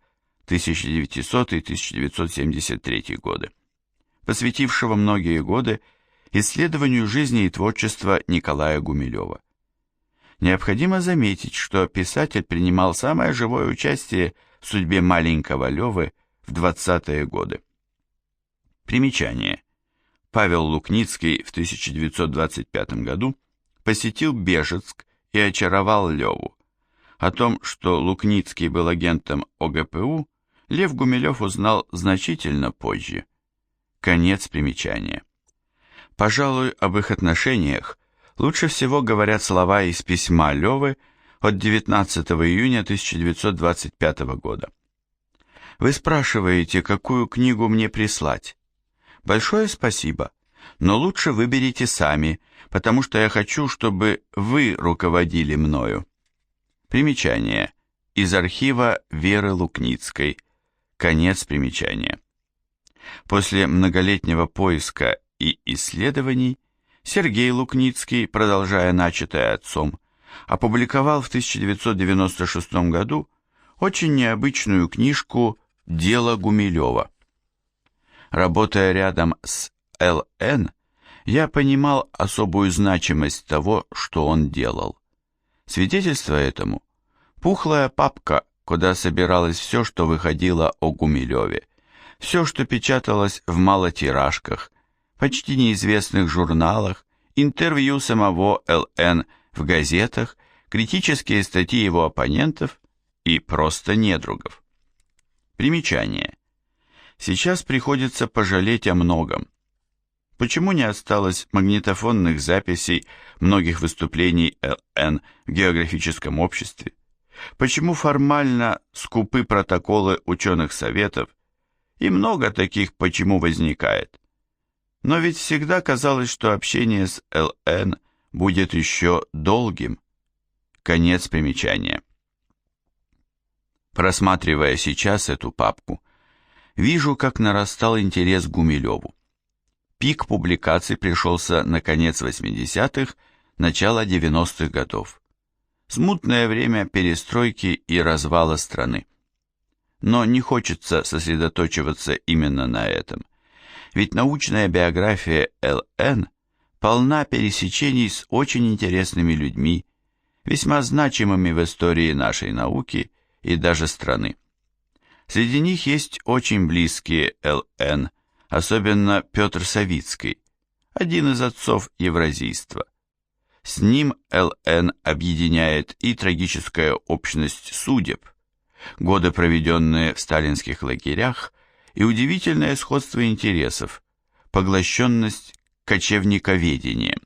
1900-1973 годы, посвятившего многие годы исследованию жизни и творчества Николая Гумилева. Необходимо заметить, что писатель принимал самое живое участие в судьбе маленького Левы в 20-е годы. Примечание. Павел Лукницкий в 1925 году посетил Бежецк и очаровал Леву. О том, что Лукницкий был агентом ОГПУ, Лев Гумилев узнал значительно позже. Конец примечания. Пожалуй, об их отношениях лучше всего говорят слова из письма Левы от 19 июня 1925 года. «Вы спрашиваете, какую книгу мне прислать? Большое спасибо, но лучше выберите сами, потому что я хочу, чтобы вы руководили мною». Примечание. Из архива Веры Лукницкой. Конец примечания. После многолетнего поиска и исследований Сергей Лукницкий, продолжая начатое отцом, опубликовал в 1996 году очень необычную книжку «Дело Гумилева». Работая рядом с Л.Н., я понимал особую значимость того, что он делал. Свидетельство этому – пухлая папка, куда собиралось все, что выходило о Гумилеве, все, что печаталось в малотиражках, почти неизвестных журналах, интервью самого Л.Н. в газетах, критические статьи его оппонентов и просто недругов. Примечание. Сейчас приходится пожалеть о многом. Почему не осталось магнитофонных записей многих выступлений Л.Н. в географическом обществе? Почему формально скупы протоколы ученых советов? И много таких «почему» возникает. Но ведь всегда казалось, что общение с Л.Н. будет еще долгим. Конец примечания. Просматривая сейчас эту папку, вижу, как нарастал интерес к Гумилеву. Пик публикаций пришелся на конец 80-х, начало 90-х годов. Смутное время перестройки и развала страны. Но не хочется сосредоточиваться именно на этом. Ведь научная биография Л.Н. полна пересечений с очень интересными людьми, весьма значимыми в истории нашей науки и даже страны. Среди них есть очень близкие Л.Н., особенно Петр Савицкий, один из отцов евразийства. С ним Л.Н. объединяет и трагическая общность судеб, годы, проведенные в сталинских лагерях, и удивительное сходство интересов, поглощенность кочевниковедением.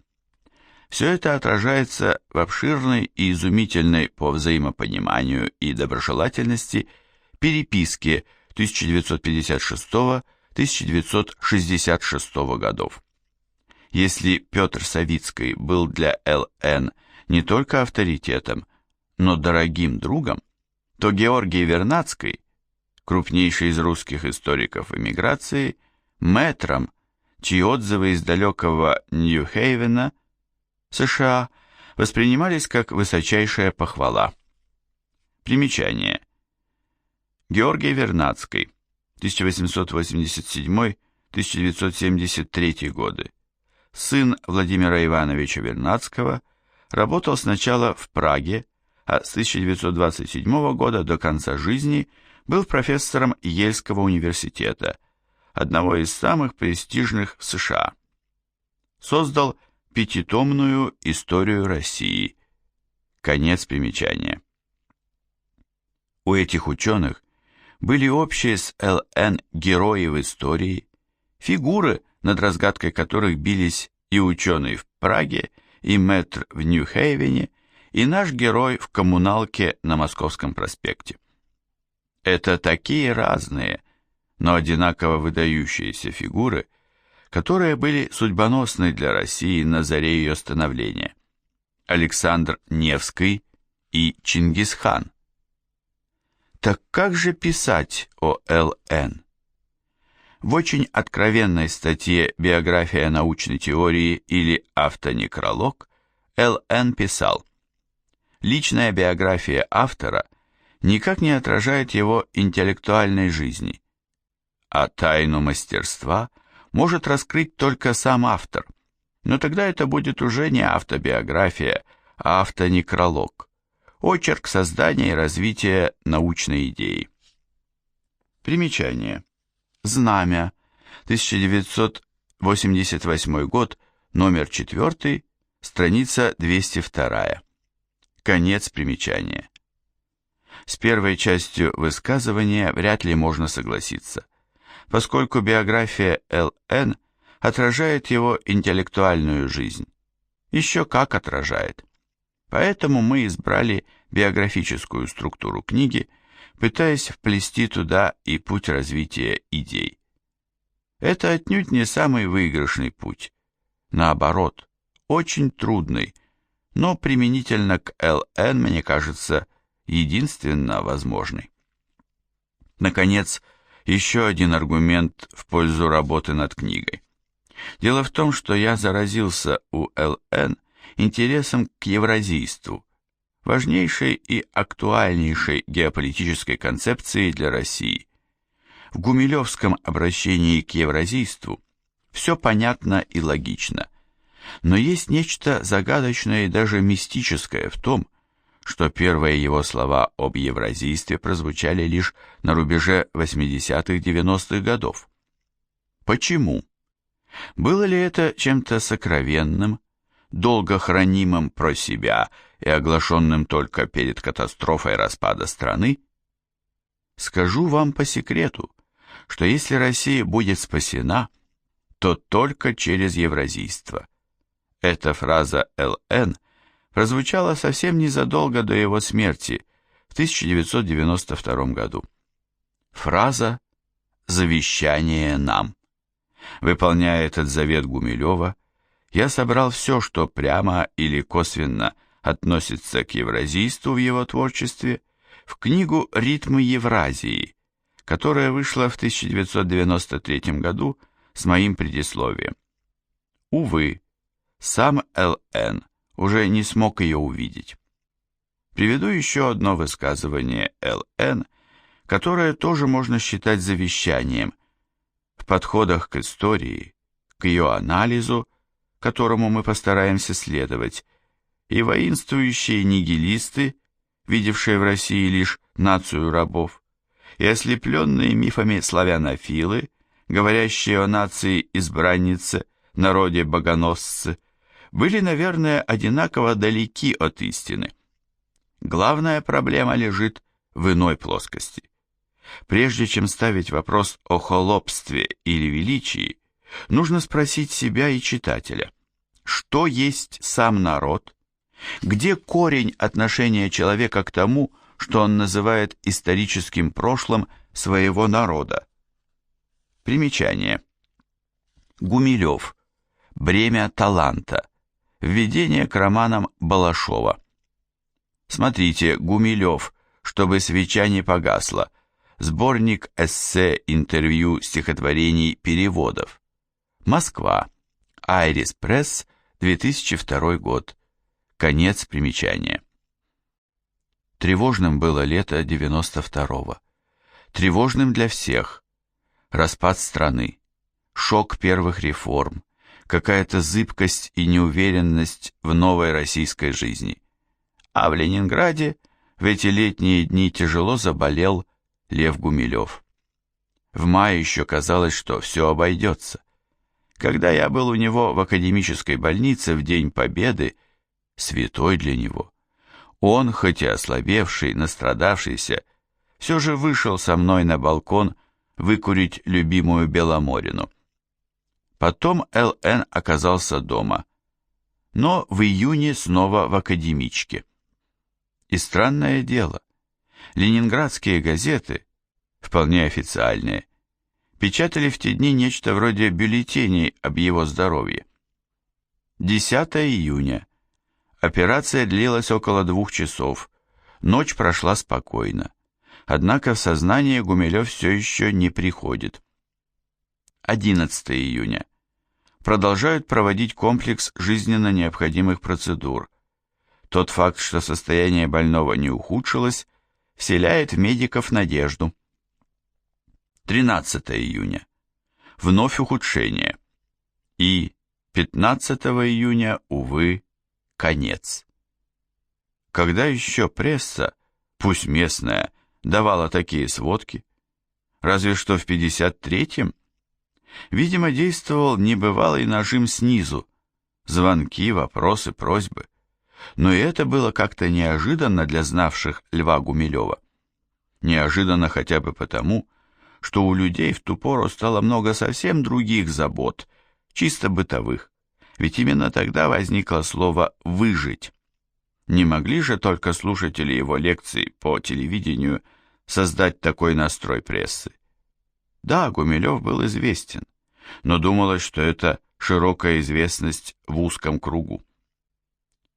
Все это отражается в обширной и изумительной по взаимопониманию и доброжелательности переписке 1956-1966 годов. Если Петр Савицкий был для Л.Н. не только авторитетом, но дорогим другом, то Георгий Вернадский, крупнейший из русских историков эмиграции, мэтром, чьи отзывы из далекого Нью-Хейвена, США, воспринимались как высочайшая похвала. Примечание. Георгий Вернадский, 1887-1973 годы, сын Владимира Ивановича Вернадского, работал сначала в Праге, а с 1927 года до конца жизни был профессором Ельского университета, одного из самых престижных в США. Создал пятитомную историю России. Конец примечания. У этих ученых были общие с Л.Н. герои в истории, фигуры, над разгадкой которых бились и ученый в Праге, и мэтр в Нью-Хейвене, и наш герой в коммуналке на Московском проспекте. Это такие разные, но одинаково выдающиеся фигуры, которые были судьбоносны для России на заре ее становления. Александр Невский и Чингисхан. Так как же писать о Л.Н.? В очень откровенной статье «Биография научной теории» или «Автонекролог» Л.Н. писал: «Личная биография автора никак не отражает его интеллектуальной жизни, а тайну мастерства может раскрыть только сам автор, но тогда это будет уже не автобиография, а автонекролог, очерк создания и развития научной идеи». Примечание. Знамя, 1988 год, номер 4, страница 202. Конец примечания. С первой частью высказывания вряд ли можно согласиться, поскольку биография Л.Н. отражает его интеллектуальную жизнь. Еще как отражает. Поэтому мы избрали биографическую структуру книги, пытаясь вплести туда и путь развития идей. Это отнюдь не самый выигрышный путь. Наоборот, очень трудный, но применительно к Л.Н., мне кажется, единственно возможный. Наконец, еще один аргумент в пользу работы над книгой. Дело в том, что я заразился у Л.Н. интересом к евразийству, важнейшей и актуальнейшей геополитической концепции для России. В гумилевском обращении к евразийству все понятно и логично, но есть нечто загадочное и даже мистическое в том, что первые его слова об евразийстве прозвучали лишь на рубеже 80-х-90-х годов. Почему? Было ли это чем-то сокровенным, долго хранимым про себя и оглашенным только перед катастрофой распада страны? Скажу вам по секрету, что если Россия будет спасена, то только через евразийство. Эта фраза Л.Н. прозвучала совсем незадолго до его смерти в 1992 году. Фраза «Завещание нам». Выполняя этот завет Гумилева, я собрал все, что прямо или косвенно относится к евразийству в его творчестве, в книгу «Ритмы Евразии», которая вышла в 1993 году с моим предисловием. Увы, сам Л.Н. уже не смог ее увидеть. Приведу еще одно высказывание Л.Н., которое тоже можно считать завещанием, в подходах к истории, к ее анализу, которому мы постараемся следовать, и воинствующие нигилисты, видевшие в России лишь нацию рабов, и ослепленные мифами славянофилы, говорящие о нации-избраннице, народе-богоносце, были, наверное, одинаково далеки от истины. Главная проблема лежит в иной плоскости. Прежде чем ставить вопрос о холопстве или величии, нужно спросить себя и читателя, что есть сам народ, где корень отношения человека к тому, что он называет историческим прошлым своего народа. Примечание. Гумилев. Бремя таланта. Введение к романам Балашова. Смотрите, Гумилев, чтобы свеча не погасла. Сборник эссе, интервью, стихотворений, переводов. Москва. Айрис Пресс, 2002 год. Конец примечания. Тревожным было лето 92-го. Тревожным для всех. Распад страны, шок первых реформ, какая-то зыбкость и неуверенность в новой российской жизни. А в Ленинграде в эти летние дни тяжело заболел Лев Гумилев. В мае еще казалось, что все обойдется. Когда я был у него в академической больнице в День Победы, святой для него, он, хоть и ослабевший, настрадавшийся, все же вышел со мной на балкон выкурить любимую Беломорину. Потом Л.Н. оказался дома, но в июне снова в академичке. И странное дело, ленинградские газеты, вполне официальные, печатали в те дни нечто вроде бюллетеней об его здоровье. 10 июня. Операция длилась около 2 часов, ночь прошла спокойно. Однако в сознание Гумилев все еще не приходит. 11 июня. Продолжают проводить комплекс жизненно необходимых процедур. Тот факт, что состояние больного не ухудшилось, вселяет в медиков надежду. 13 июня. Вновь ухудшение. И 15 июня, увы, конец. Когда еще пресса, пусть местная, давала такие сводки? Разве что в 53-м? Видимо, действовал небывалый нажим снизу. Звонки, вопросы, просьбы. Но и это было как-то неожиданно для знавших Льва Гумилева. Неожиданно хотя бы потому, что у людей в ту пору стало много совсем других забот, чисто бытовых, ведь именно тогда возникло слово «выжить». Не могли же только слушатели его лекций по телевидению создать такой настрой прессы. Да, Гумилев был известен, но думалось, что это широкая известность в узком кругу.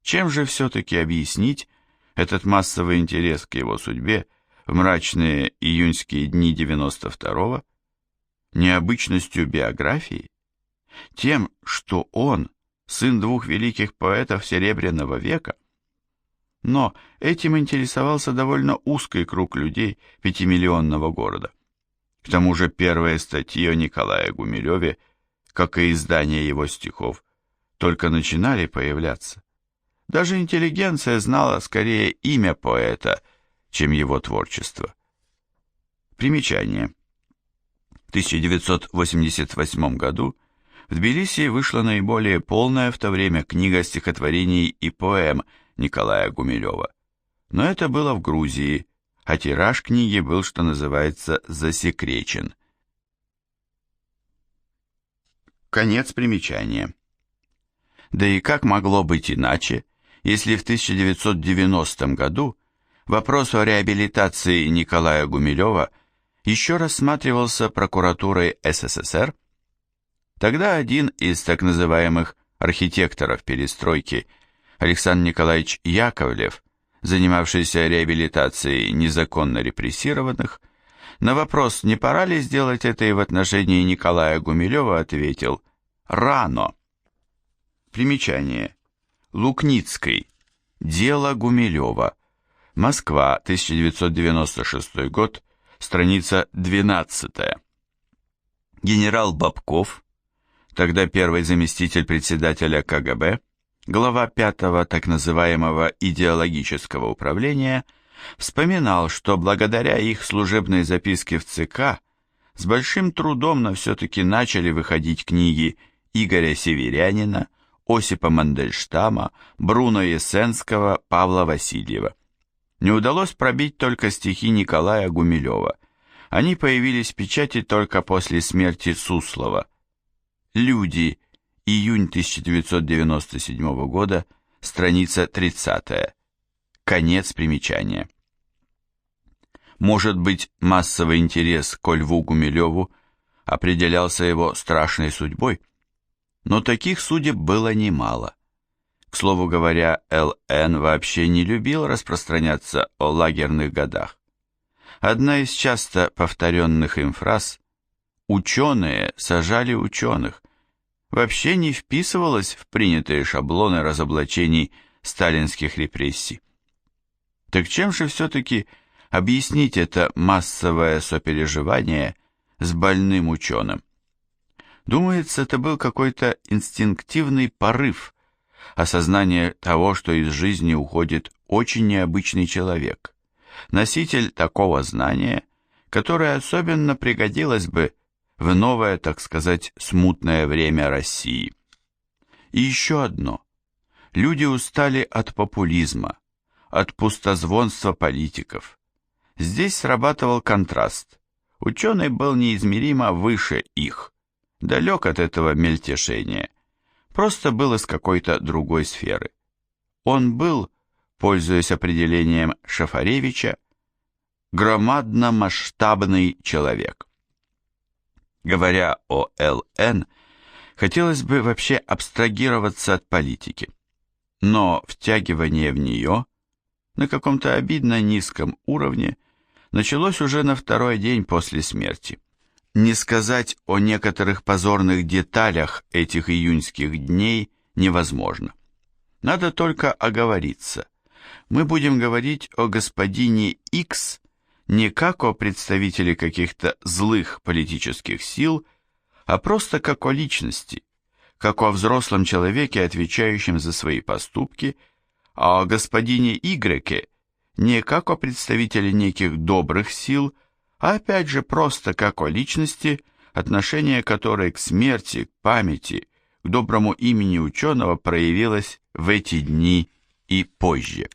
Чем же все-таки объяснить этот массовый интерес к его судьбе в мрачные июньские дни 92-го? Необычностью биографии? Тем, что он, сын двух великих поэтов Серебряного века? Но этим интересовался довольно узкий круг людей пятимиллионного города. К тому же первые статьи о Николае Гумилеве, как и издания его стихов, только начинали появляться. Даже интеллигенция знала скорее имя поэта, чем его творчество. Примечание. В 1988 году в Тбилиси вышла наиболее полная в то время книга стихотворений и поэм Николая Гумилева. Но это было в Грузии, а тираж книги был, что называется, засекречен. Конец примечания. Да и как могло быть иначе, если в 1990 году вопрос о реабилитации Николая Гумилева еще рассматривался прокуратурой СССР? Тогда один из так называемых архитекторов перестройки, Александр Николаевич Яковлев, занимавшийся реабилитацией незаконно репрессированных, на вопрос, не пора ли сделать это и в отношении Николая Гумилева, ответил: «Рано». Примечание. Лукницкий. Дело Гумилева. Москва, 1996 год, страница 12. Генерал Бобков, тогда первый заместитель председателя КГБ, глава 5-го так называемого идеологического управления, вспоминал, что благодаря их служебной записке в ЦК с большим трудом, но все-таки начали выходить книги Игоря Северянина, Осипа Мандельштама, Бруно Ясенского, Павла Васильева. Не удалось пробить только стихи Николая Гумилева. Они появились в печати только после смерти Суслова. «Люди», июнь 1997 года, страница 30. Конец примечания. Может быть, массовый интерес к Льву Гумилеву определялся его страшной судьбой? Но таких судеб было немало. К слову говоря, Л.Н. вообще не любил распространяться о лагерных годах. Одна из часто повторенных им фраз «ученые сажали ученых» вообще не вписывалась в принятые шаблоны разоблачений сталинских репрессий. Так чем же все-таки объяснить это массовое сопереживание с больным ученым? Думается, это был какой-то инстинктивный порыв, осознание того, что из жизни уходит очень необычный человек, носитель такого знания, которое особенно пригодилось бы в новое, так сказать, смутное время России. И еще одно. Люди устали от популизма, от пустозвонства политиков. Здесь срабатывал контраст. Ученый был неизмеримо выше их, далек от этого мельтешения, просто был из какой-то другой сферы. Он был, пользуясь определением Шафаревича, громадно-масштабный человек. Говоря о Л.Н., хотелось бы вообще абстрагироваться от политики, но втягивание в нее на каком-то обидно низком уровне началось уже на второй день после смерти. Не сказать о некоторых позорных деталях этих июньских дней невозможно. Надо только оговориться. Мы будем говорить о господине Икс не как о представителе каких-то злых политических сил, а просто как о личности, как о взрослом человеке, отвечающем за свои поступки, а о господине Игреке не как о представителе неких добрых сил, а опять же просто как о личности, отношение которой к смерти, к памяти, к доброму имени ученого проявилось в эти дни и позже.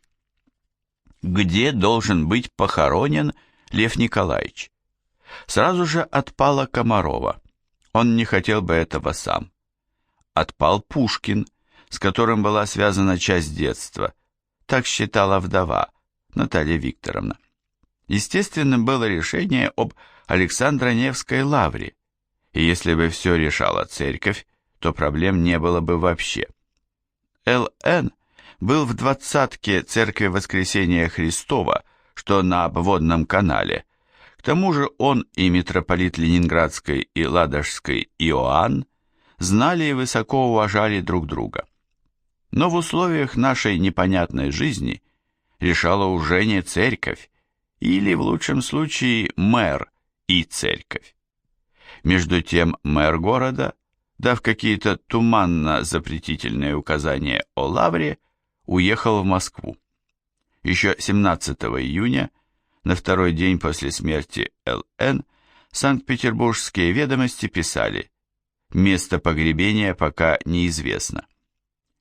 Где должен быть похоронен Лев Николаевич. Сразу же отпала Комарова. Он не хотел бы этого сам. Отпал Пушкин, с которым была связана часть детства. Так считала вдова Наталья Викторовна. Естественным было решение об Александро-Невской лавре, и если бы все решала церковь, то проблем не было бы вообще. Л.Н. был в двадцатке Церкви Воскресения Христова, что на обводном канале. К тому же он и митрополит Ленинградской и Ладожской Иоанн знали и высоко уважали друг друга. Но в условиях нашей непонятной жизни решала уже не церковь, или, в лучшем случае, мэр и церковь. Между тем мэр города, дав какие-то туманно-запретительные указания о лавре, уехал в Москву. Еще 17 июня, на второй день после смерти Л.Н., Санкт-Петербургские ведомости писали: место погребения пока неизвестно.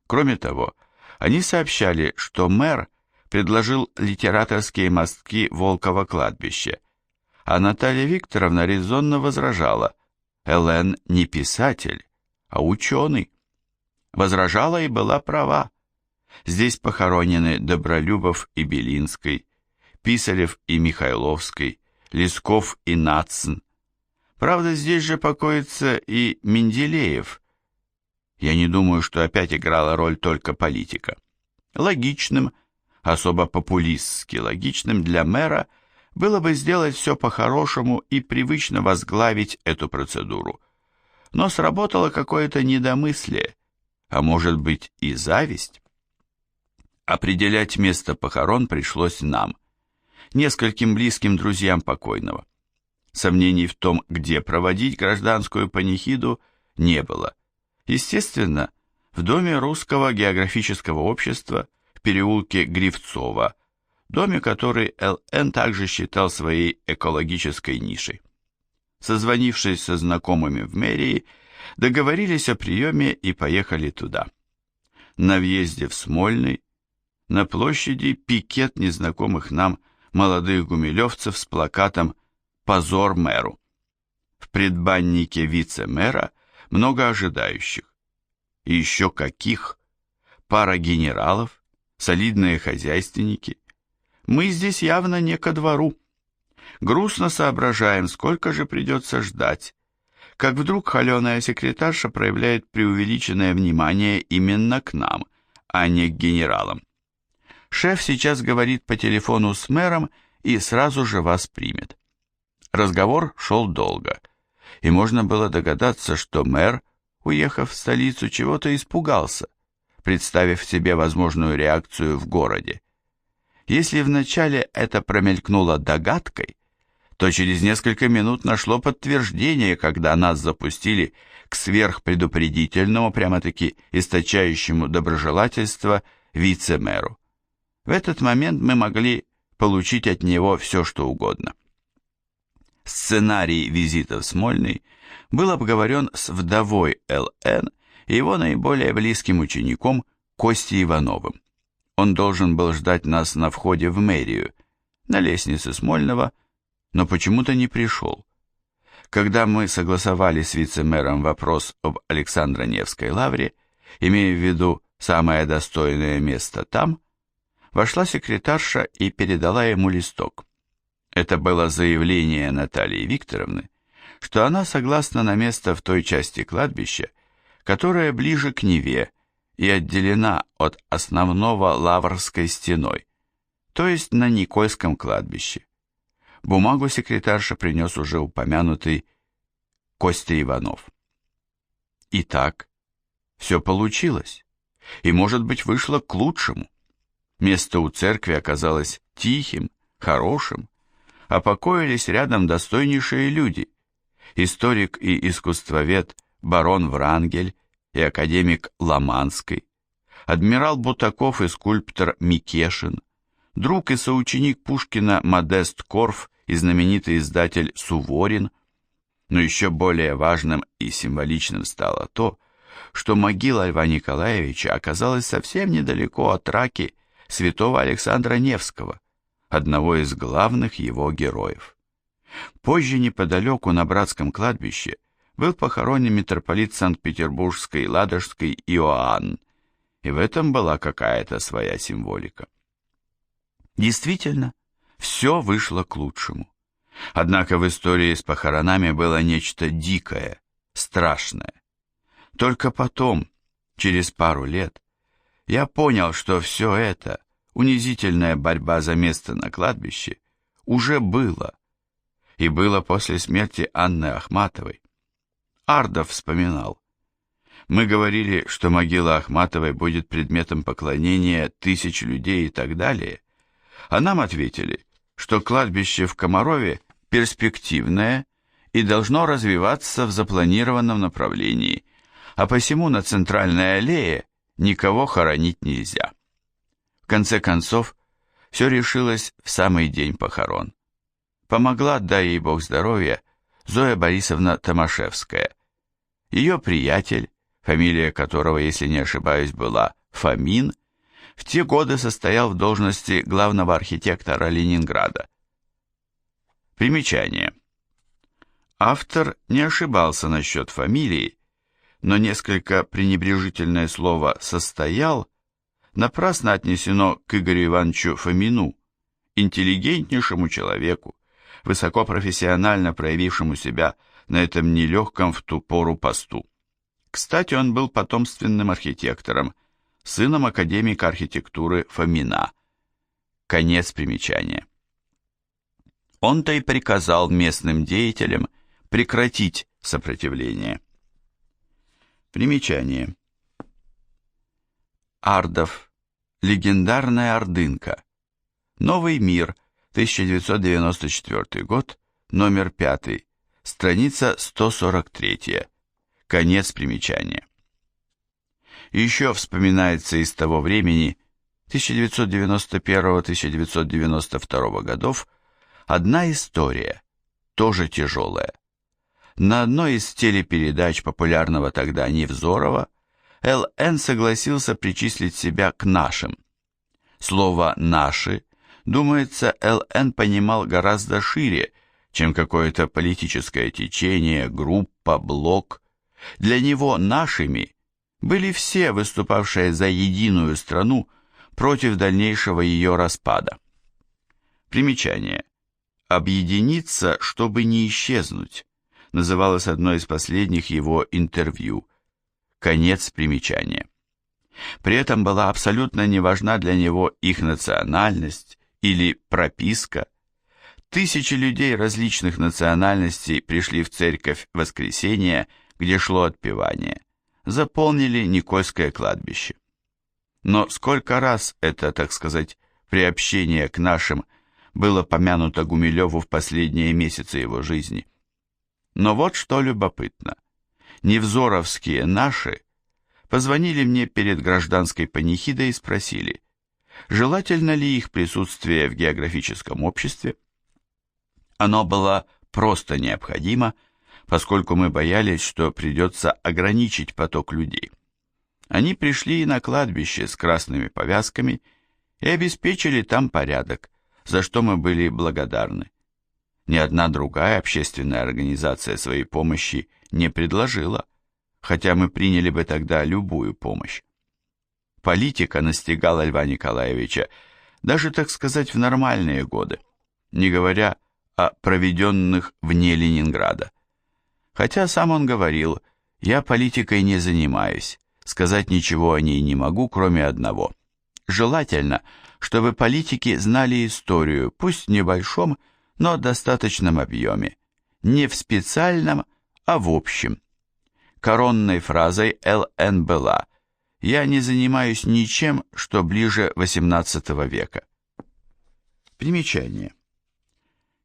Кроме того, они сообщали, что мэр предложил литераторские мостки Волково кладбище, а Наталья Викторовна резонно возражала: Л.Н. не писатель, а ученый. Возражала и была права. Здесь похоронены Добролюбов и Белинский, Писарев и Михайловский, Лесков и Нацин. Правда, здесь же покоится и Менделеев. Я не думаю, что опять играла роль только политика. Логичным, особо популистски логичным для мэра было бы сделать все по-хорошему и привычно возглавить эту процедуру. Но сработало какое-то недомыслие, а может быть и зависть. Определять место похорон пришлось нам, нескольким близким друзьям покойного. Сомнений в том, где проводить гражданскую панихиду, не было. Естественно, в доме Русского географического общества в переулке Гривцова, доме, который Л.Н. также считал своей экологической нишей. Созвонившись со знакомыми в мэрии, договорились о приеме и поехали туда. На въезде в Смольный, на площади пикет незнакомых нам молодых гумилевцев с плакатом «Позор мэру». В предбаннике вице-мэра много ожидающих. И еще каких! Пара генералов, солидные хозяйственники. Мы здесь явно не ко двору. Грустно соображаем, сколько же придется ждать, как вдруг холеная секретарша проявляет преувеличенное внимание именно к нам, а не к генералам. Шеф сейчас говорит по телефону с мэром и сразу же вас примет. Разговор шел долго, и можно было догадаться, что мэр, уехав в столицу, чего-то испугался, представив себе возможную реакцию в городе. Если вначале это промелькнуло догадкой, то через несколько минут нашло подтверждение, когда нас запустили к сверхпредупредительному, прямо-таки источающему доброжелательство вице-мэру. В этот момент мы могли получить от него все, что угодно. Сценарий визита в Смольный был обговорен с вдовой Л.Н. и его наиболее близким учеником Костей Ивановым. Он должен был ждать нас на входе в мэрию, на лестнице Смольного, но почему-то не пришел. Когда мы согласовали с вице-мэром вопрос об Александро-Невской лавре, имея в виду самое достойное место там, вошла секретарша и передала ему листок. Это было заявление Натальи Викторовны, что она согласна на место в той части кладбища, которая ближе к Неве и отделена от основного Лаврской стеной, то есть на Никольском кладбище. Бумагу секретарша принес уже упомянутый Костя Иванов. Итак, все получилось, и, может быть, вышло к лучшему. Место у церкви оказалось тихим, хорошим, а покоились рядом достойнейшие люди. Историк и искусствовед барон Врангель и академик Ломанский, адмирал Бутаков и скульптор Микешин, друг и соученик Пушкина Модест Корф и знаменитый издатель Суворин. Но еще более важным и символичным стало то, что могила Льва Николаевича оказалась совсем недалеко от раки святого Александра Невского, одного из главных его героев. Позже неподалеку на братском кладбище был похоронен митрополит Санкт-Петербургской и Ладожской Иоанн, и в этом была какая-то своя символика. Действительно, все вышло к лучшему. Однако в истории с похоронами было нечто дикое, страшное. Только потом, через пару лет, я понял, что все это, унизительная борьба за место на кладбище, уже было. И было после смерти Анны Ахматовой. Ардов вспоминал. Мы говорили, что могила Ахматовой будет предметом поклонения тысяч людей и так далее, а нам ответили, что кладбище в Комарове перспективное и должно развиваться в запланированном направлении, а посему на центральной аллее никого хоронить нельзя. В конце концов, все решилось в самый день похорон. Помогла, дай ей Бог здоровья, Зоя Борисовна Томашевская. Ее приятель, фамилия которого, если не ошибаюсь, была Фомин, в те годы состоял в должности главного архитектора Ленинграда. Примечание. Автор не ошибался насчет фамилии, но несколько пренебрежительное слово «состоял» напрасно отнесено к Игорю Ивановичу Фомину, интеллигентнейшему человеку, высокопрофессионально проявившему себя на этом нелегком в ту пору посту. Кстати, он был потомственным архитектором, сыном академика архитектуры Фомина. Конец примечания. Он-то и приказал местным деятелям прекратить сопротивление. Примечание. Ардов. Легендарная Ордынка. Новый мир. 1994 год. Номер 5. Страница 143. Конец примечания. Еще вспоминается из того времени, 1991-1992 годов, одна история, тоже тяжелая. На одной из телепередач популярного тогда Невзорова Л.Н. согласился причислить себя к нашим. Слово «наши», думается, Л.Н. понимал гораздо шире, чем какое-то политическое течение, группа, блок. Для него нашими были все, выступавшие за единую страну против дальнейшего ее распада. Примечание. «Объединиться, чтобы не исчезнуть» называлось одно из последних его интервью. Конец примечания. При этом была абсолютно неважна для него их национальность или прописка. Тысячи людей различных национальностей пришли в церковь в воскресенье, где шло отпевание, заполнили Никольское кладбище. Но сколько раз это, так сказать, приобщение к нашим было помянуто Гумилеву в последние месяцы его жизни. Но вот что любопытно. Невзоровские наши позвонили мне перед гражданской панихидой и спросили, желательно ли их присутствие в географическом обществе. Оно было просто необходимо, поскольку мы боялись, что придется ограничить поток людей. Они пришли на кладбище с красными повязками и обеспечили там порядок, за что мы были благодарны. Ни одна другая общественная организация своей помощи не предложила, хотя мы приняли бы тогда любую помощь. Политика настигала Льва Николаевича даже, так сказать, в нормальные годы, не говоря о проведенных вне Ленинграда. Хотя сам он говорил, я политикой не занимаюсь, сказать ничего о ней не могу, кроме одного. Желательно, чтобы политики знали историю, пусть в небольшом, но достаточном объеме, не в специальном, а в общем. Коронной фразой Л.Н. была «Я не занимаюсь ничем, что ближе XVIII века». Примечание.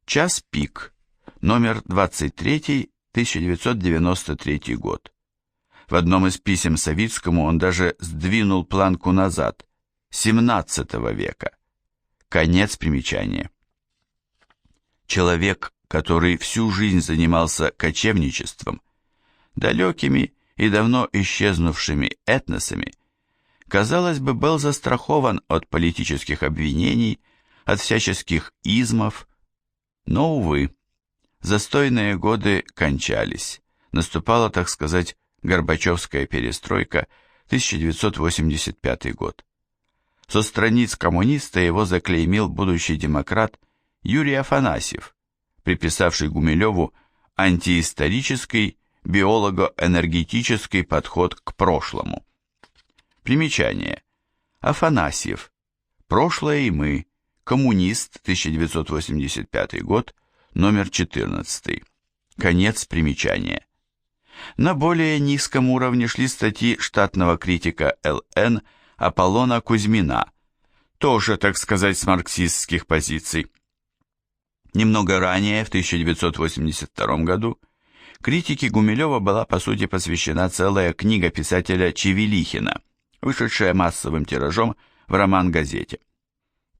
Час пик, номер 23, 1993 год. В одном из писем Савицкому он даже сдвинул планку назад, XVII века. Конец примечания. Человек, который всю жизнь занимался кочевничеством, далекими и давно исчезнувшими этносами, казалось бы, был застрахован от политических обвинений, от всяческих измов, но, увы, застойные годы кончались, наступала, так сказать, Горбачевская перестройка, 1985 год. Со страниц коммуниста его заклеймил будущий демократ Юрий Афанасьев, приписавший Гумилеву антиисторический биолого-энергетический подход к прошлому. Примечание. Афанасьев. «Прошлое и мы». Коммунист, 1985 год, номер 14. Конец примечания. На более низком уровне шли статьи штатного критика ЛН Аполлона Кузьмина, тоже, так сказать, с марксистских позиций. Немного ранее, в 1982 году, критике Гумилева была по сути посвящена целая книга писателя Чевелихина, вышедшая массовым тиражом в роман-газете.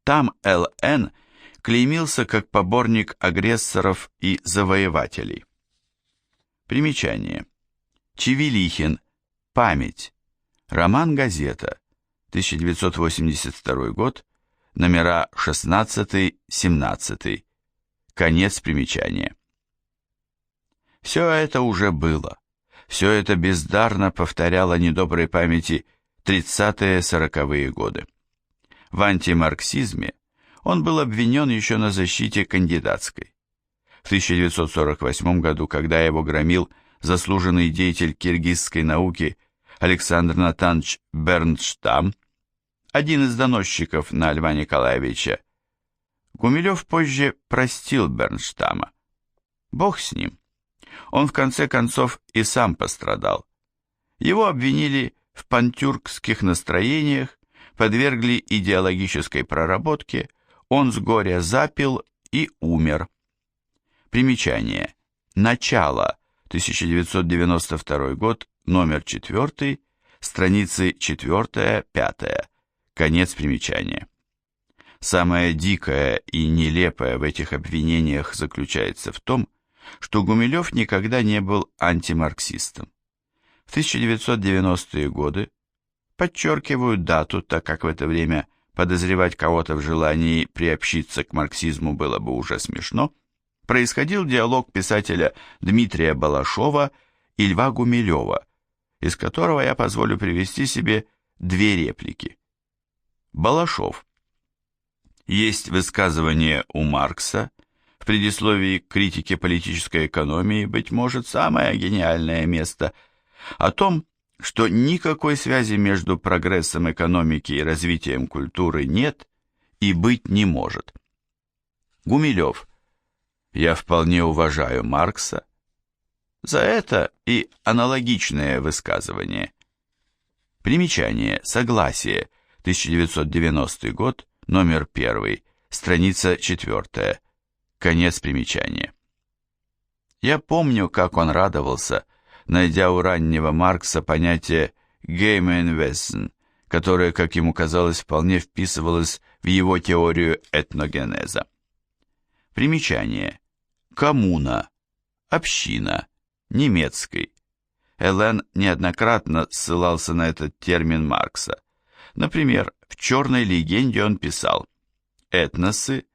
Там ЛН клеймился как поборник агрессоров и завоевателей. Примечание. Чевелихин. Память. Роман-газета. 1982 год. Номера 16-17. Конец примечания. Все это уже было. Все это бездарно повторяло недоброй памяти 30-40-е годы. В антимарксизме он был обвинен еще на защите кандидатской. В 1948 году, когда его громил заслуженный деятель киргизской науки Александр Натанович Бернштам, один из доносчиков на Льва Николаевича, Гумилев позже простил Бернштама. Бог с ним. Он в конце концов и сам пострадал. Его обвинили в пантюркских настроениях, подвергли идеологической проработке, он с горя запил и умер. Примечание. Начало. 1992 год, номер 4, страницы 4-5. Конец примечания. Самое дикое и нелепое в этих обвинениях заключается в том, что Гумилев никогда не был антимарксистом. В 1990-е годы, подчеркиваю дату, так как в это время подозревать кого-то в желании приобщиться к марксизму было бы уже смешно, происходил диалог писателя Дмитрия Балашова и Льва Гумилева, из которого я позволю привести себе две реплики. Балашов. Есть высказывание у Маркса, в предисловии к критике политической экономии, быть может, самое гениальное место, о том, что никакой связи между прогрессом экономики и развитием культуры нет и быть не может. Гумилев. Я вполне уважаю Маркса за это и аналогичное высказывание. Примечание. Согласие. 1990 год. Номер 1. Страница 4. Конец примечания. Я помню, как он радовался, найдя у раннего Маркса понятие «Гейменвесен», которое, как ему казалось, вполне вписывалось в его теорию этногенеза. Примечание. Коммуна. Община. Немецкой. Элен неоднократно ссылался на этот термин Маркса. Например, в «Черной легенде» он писал: «Этносы,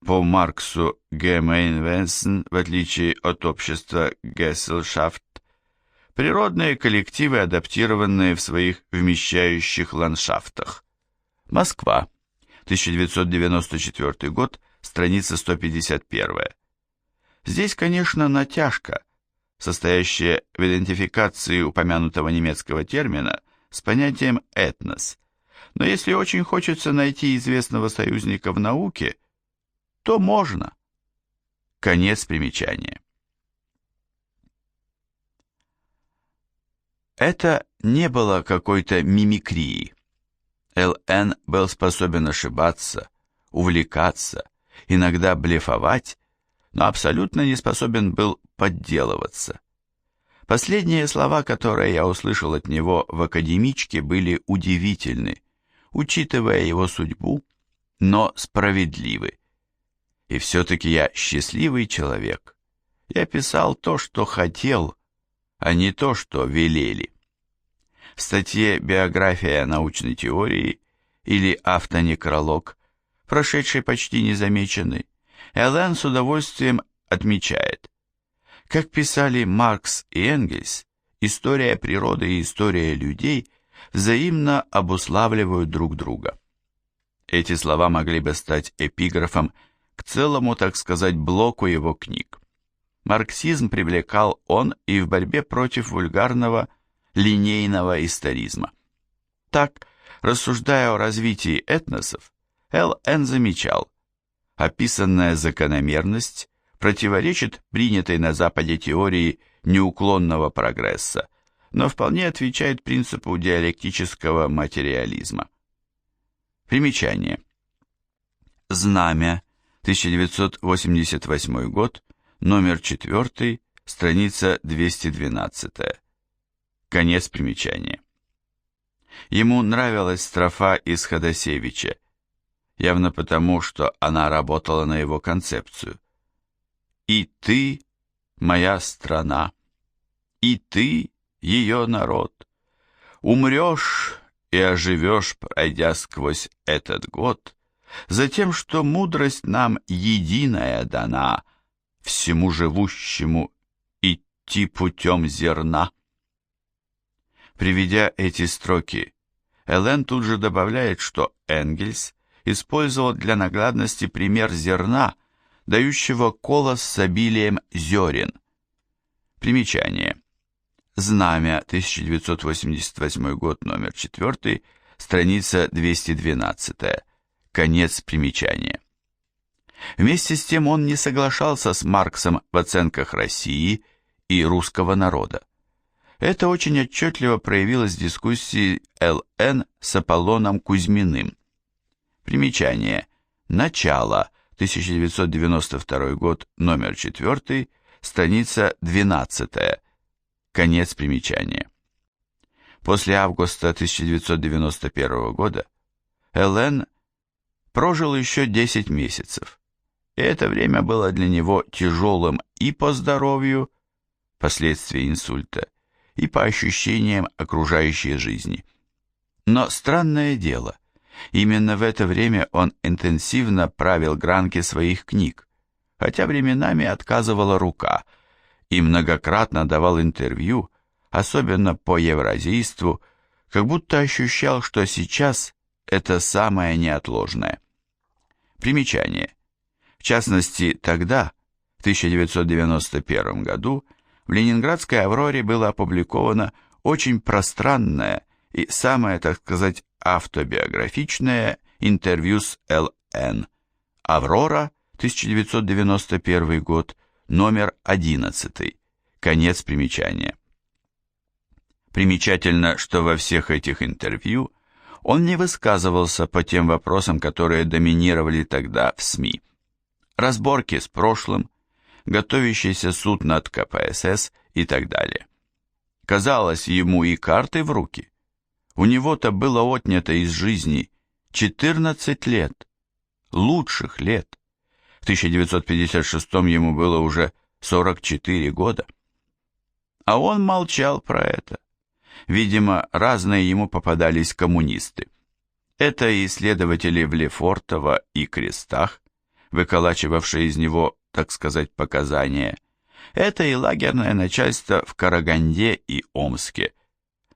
по Марксу Gemeinwesen, в отличие от общества Gesellschaft, природные коллективы, адаптированные в своих вмещающих ландшафтах». Москва, 1994 год, страница 151. Здесь, конечно, натяжка, состоящая в идентификации упомянутого немецкого термина с понятием «этнос». Но если очень хочется найти известного союзника в науке, то можно. Конец примечания. Это не было какой-то мимикрии. Л.Н. был способен ошибаться, увлекаться, иногда блефовать, но абсолютно не способен был подделываться. Последние слова, которые я услышал от него в академичке, были удивительны, учитывая его судьбу, но справедливы. И все-таки я счастливый человек. Я писал то, что хотел, а не то, что велели. В статье «Биография научной теории» или «Автонекролог» прошедшей почти незамеченной, Элен с удовольствием отмечает: как писали Маркс и Энгельс, история природы и история людей взаимно обуславливают друг друга. Эти слова могли бы стать эпиграфом к целому, так сказать, блоку его книг. Марксизм привлекал он и в борьбе против вульгарного линейного историзма. Так, рассуждая о развитии этносов, Л.Н. замечал: описанная закономерность противоречит принятой на Западе теории неуклонного прогресса, но вполне отвечает принципу диалектического материализма. Примечание. Знамя, 1988 год, номер 4, страница 212. Конец примечания. Ему нравилась строфа из Ходосевича, явно потому, что она работала на его концепцию. «И ты, моя страна, и ты, ее народ, умрешь и оживешь, пройдя сквозь этот год, за тем, что мудрость нам единая дана, всему живущему идти путем зерна». Приведя эти строки, Элен тут же добавляет, что Энгельс использовал для наглядности пример зерна, дающего колос с обилием зерен. Примечание. Знамя, 1988 год, номер 4, страница 212. Конец примечания. Вместе с тем он не соглашался с Марксом в оценках России и русского народа. Это очень отчетливо проявилось в дискуссии Л.Н. с Аполлоном Кузьминым. Примечание. Начало, 1992 год, номер 4, страница 12. Конец примечания. После августа 1991 года Л.Н. прожил еще 10 месяцев, и это время было для него тяжелым и по здоровью, последствия инсульта, и по ощущениям окружающей жизни. Но странное дело, именно в это время он интенсивно правил гранки своих книг, хотя временами отказывала рука, и многократно давал интервью, особенно по евразийству, как будто ощущал, что сейчас это самое неотложное. Примечание. В частности, тогда, в 1991 году, в ленинградской «Авроре» было опубликовано очень пространное и самое, так сказать, автобиографичное интервью с Л.Н. «Аврора», 1991 год, номер 11. Конец примечания. Примечательно, что во всех этих интервью он не высказывался по тем вопросам, которые доминировали тогда в СМИ. Разборки с прошлым, готовящийся суд над КПСС и так далее. Казалось, ему и карты в руки. У него-то было отнято из жизни 14 лет, лучших лет. В 1956 ему было уже 44 года. А он молчал про это. Видимо, разные ему попадались коммунисты. Это и исследователи в Лефортово и Крестах, выколачивавшие из него, так сказать, показания. Это и лагерное начальство в Караганде и Омске.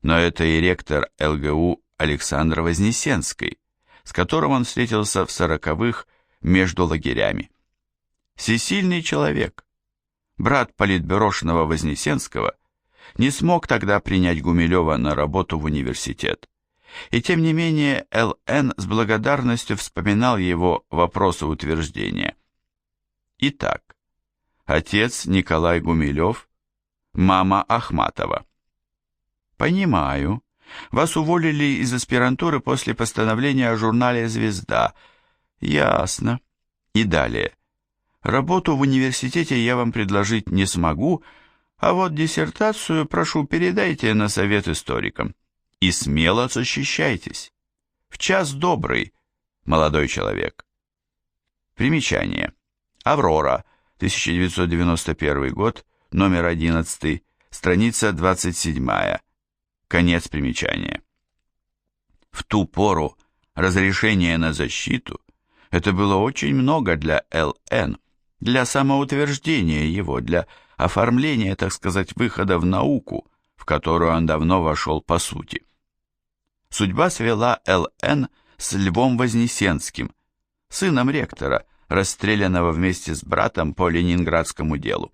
Но это и ректор ЛГУ Александр Вознесенский, с которым он встретился в 40-х между лагерями. Всесильный человек, брат политбюрошного Вознесенского, не смог тогда принять Гумилева на работу в университет. И тем не менее Л.Н. с благодарностью вспоминал его вопросы утверждения. Итак, отец Николай Гумилев, мама Ахматова. Понимаю, вас уволили из аспирантуры после постановления о журнале «Звезда». Ясно. И далее. Работу в университете я вам предложить не смогу, а вот диссертацию, прошу, передайте на совет историкам. И смело защищайтесь. В час добрый, молодой человек. Примечание. «Аврора», 1991 год, номер 11, страница 27. Конец примечания. В ту пору разрешение на защиту Это было очень много для Л.Н., для самоутверждения его, для оформления, так сказать, выхода в науку, в которую он давно вошел по сути. Судьба свела Л.Н. с Львом Вознесенским, сыном ректора, расстрелянного вместе с братом по ленинградскому делу.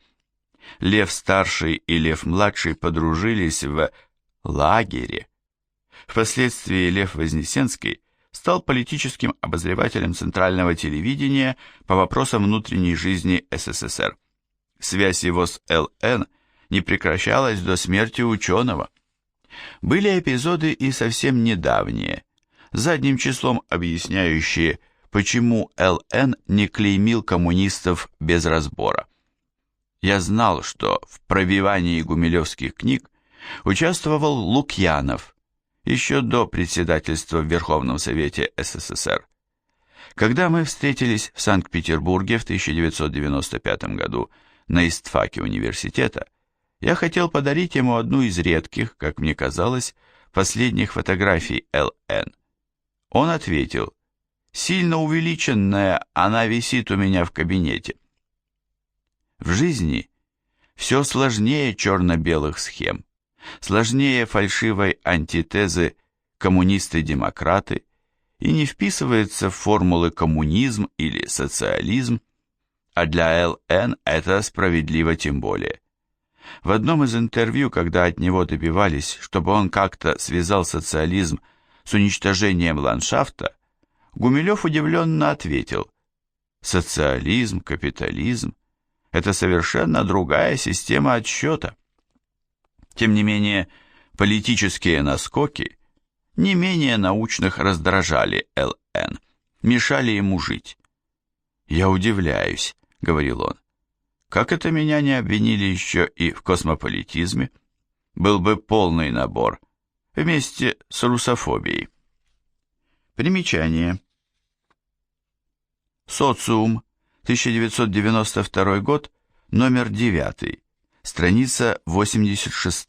Лев-старший и Лев-младший подружились в лагере. Впоследствии Лев Вознесенский стал политическим обозревателем центрального телевидения по вопросам внутренней жизни СССР. Связь его с Л.Н. не прекращалась до смерти ученого. Были эпизоды и совсем недавние, задним числом объясняющие, почему Л.Н. не клеймил коммунистов без разбора. Я знал, что в пробивании гумилевских книг участвовал Лукьянов, еще до председательства в Верховном Совете СССР. Когда мы встретились в Санкт-Петербурге в 1995 году на истфаке университета, я хотел подарить ему одну из редких, как мне казалось, последних фотографий Л.Н. Он ответил: «Сильно увеличенная, она висит у меня в кабинете». В жизни все сложнее черно-белых схем, сложнее фальшивой антитезы коммунисты-демократы и не вписывается в формулы коммунизм или социализм, а для Л.Н. это справедливо тем более. В одном из интервью, когда от него добивались, чтобы он как-то связал социализм с уничтожением ландшафта, Гумилев удивленно ответил: «Социализм, капитализм – это совершенно другая система отсчета». Тем не менее, политические наскоки не менее научных раздражали Л.Н., мешали ему жить. «Я удивляюсь», — говорил он, — «как это меня не обвинили еще и в космополитизме? Был бы полный набор, вместе с русофобией». Примечание. Социум, 1992 год, номер 9, страница 86.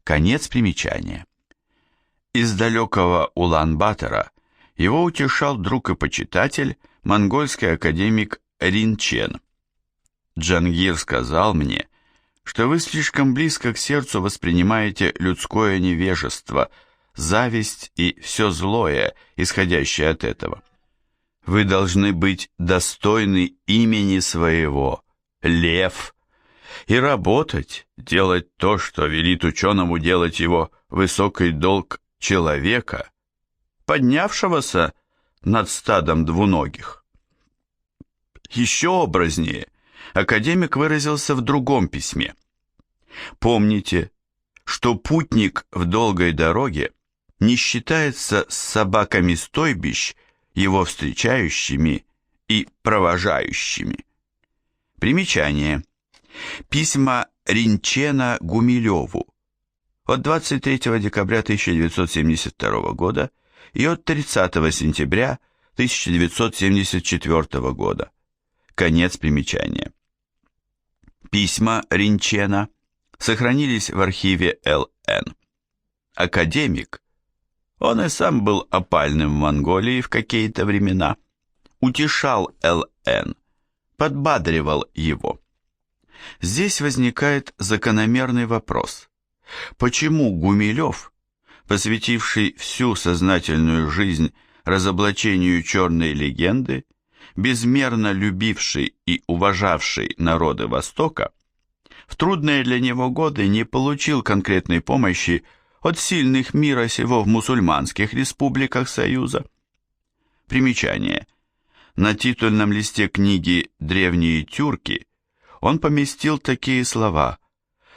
Конец примечания. Из далекого Улан-Батора его утешал друг и почитатель, монгольский академик Ринчен. «Джангир сказал мне, что вы слишком близко к сердцу воспринимаете людское невежество, зависть и все злое, исходящее от этого. Вы должны быть достойны имени своего, лев, и работать, делать то, что велит ученому делать его высокий долг человека, поднявшегося над стадом двуногих». Еще образнее академик выразился в другом письме. «Помните, что путник в долгой дороге не считается с собаками стойбищ, его встречающими и провожающими». Примечание. Письма Ринчена Гумилеву от 23 декабря 1972 года и от 30 сентября 1974 года. Конец примечания. Письма Ринчена сохранились в архиве Л.Н. Академик, он и сам был опальным в Монголии в какие-то времена, утешал Л.Н., подбадривал его. Здесь возникает закономерный вопрос: почему Гумилев, посвятивший всю сознательную жизнь разоблачению черной легенды, безмерно любивший и уважавший народы Востока, в трудные для него годы не получил конкретной помощи от сильных мира сего в мусульманских республиках Союза? Примечание. На титульном листе книги «Древние тюрки» он поместил такие слова: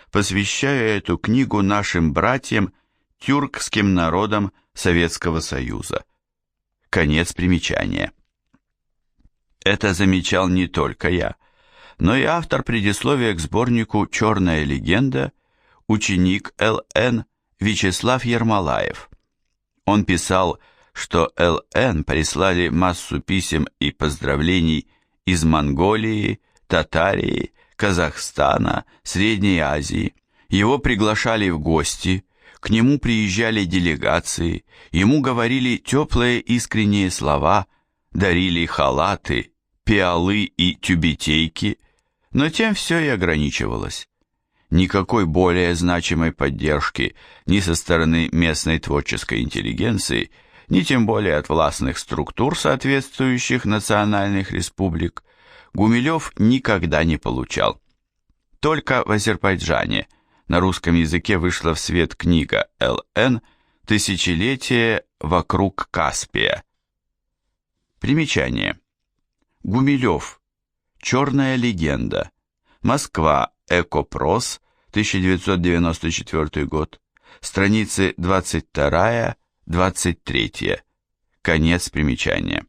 «Посвящаю эту книгу нашим братьям, тюркским народам Советского Союза». Конец примечания. Это замечал не только я, но и автор предисловия к сборнику «Черная легенда», ученик Л.Н. Вячеслав Ермолаев. Он писал, что Л.Н. прислали массу писем и поздравлений из Монголии, Татарии, Казахстана, Средней Азии. Его приглашали в гости, к нему приезжали делегации, ему говорили теплые искренние слова, дарили халаты, пиалы и тюбетейки, но тем все и ограничивалось. Никакой более значимой поддержки ни со стороны местной творческой интеллигенции, ни тем более от властных структур соответствующих национальных республик Гумилев никогда не получал. Только в Азербайджане на русском языке вышла в свет книга Л.Н. «Тысячелетие вокруг Каспия». Примечание. Гумилев. Черная легенда. Москва. Экопрос. 1994 год. Страницы 22-23. Конец примечания.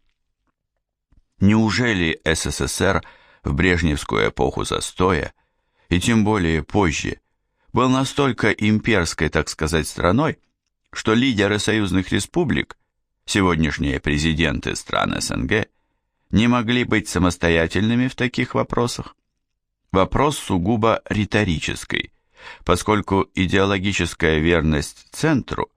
Неужели СССР в брежневскую эпоху застоя, и тем более позже, был настолько имперской, так сказать, страной, что лидеры союзных республик, сегодняшние президенты стран СНГ, не могли быть самостоятельными в таких вопросах? Вопрос сугубо риторический, поскольку идеологическая верность центру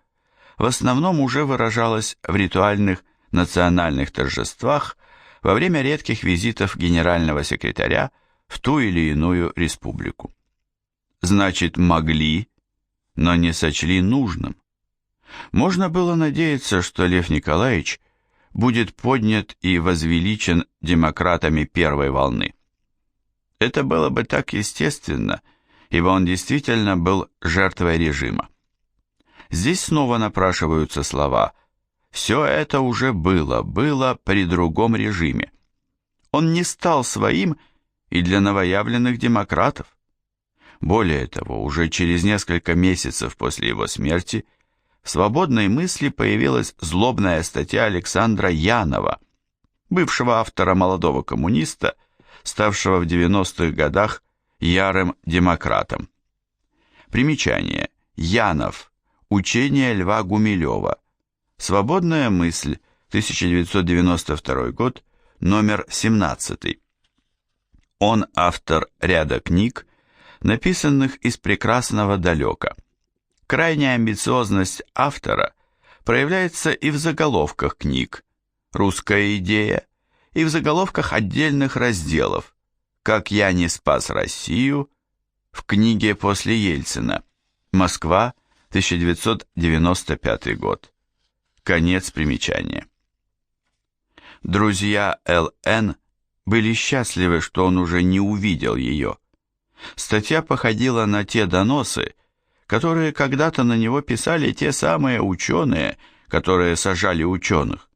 в основном уже выражалась в ритуальных национальных торжествах во время редких визитов генерального секретаря в ту или иную республику. Значит, могли, но не сочли нужным. Можно было надеяться, что Лев Николаевич будет поднят и возвеличен демократами первой волны. Это было бы так естественно, ибо он действительно был жертвой режима. Здесь снова напрашиваются слова «все это уже было при другом режиме». Он не стал своим и для новоявленных демократов. Более того, уже через несколько месяцев после его смерти в «Свободной мысли» появилась злобная статья Александра Янова, бывшего автора «Молодого коммуниста», ставшего в 90-х годах ярым демократом. Примечание. Янов. Учение Льва Гумилева. «Свободная мысль», 1992 год, номер 17. Он автор ряда книг, написанных из прекрасного далека. Крайняя амбициозность автора проявляется и в заголовках книг «Русская идея», и в заголовках отдельных разделов «Как я не спас Россию» в книге «После Ельцина», Москва, 1995 год. Конец примечания. Друзья Л.Н. были счастливы, что он уже не увидел ее. Статья походила на те доносы, которые когда-то на него писали те самые ученые, которые сажали ученых,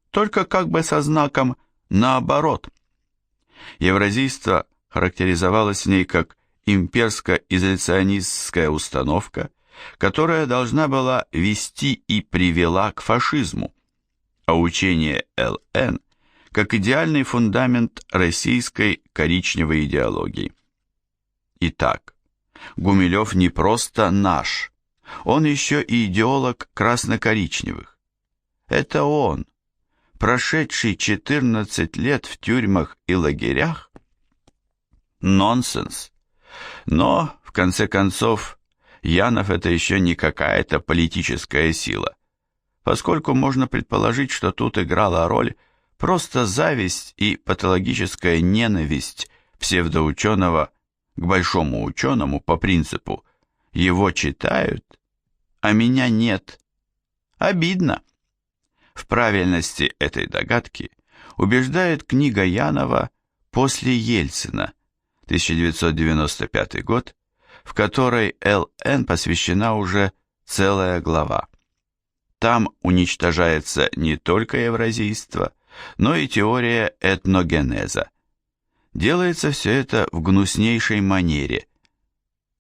только как бы со знаком наоборот. Евразийство характеризовалось в ней как имперско-изоляционистская установка, которая должна была вести и привела к фашизму, а учение Л.Н. как идеальный фундамент российской коричневой идеологии. Итак, Гумилев не просто наш, он еще и идеолог красно-коричневых. Это он, прошедший 14 лет в тюрьмах и лагерях? Нонсенс. Но, в конце концов, Янов это еще не какая-то политическая сила, поскольку можно предположить, что тут играла роль просто зависть и патологическая ненависть псевдоученого к большому ученому по принципу «его читают, а меня нет». Обидно. В правильности этой догадки убеждает книга Янова «После Ельцина», 1995 год, в которой Л.Н. посвящена уже целая глава. Там уничтожается не только евразийство, но и теория этногенеза. Делается все это в гнуснейшей манере.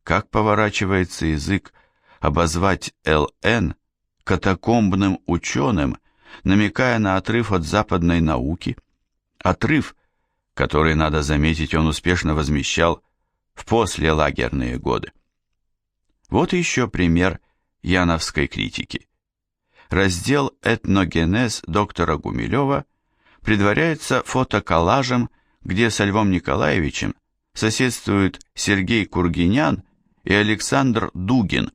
Как поворачивается язык обозвать Л.Н. катакомбным ученым, намекая на отрыв от западной науки, отрыв, который, надо заметить, он успешно возмещал в послелагерные годы. Вот еще пример яновской критики. Раздел «Этногенез» доктора Гумилева предваряется фотоколлажем, где со Львом Николаевичем соседствуют Сергей Кургинян и Александр Дугин.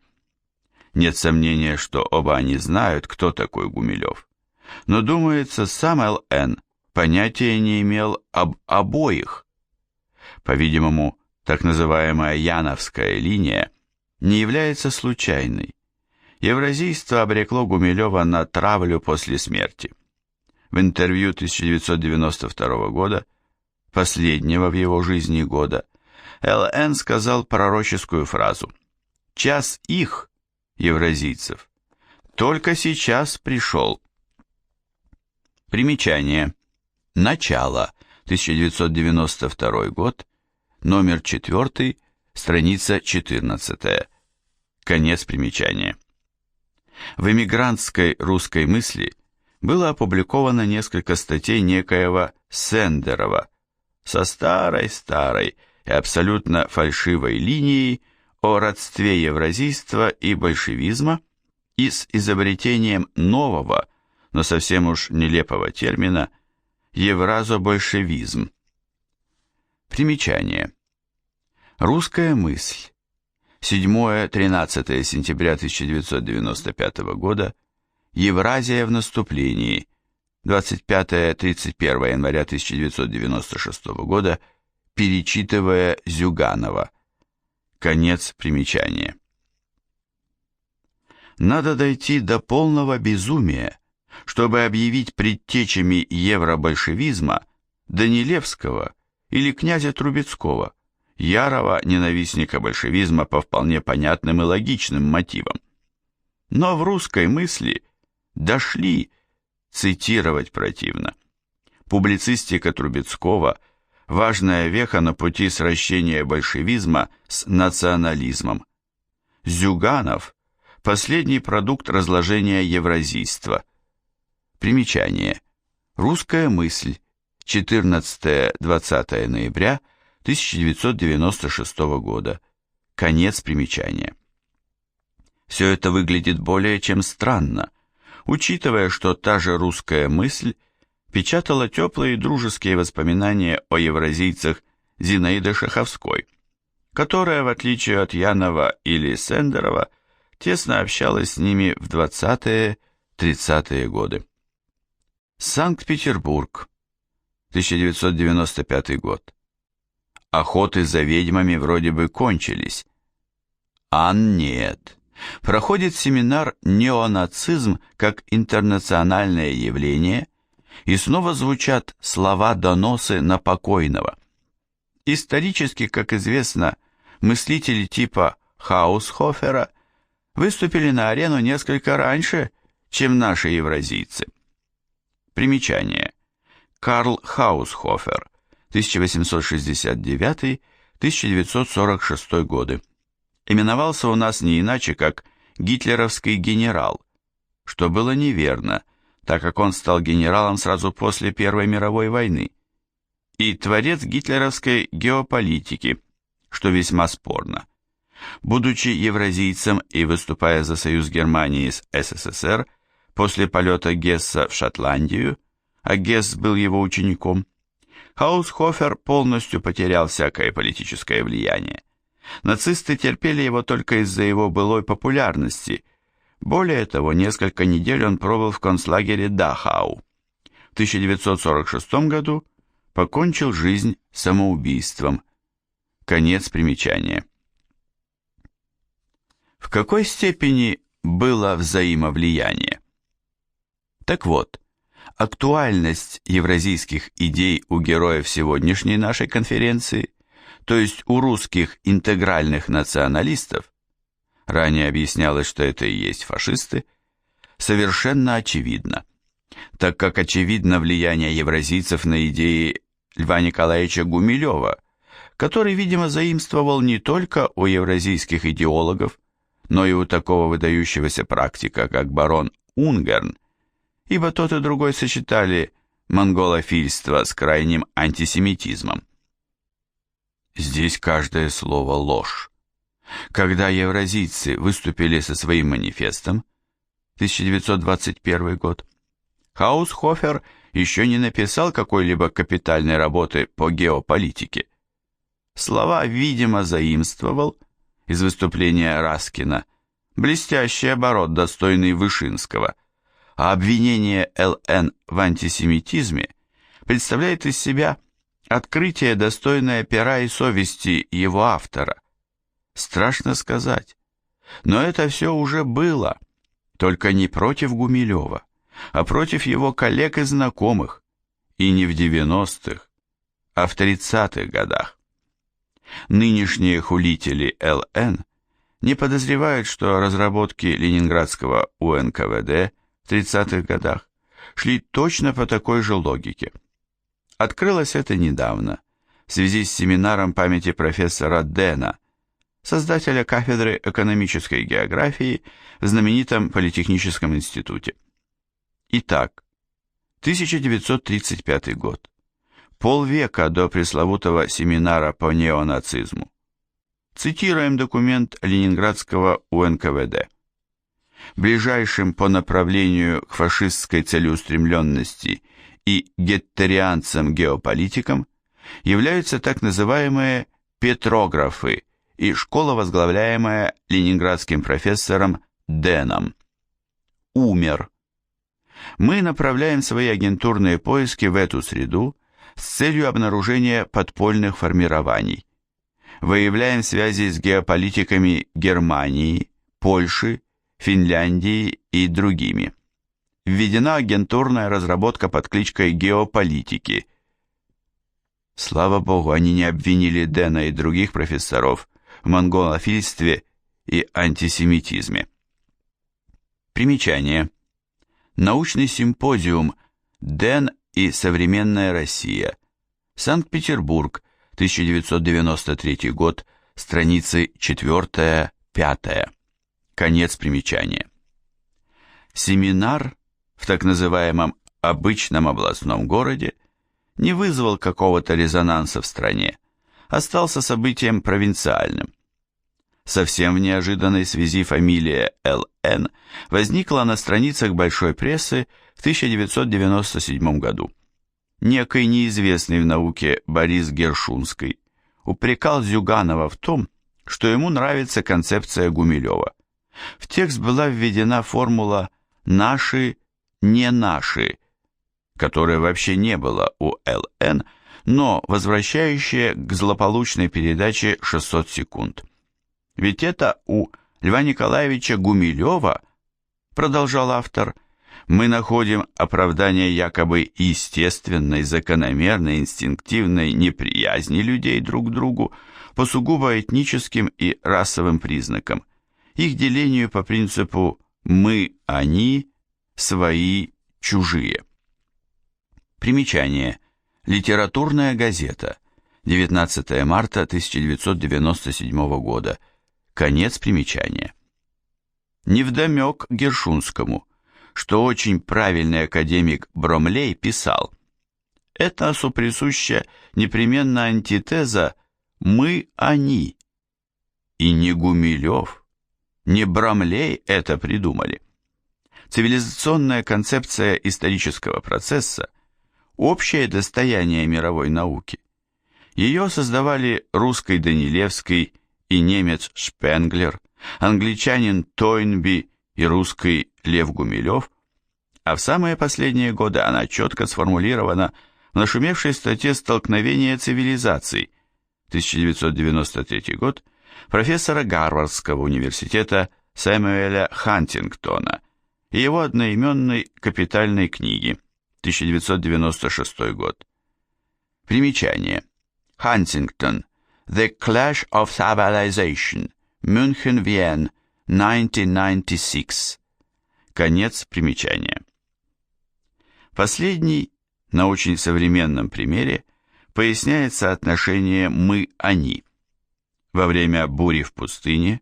Нет сомнения, что оба они знают, кто такой Гумилев. Но, думается, сам Л.Н. понятия не имел об обоих. По-видимому, так называемая Яновская линия не является случайной. Евразийство обрекло Гумилева на травлю после смерти. В интервью 1992 года, последнего в его жизни года, Л.Н. сказал пророческую фразу: «Час их, евразийцев, только сейчас пришел». Примечание. Начало, 1992 год, номер 4, страница 14. Конец примечания. В эмигрантской русской мысли было опубликовано несколько статей некоего Сендерова со старой и абсолютно фальшивой линией о родстве евразийства и большевизма и с изобретением нового, но совсем уж нелепого термина «евразобольшевизм». Примечание. Русская мысль. 7-13 сентября 1995 года. Евразия в наступлении. 25-31 января 1996 года. Перечитывая Зюганова. Конец примечания. Надо дойти до полного безумия, чтобы объявить предтечами евробольшевизма Данилевского или князя Трубецкого, ярого ненавистника большевизма по вполне понятным и логичным мотивам. Но в русской мысли дошли, цитировать противно. Публицистика Трубецкого – важная веха на пути сращения большевизма с национализмом. Зюганов – последний продукт разложения евразийства. Примечание. Русская мысль. 14-20 ноября 1996 года. Конец примечания. Все это выглядит более чем странно, учитывая, что та же русская мысль печатала теплые и дружеские воспоминания о евразийцах Зинаиды Шаховской, которая, в отличие от Янова или Сендерова, тесно общалась с ними в 20-30-е годы. Санкт-Петербург, 1995 год. Охоты за ведьмами вроде бы кончились. А нет. Проходит семинар «Неонацизм как интернациональное явление», и снова звучат слова-доносы на покойного. Исторически, как известно, мыслители типа Хаусхофера выступили на арену несколько раньше, чем наши евразийцы. Примечание. Карл Хаусхофер, 1869-1946 годы. Именовался у нас не иначе, как гитлеровский генерал, что было неверно, так как он стал генералом сразу после Первой мировой войны, и творец гитлеровской геополитики, что весьма спорно. Будучи евразийцем и выступая за союз Германии с СССР после полета Гесса в Шотландию, а Гесс был его учеником, Хаусхофер полностью потерял всякое политическое влияние. Нацисты терпели его только из-за его былой популярности. Более того, несколько недель он пробыл в концлагере Дахау. В 1946 году покончил жизнь самоубийством. Конец примечания. В какой степени было взаимовлияние? Так вот, актуальность евразийских идей у героев сегодняшней нашей конференции, то есть у русских интегральных националистов, ранее объяснялось, что это и есть фашисты, совершенно очевидна, так как очевидно влияние евразийцев на идеи Льва Николаевича Гумилева, который, видимо, заимствовал не только у евразийских идеологов, но и у такого выдающегося практика, как барон Унгерн, ибо тот и другой сочетали монголофильство с крайним антисемитизмом. Здесь каждое слово ложь. Когда евразийцы выступили со своим манифестом, 1921 год, Хаусхофер еще не написал какой-либо капитальной работы по геополитике. Слова, видимо, заимствовал из выступления Раскина, блестящий оборот, достойный Вышинского, а обвинение Л.Н. в антисемитизме представляет из себя открытие, достойное пера и совести его автора. Страшно сказать, но это все уже было, только не против Гумилева, а против его коллег и знакомых, и не в 90-х, а в 30-х годах. Нынешние хулители ЛН не подозревают, что разработки ленинградского УНКВД в 30-х годах шли точно по такой же логике. Открылось это недавно, в связи с семинаром памяти профессора Дэна, создателя кафедры экономической географии в знаменитом Политехническом институте. Итак, 1935 год. Полвека до пресловутого семинара по неонацизму. Цитируем документ ленинградского УНКВД. Ближайшим по направлению к фашистской целеустремленности и геттерианцам-геополитикам являются так называемые петрографы и школа, возглавляемая ленинградским профессором Дэном. Умер. Мы направляем свои агентурные поиски в эту среду с целью обнаружения подпольных формирований. Выявляем связи с геополитиками Германии, Польши, Финляндии и другими. Введена агентурная разработка под кличкой геополитики. Слава богу, они не обвинили Дэна и других профессоров в монголофильстве и антисемитизме. Примечание. Научный симпозиум «Дэн и современная Россия». Санкт-Петербург, 1993 год, страницы 4-5. Конец примечания. Семинар в так называемом обычном областном городе не вызвал какого-то резонанса в стране, остался событием провинциальным. Совсем в неожиданной связи фамилия ЛН возникла на страницах большой прессы в 1997 году. Некий неизвестный в науке Борис Гершунский упрекал Зюганова в том, что ему нравится концепция Гумилева. В текст была введена формула «наши, не наши», которой вообще не было у ЛН, но возвращающая к злополучной передаче 600 секунд. Ведь это у Льва Николаевича Гумилева, продолжал автор, мы находим оправдание якобы естественной, закономерной, инстинктивной неприязни людей друг к другу по сугубо этническим и расовым признакам, их делению по принципу «мы, они, свои, чужие». Примечание. Литературная газета. 19 марта 1997 года. Конец примечания. Невдомек Гершунскому, что очень правильный академик Бромлей писал: это соприсуща непременно антитеза «мы, они». И не Гумилев, не Бромлей это придумали. Цивилизационная концепция исторического процесса – общее достояние мировой науки. Ее создавали русский Данилевский и немец Шпенглер, англичанин Тойнби и русский Лев Гумилев, а в самые последние годы она четко сформулирована в нашумевшей статье «Столкновение цивилизаций» 1993 год профессора Гарвардского университета Сэмюэля Хантингтона и его одноименной капитальной книги 1996 год. Примечание. Хантингтон. The Clash of Civilization. Мюнхен-Виен. 1996. Конец примечания. Последний, на очень современном примере, поясняет соотношение «мы-они». Во время бури в пустыне,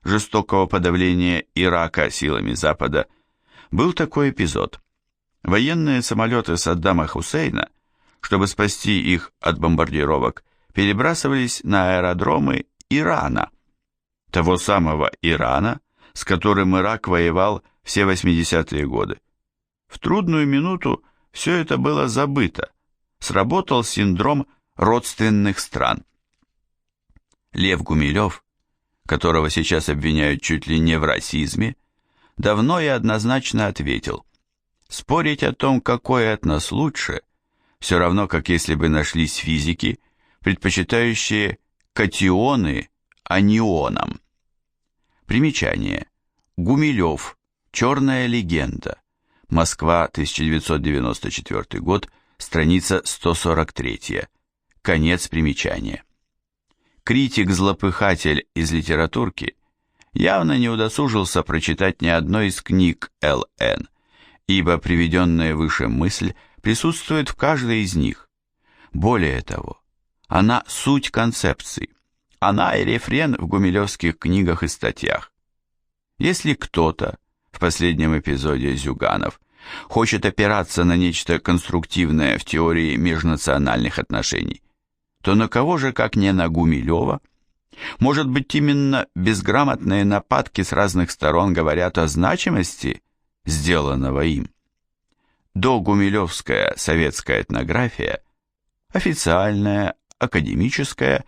жестокого подавления Ирака силами Запада, был такой эпизод. Военные самолеты Саддама Хусейна, чтобы спасти их от бомбардировок, перебрасывались на аэродромы Ирана, того самого Ирана, с которым Ирак воевал все 80-е годы. В трудную минуту все это было забыто, сработал синдром родственных стран. Лев Гумилев, которого сейчас обвиняют чуть ли не в расизме, давно и однозначно ответил: спорить о том, какой от нас лучше, Все равно, как если бы нашлись физики, предпочитающие катионы анионам. Примечание. Гумилев. Черная легенда. Москва, 1994 год, страница 143. Конец примечания. Критик-злопыхатель из литературки явно не удосужился прочитать ни одной из книг Л.Н., ибо приведенная выше мысль присутствует в каждой из них. Более того, она суть концепции, она и рефрен в гумилевских книгах и статьях. Если кто-то, в последнем эпизоде Зюганов, хочет опираться на нечто конструктивное в теории межнациональных отношений, то на кого же, как не на Гумилева? Может быть, именно безграмотные нападки с разных сторон говорят о значимости сделанного им? Догумилевская советская этнография, официальная, академическая,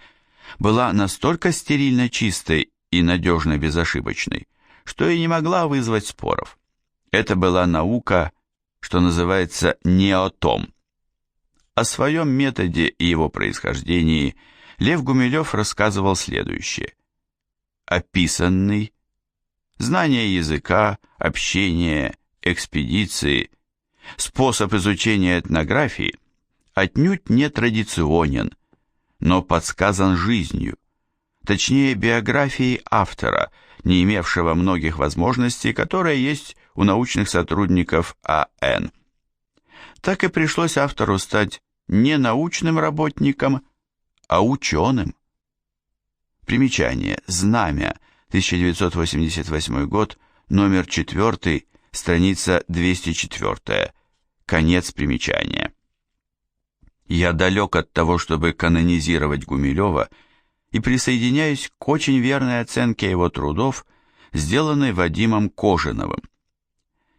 была настолько стерильно чистой и надежно безошибочной, что и не могла вызвать споров. Это была наука, что называется, не о том. О своем методе и его происхождении Лев Гумилев рассказывал следующее. Описанный, знание языка, общение, экспедиции, способ изучения этнографии отнюдь не традиционен, но подсказан жизнью, точнее биографией автора, не имевшего многих возможностей, которые есть у научных сотрудников А.Н. Так и пришлось автору стать не научным работником, а ученым. Примечание. Знамя. 1988 год. Номер 4. Страница 204. Конец примечания. Я далек от того, чтобы канонизировать Гумилева, и присоединяюсь к очень верной оценке его трудов, сделанной Вадимом Кожиновым.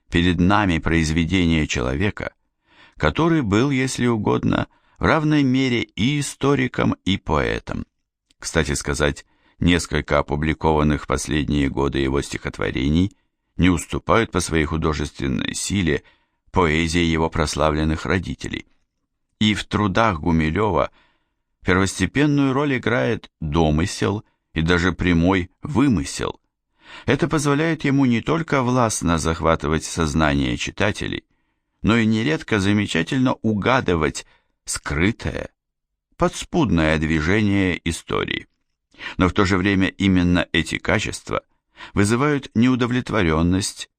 Перед нами произведение человека, который был, если угодно, в равной мере и историком, и поэтом. Кстати сказать, несколько опубликованных в последние годы его стихотворений не уступают по своей художественной силе поэзии его прославленных родителей. И в трудах Гумилева первостепенную роль играет домысел и даже прямой вымысел. Это позволяет ему не только властно захватывать сознание читателей, но и нередко замечательно угадывать скрытое, подспудное движение истории. Но в то же время именно эти качества вызывают неудовлетворенность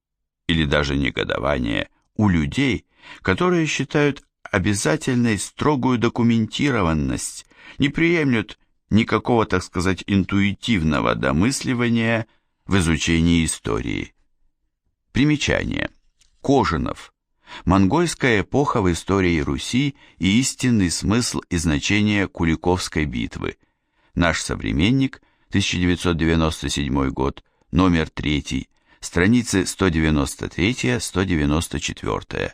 или даже негодование у людей, которые считают обязательной строгую документированность, не приемлют никакого, так сказать, интуитивного домысливания в изучении истории. Примечание. Кожинов. Монгольская эпоха в истории Руси и истинный смысл и значение Куликовской битвы. Наш современник, 1997 год, номер 3, страницы 193-194.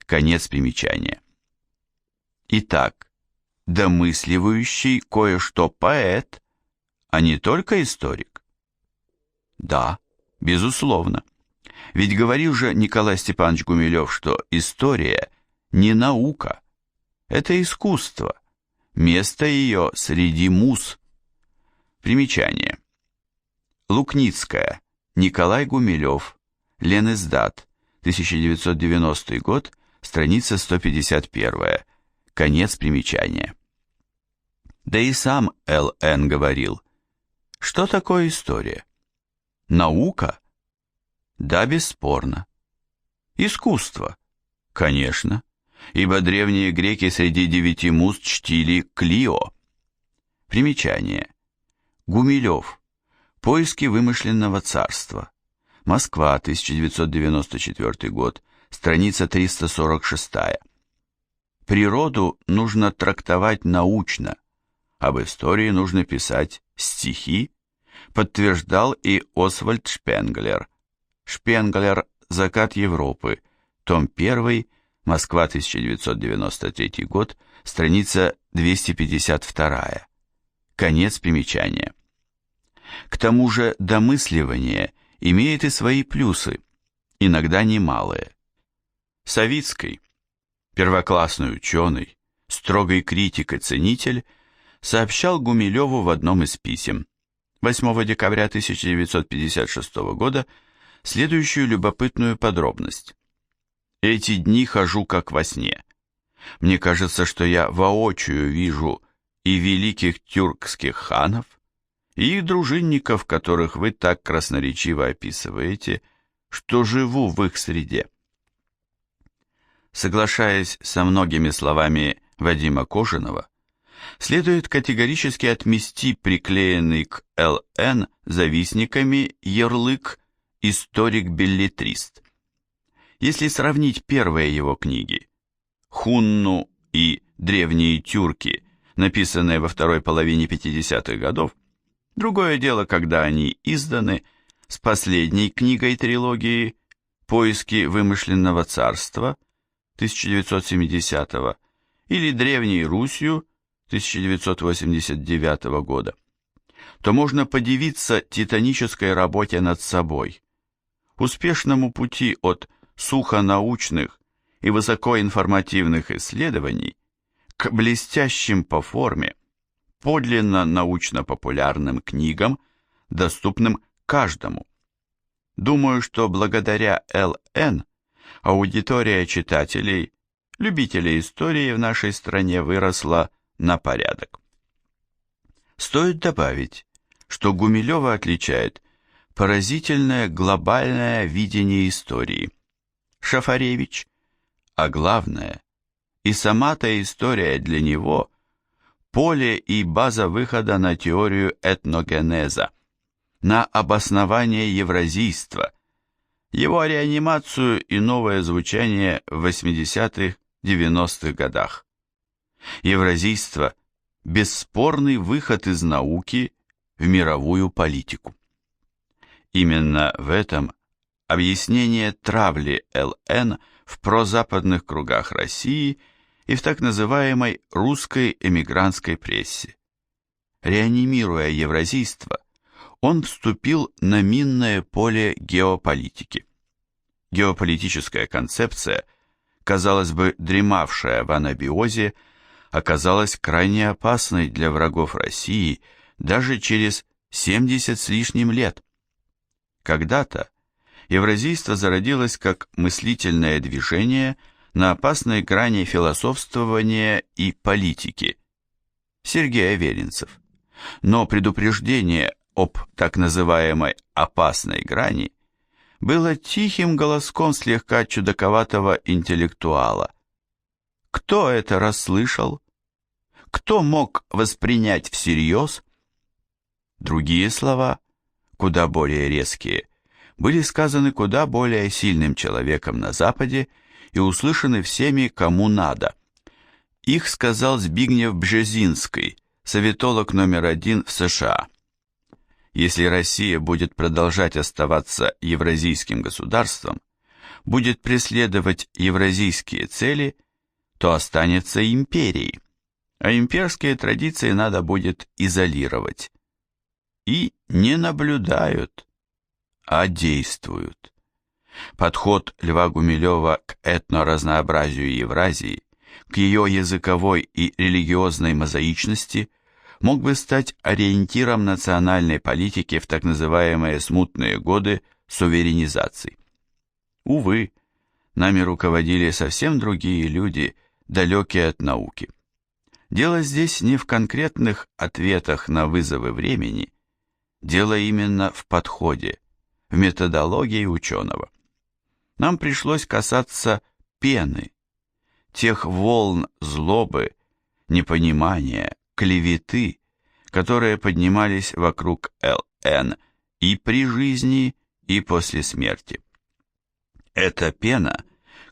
Конец примечания. Итак, домысливающий кое-что поэт, а не только историк. Да, безусловно. Ведь говорил же Николай Степанович Гумилев, что история не наука, это искусство, место ее среди муз. Примечание. Лукницкая, Николай Гумилев, Ленэздат, 1990 год, страница 151, конец примечания. Да и сам Л.Н. говорил, что такое история? Наука? Да, бесспорно. Искусство? Конечно, ибо древние греки среди 9 муз чтили Клио. Примечание. Гумилев. Поиски вымышленного царства. Москва, 1994 год, страница 346. Природу нужно трактовать научно, об истории нужно писать стихи, подтверждал и Освальд Шпенглер. Шпенглер «Закат Европы», том 1, Москва, 1993 год, страница 252. Конец примечания. К тому же домысливание имеет и свои плюсы, иногда немалые. Савицкий. первоклассный ученый, строгий критик и ценитель, сообщал Гумилеву в одном из писем 8 декабря 1956 года следующую любопытную подробность. «Эти дни хожу как во сне. Мне кажется, что я воочию вижу и великих тюркских ханов, и их дружинников, которых вы так красноречиво описываете, что живу в их среде». Соглашаясь со многими словами Вадима Кожаного, следует категорически отмести приклеенный к ЛН завистниками ярлык «историк-беллетрист». Если сравнить первые его книги «Хунну» и «Древние тюрки», написанные во второй половине 50-х годов, другое дело, когда они изданы, с последней книгой трилогии «Поиски вымышленного царства» 1970 или «Древней Русью» 1989 года, то можно подивиться титанической работе над собой, успешному пути от сухонаучных и высокоинформативных исследований к блестящим по форме, подлинно научно-популярным книгам, доступным каждому. Думаю, что благодаря ЛН аудитория читателей, любителей истории в нашей стране выросла на порядок. Стоит добавить, что Гумилева отличает поразительное глобальное видение истории. Шафаревич, а главное, и сама-то история для него – поле и база выхода на теорию этногенеза, на обоснование евразийства, его реанимацию и новое звучание в 80-х-90-х годах. Евразийство – бесспорный выход из науки в мировую политику. Именно в этом объяснение травли ЛН в прозападных кругах России и в так называемой русской эмигрантской прессе. Реанимируя евразийство, он вступил на минное поле геополитики. Геополитическая концепция, казалось бы, дремавшая в анабиозе, оказалась крайне опасной для врагов России даже через 70 с лишним лет. Когда-то евразийство зародилось как мыслительное движение на опасной грани философствования и политики. Сергей Аверинцев. Но предупреждение об так называемой «опасной грани» было тихим голоском слегка чудаковатого интеллектуала. Кто это расслышал? Кто мог воспринять всерьез? Другие слова, куда более резкие, были сказаны куда более сильным человеком на Западе и услышаны всеми, кому надо. Их сказал Збигнев Бжезинский, советолог номер 1 в США. Если Россия будет продолжать оставаться евразийским государством, будет преследовать евразийские цели, то останется империей, а имперские традиции надо будет изолировать. И не наблюдают, а действуют. Подход Льва Гумилева к этноразнообразию Евразии, к ее языковой и религиозной мозаичности мог бы стать ориентиром национальной политики в так называемые смутные годы суверенизации. Увы, нами руководили совсем другие люди, далекие от науки. Дело здесь не в конкретных ответах на вызовы времени, дело именно в подходе, в методологии ученого. Нам пришлось касаться пены, тех волн злобы, непонимания, клеветы, которые поднимались вокруг ЛН и при жизни, и после смерти. Эта пена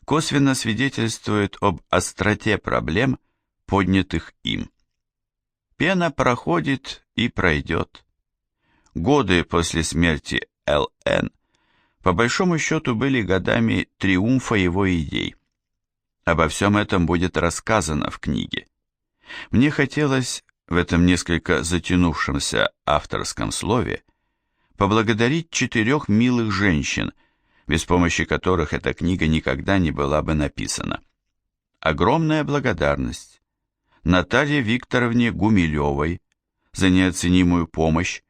косвенно свидетельствует об остроте проблем, поднятых им. Пена проходит и пройдет. Годы после смерти ЛН по большому счету были годами триумфа его идей. Обо всем этом будет рассказано в книге. Мне хотелось в этом несколько затянувшемся авторском слове поблагодарить 4 милых женщин, без помощи которых эта книга никогда не была бы написана. огромная благодарность Наталье Викторовне Гумилевой за неоценимую помощь,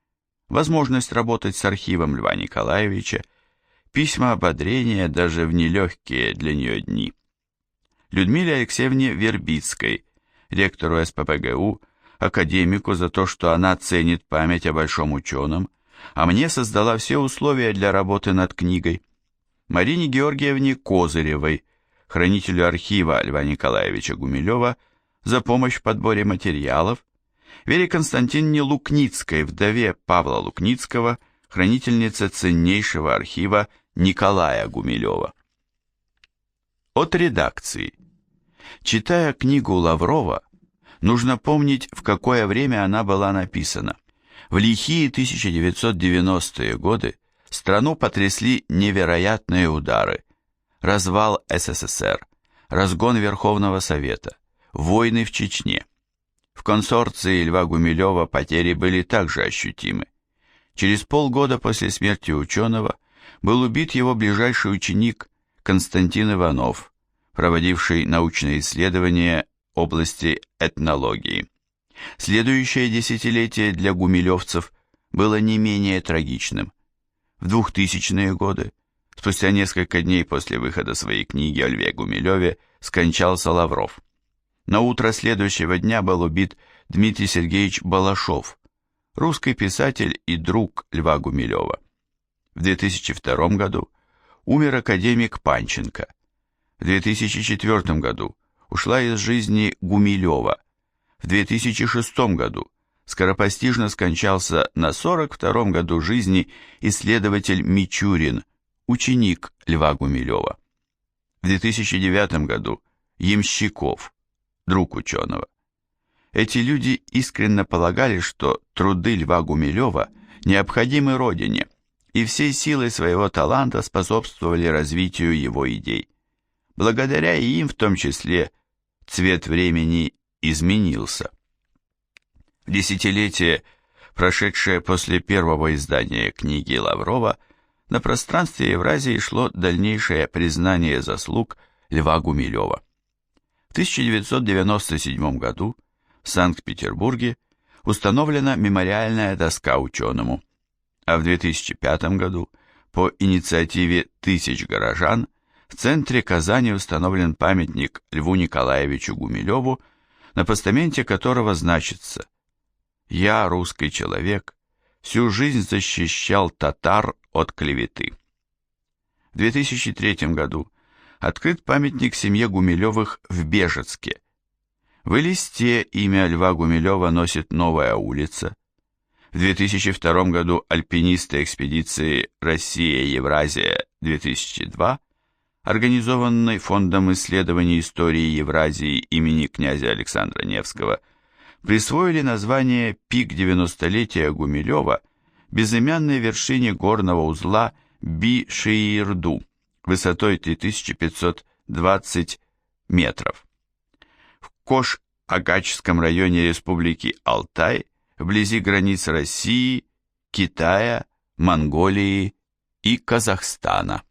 возможность работать с архивом Льва Николаевича, письма ободрения даже в нелегкие для нее дни. Людмиле Алексеевне Вербицкой, ректору СПбГУ, академику, за то, что она ценит память о большом ученом, а мне создала все условия для работы над книгой. Марине Георгиевне Козыревой, хранителю архива Льва Николаевича Гумилева, за помощь в подборе материалов, Вере Константиновне Лукницкой, вдове Павла Лукницкого, хранительнице ценнейшего архива Николая Гумилева. От редакции. Читая книгу Лаврова, нужно помнить, в какое время она была написана. В лихие 1990-е годы страну потрясли невероятные удары. Развал СССР, разгон Верховного Совета, войны в Чечне. В консорции Льва Гумилева потери были также ощутимы. Через полгода после смерти ученого был убит его ближайший ученик Константин Иванов, проводивший научные исследования в области этнологии. Следующее десятилетие для гумилевцев было не менее трагичным. В 2000-е годы, спустя несколько дней после выхода своей книги о Льве Гумилеве, скончался Лавров. На утро следующего дня был убит Дмитрий Сергеевич Балашов, русский писатель и друг Льва Гумилева. В 2002 году умер академик Панченко. В 2004 году ушла из жизни Гумилева. В 2006 году скоропостижно скончался на 42-м году жизни исследователь Мичурин, ученик Льва Гумилева. В 2009 году Ямщиков, друг ученого. Эти люди искренне полагали, что труды Льва Гумилева необходимы Родине, и всей силой своего таланта способствовали развитию его идей. Благодаря и им в том числе цвет времени изменился. В десятилетие, прошедшее после первого издания книги Лаврова, на пространстве Евразии шло дальнейшее признание заслуг Льва Гумилева. В 1997 году в Санкт-Петербурге установлена мемориальная доска ученому, а в 2005 году по инициативе тысяч горожан в центре Казани установлен памятник Льву Николаевичу Гумилеву, на постаменте которого значится: «Я, русский человек, всю жизнь защищал татар от клеветы». В 2003 году открыт памятник семье Гумилевых в Бежецке. В Элисте имя Льва Гумилева носит новая улица. В 2002 году альпинисты экспедиции «Россия-Евразия-2002», организованной Фондом исследований истории Евразии имени князя Александра Невского, присвоили название «Пик 90-летия Гумилева» безымянной вершине горного узла Би-Шиирду высотой 3520 метров. В Кош-Агачском районе Республики Алтай, вблизи границ России, Китая, Монголии и Казахстана.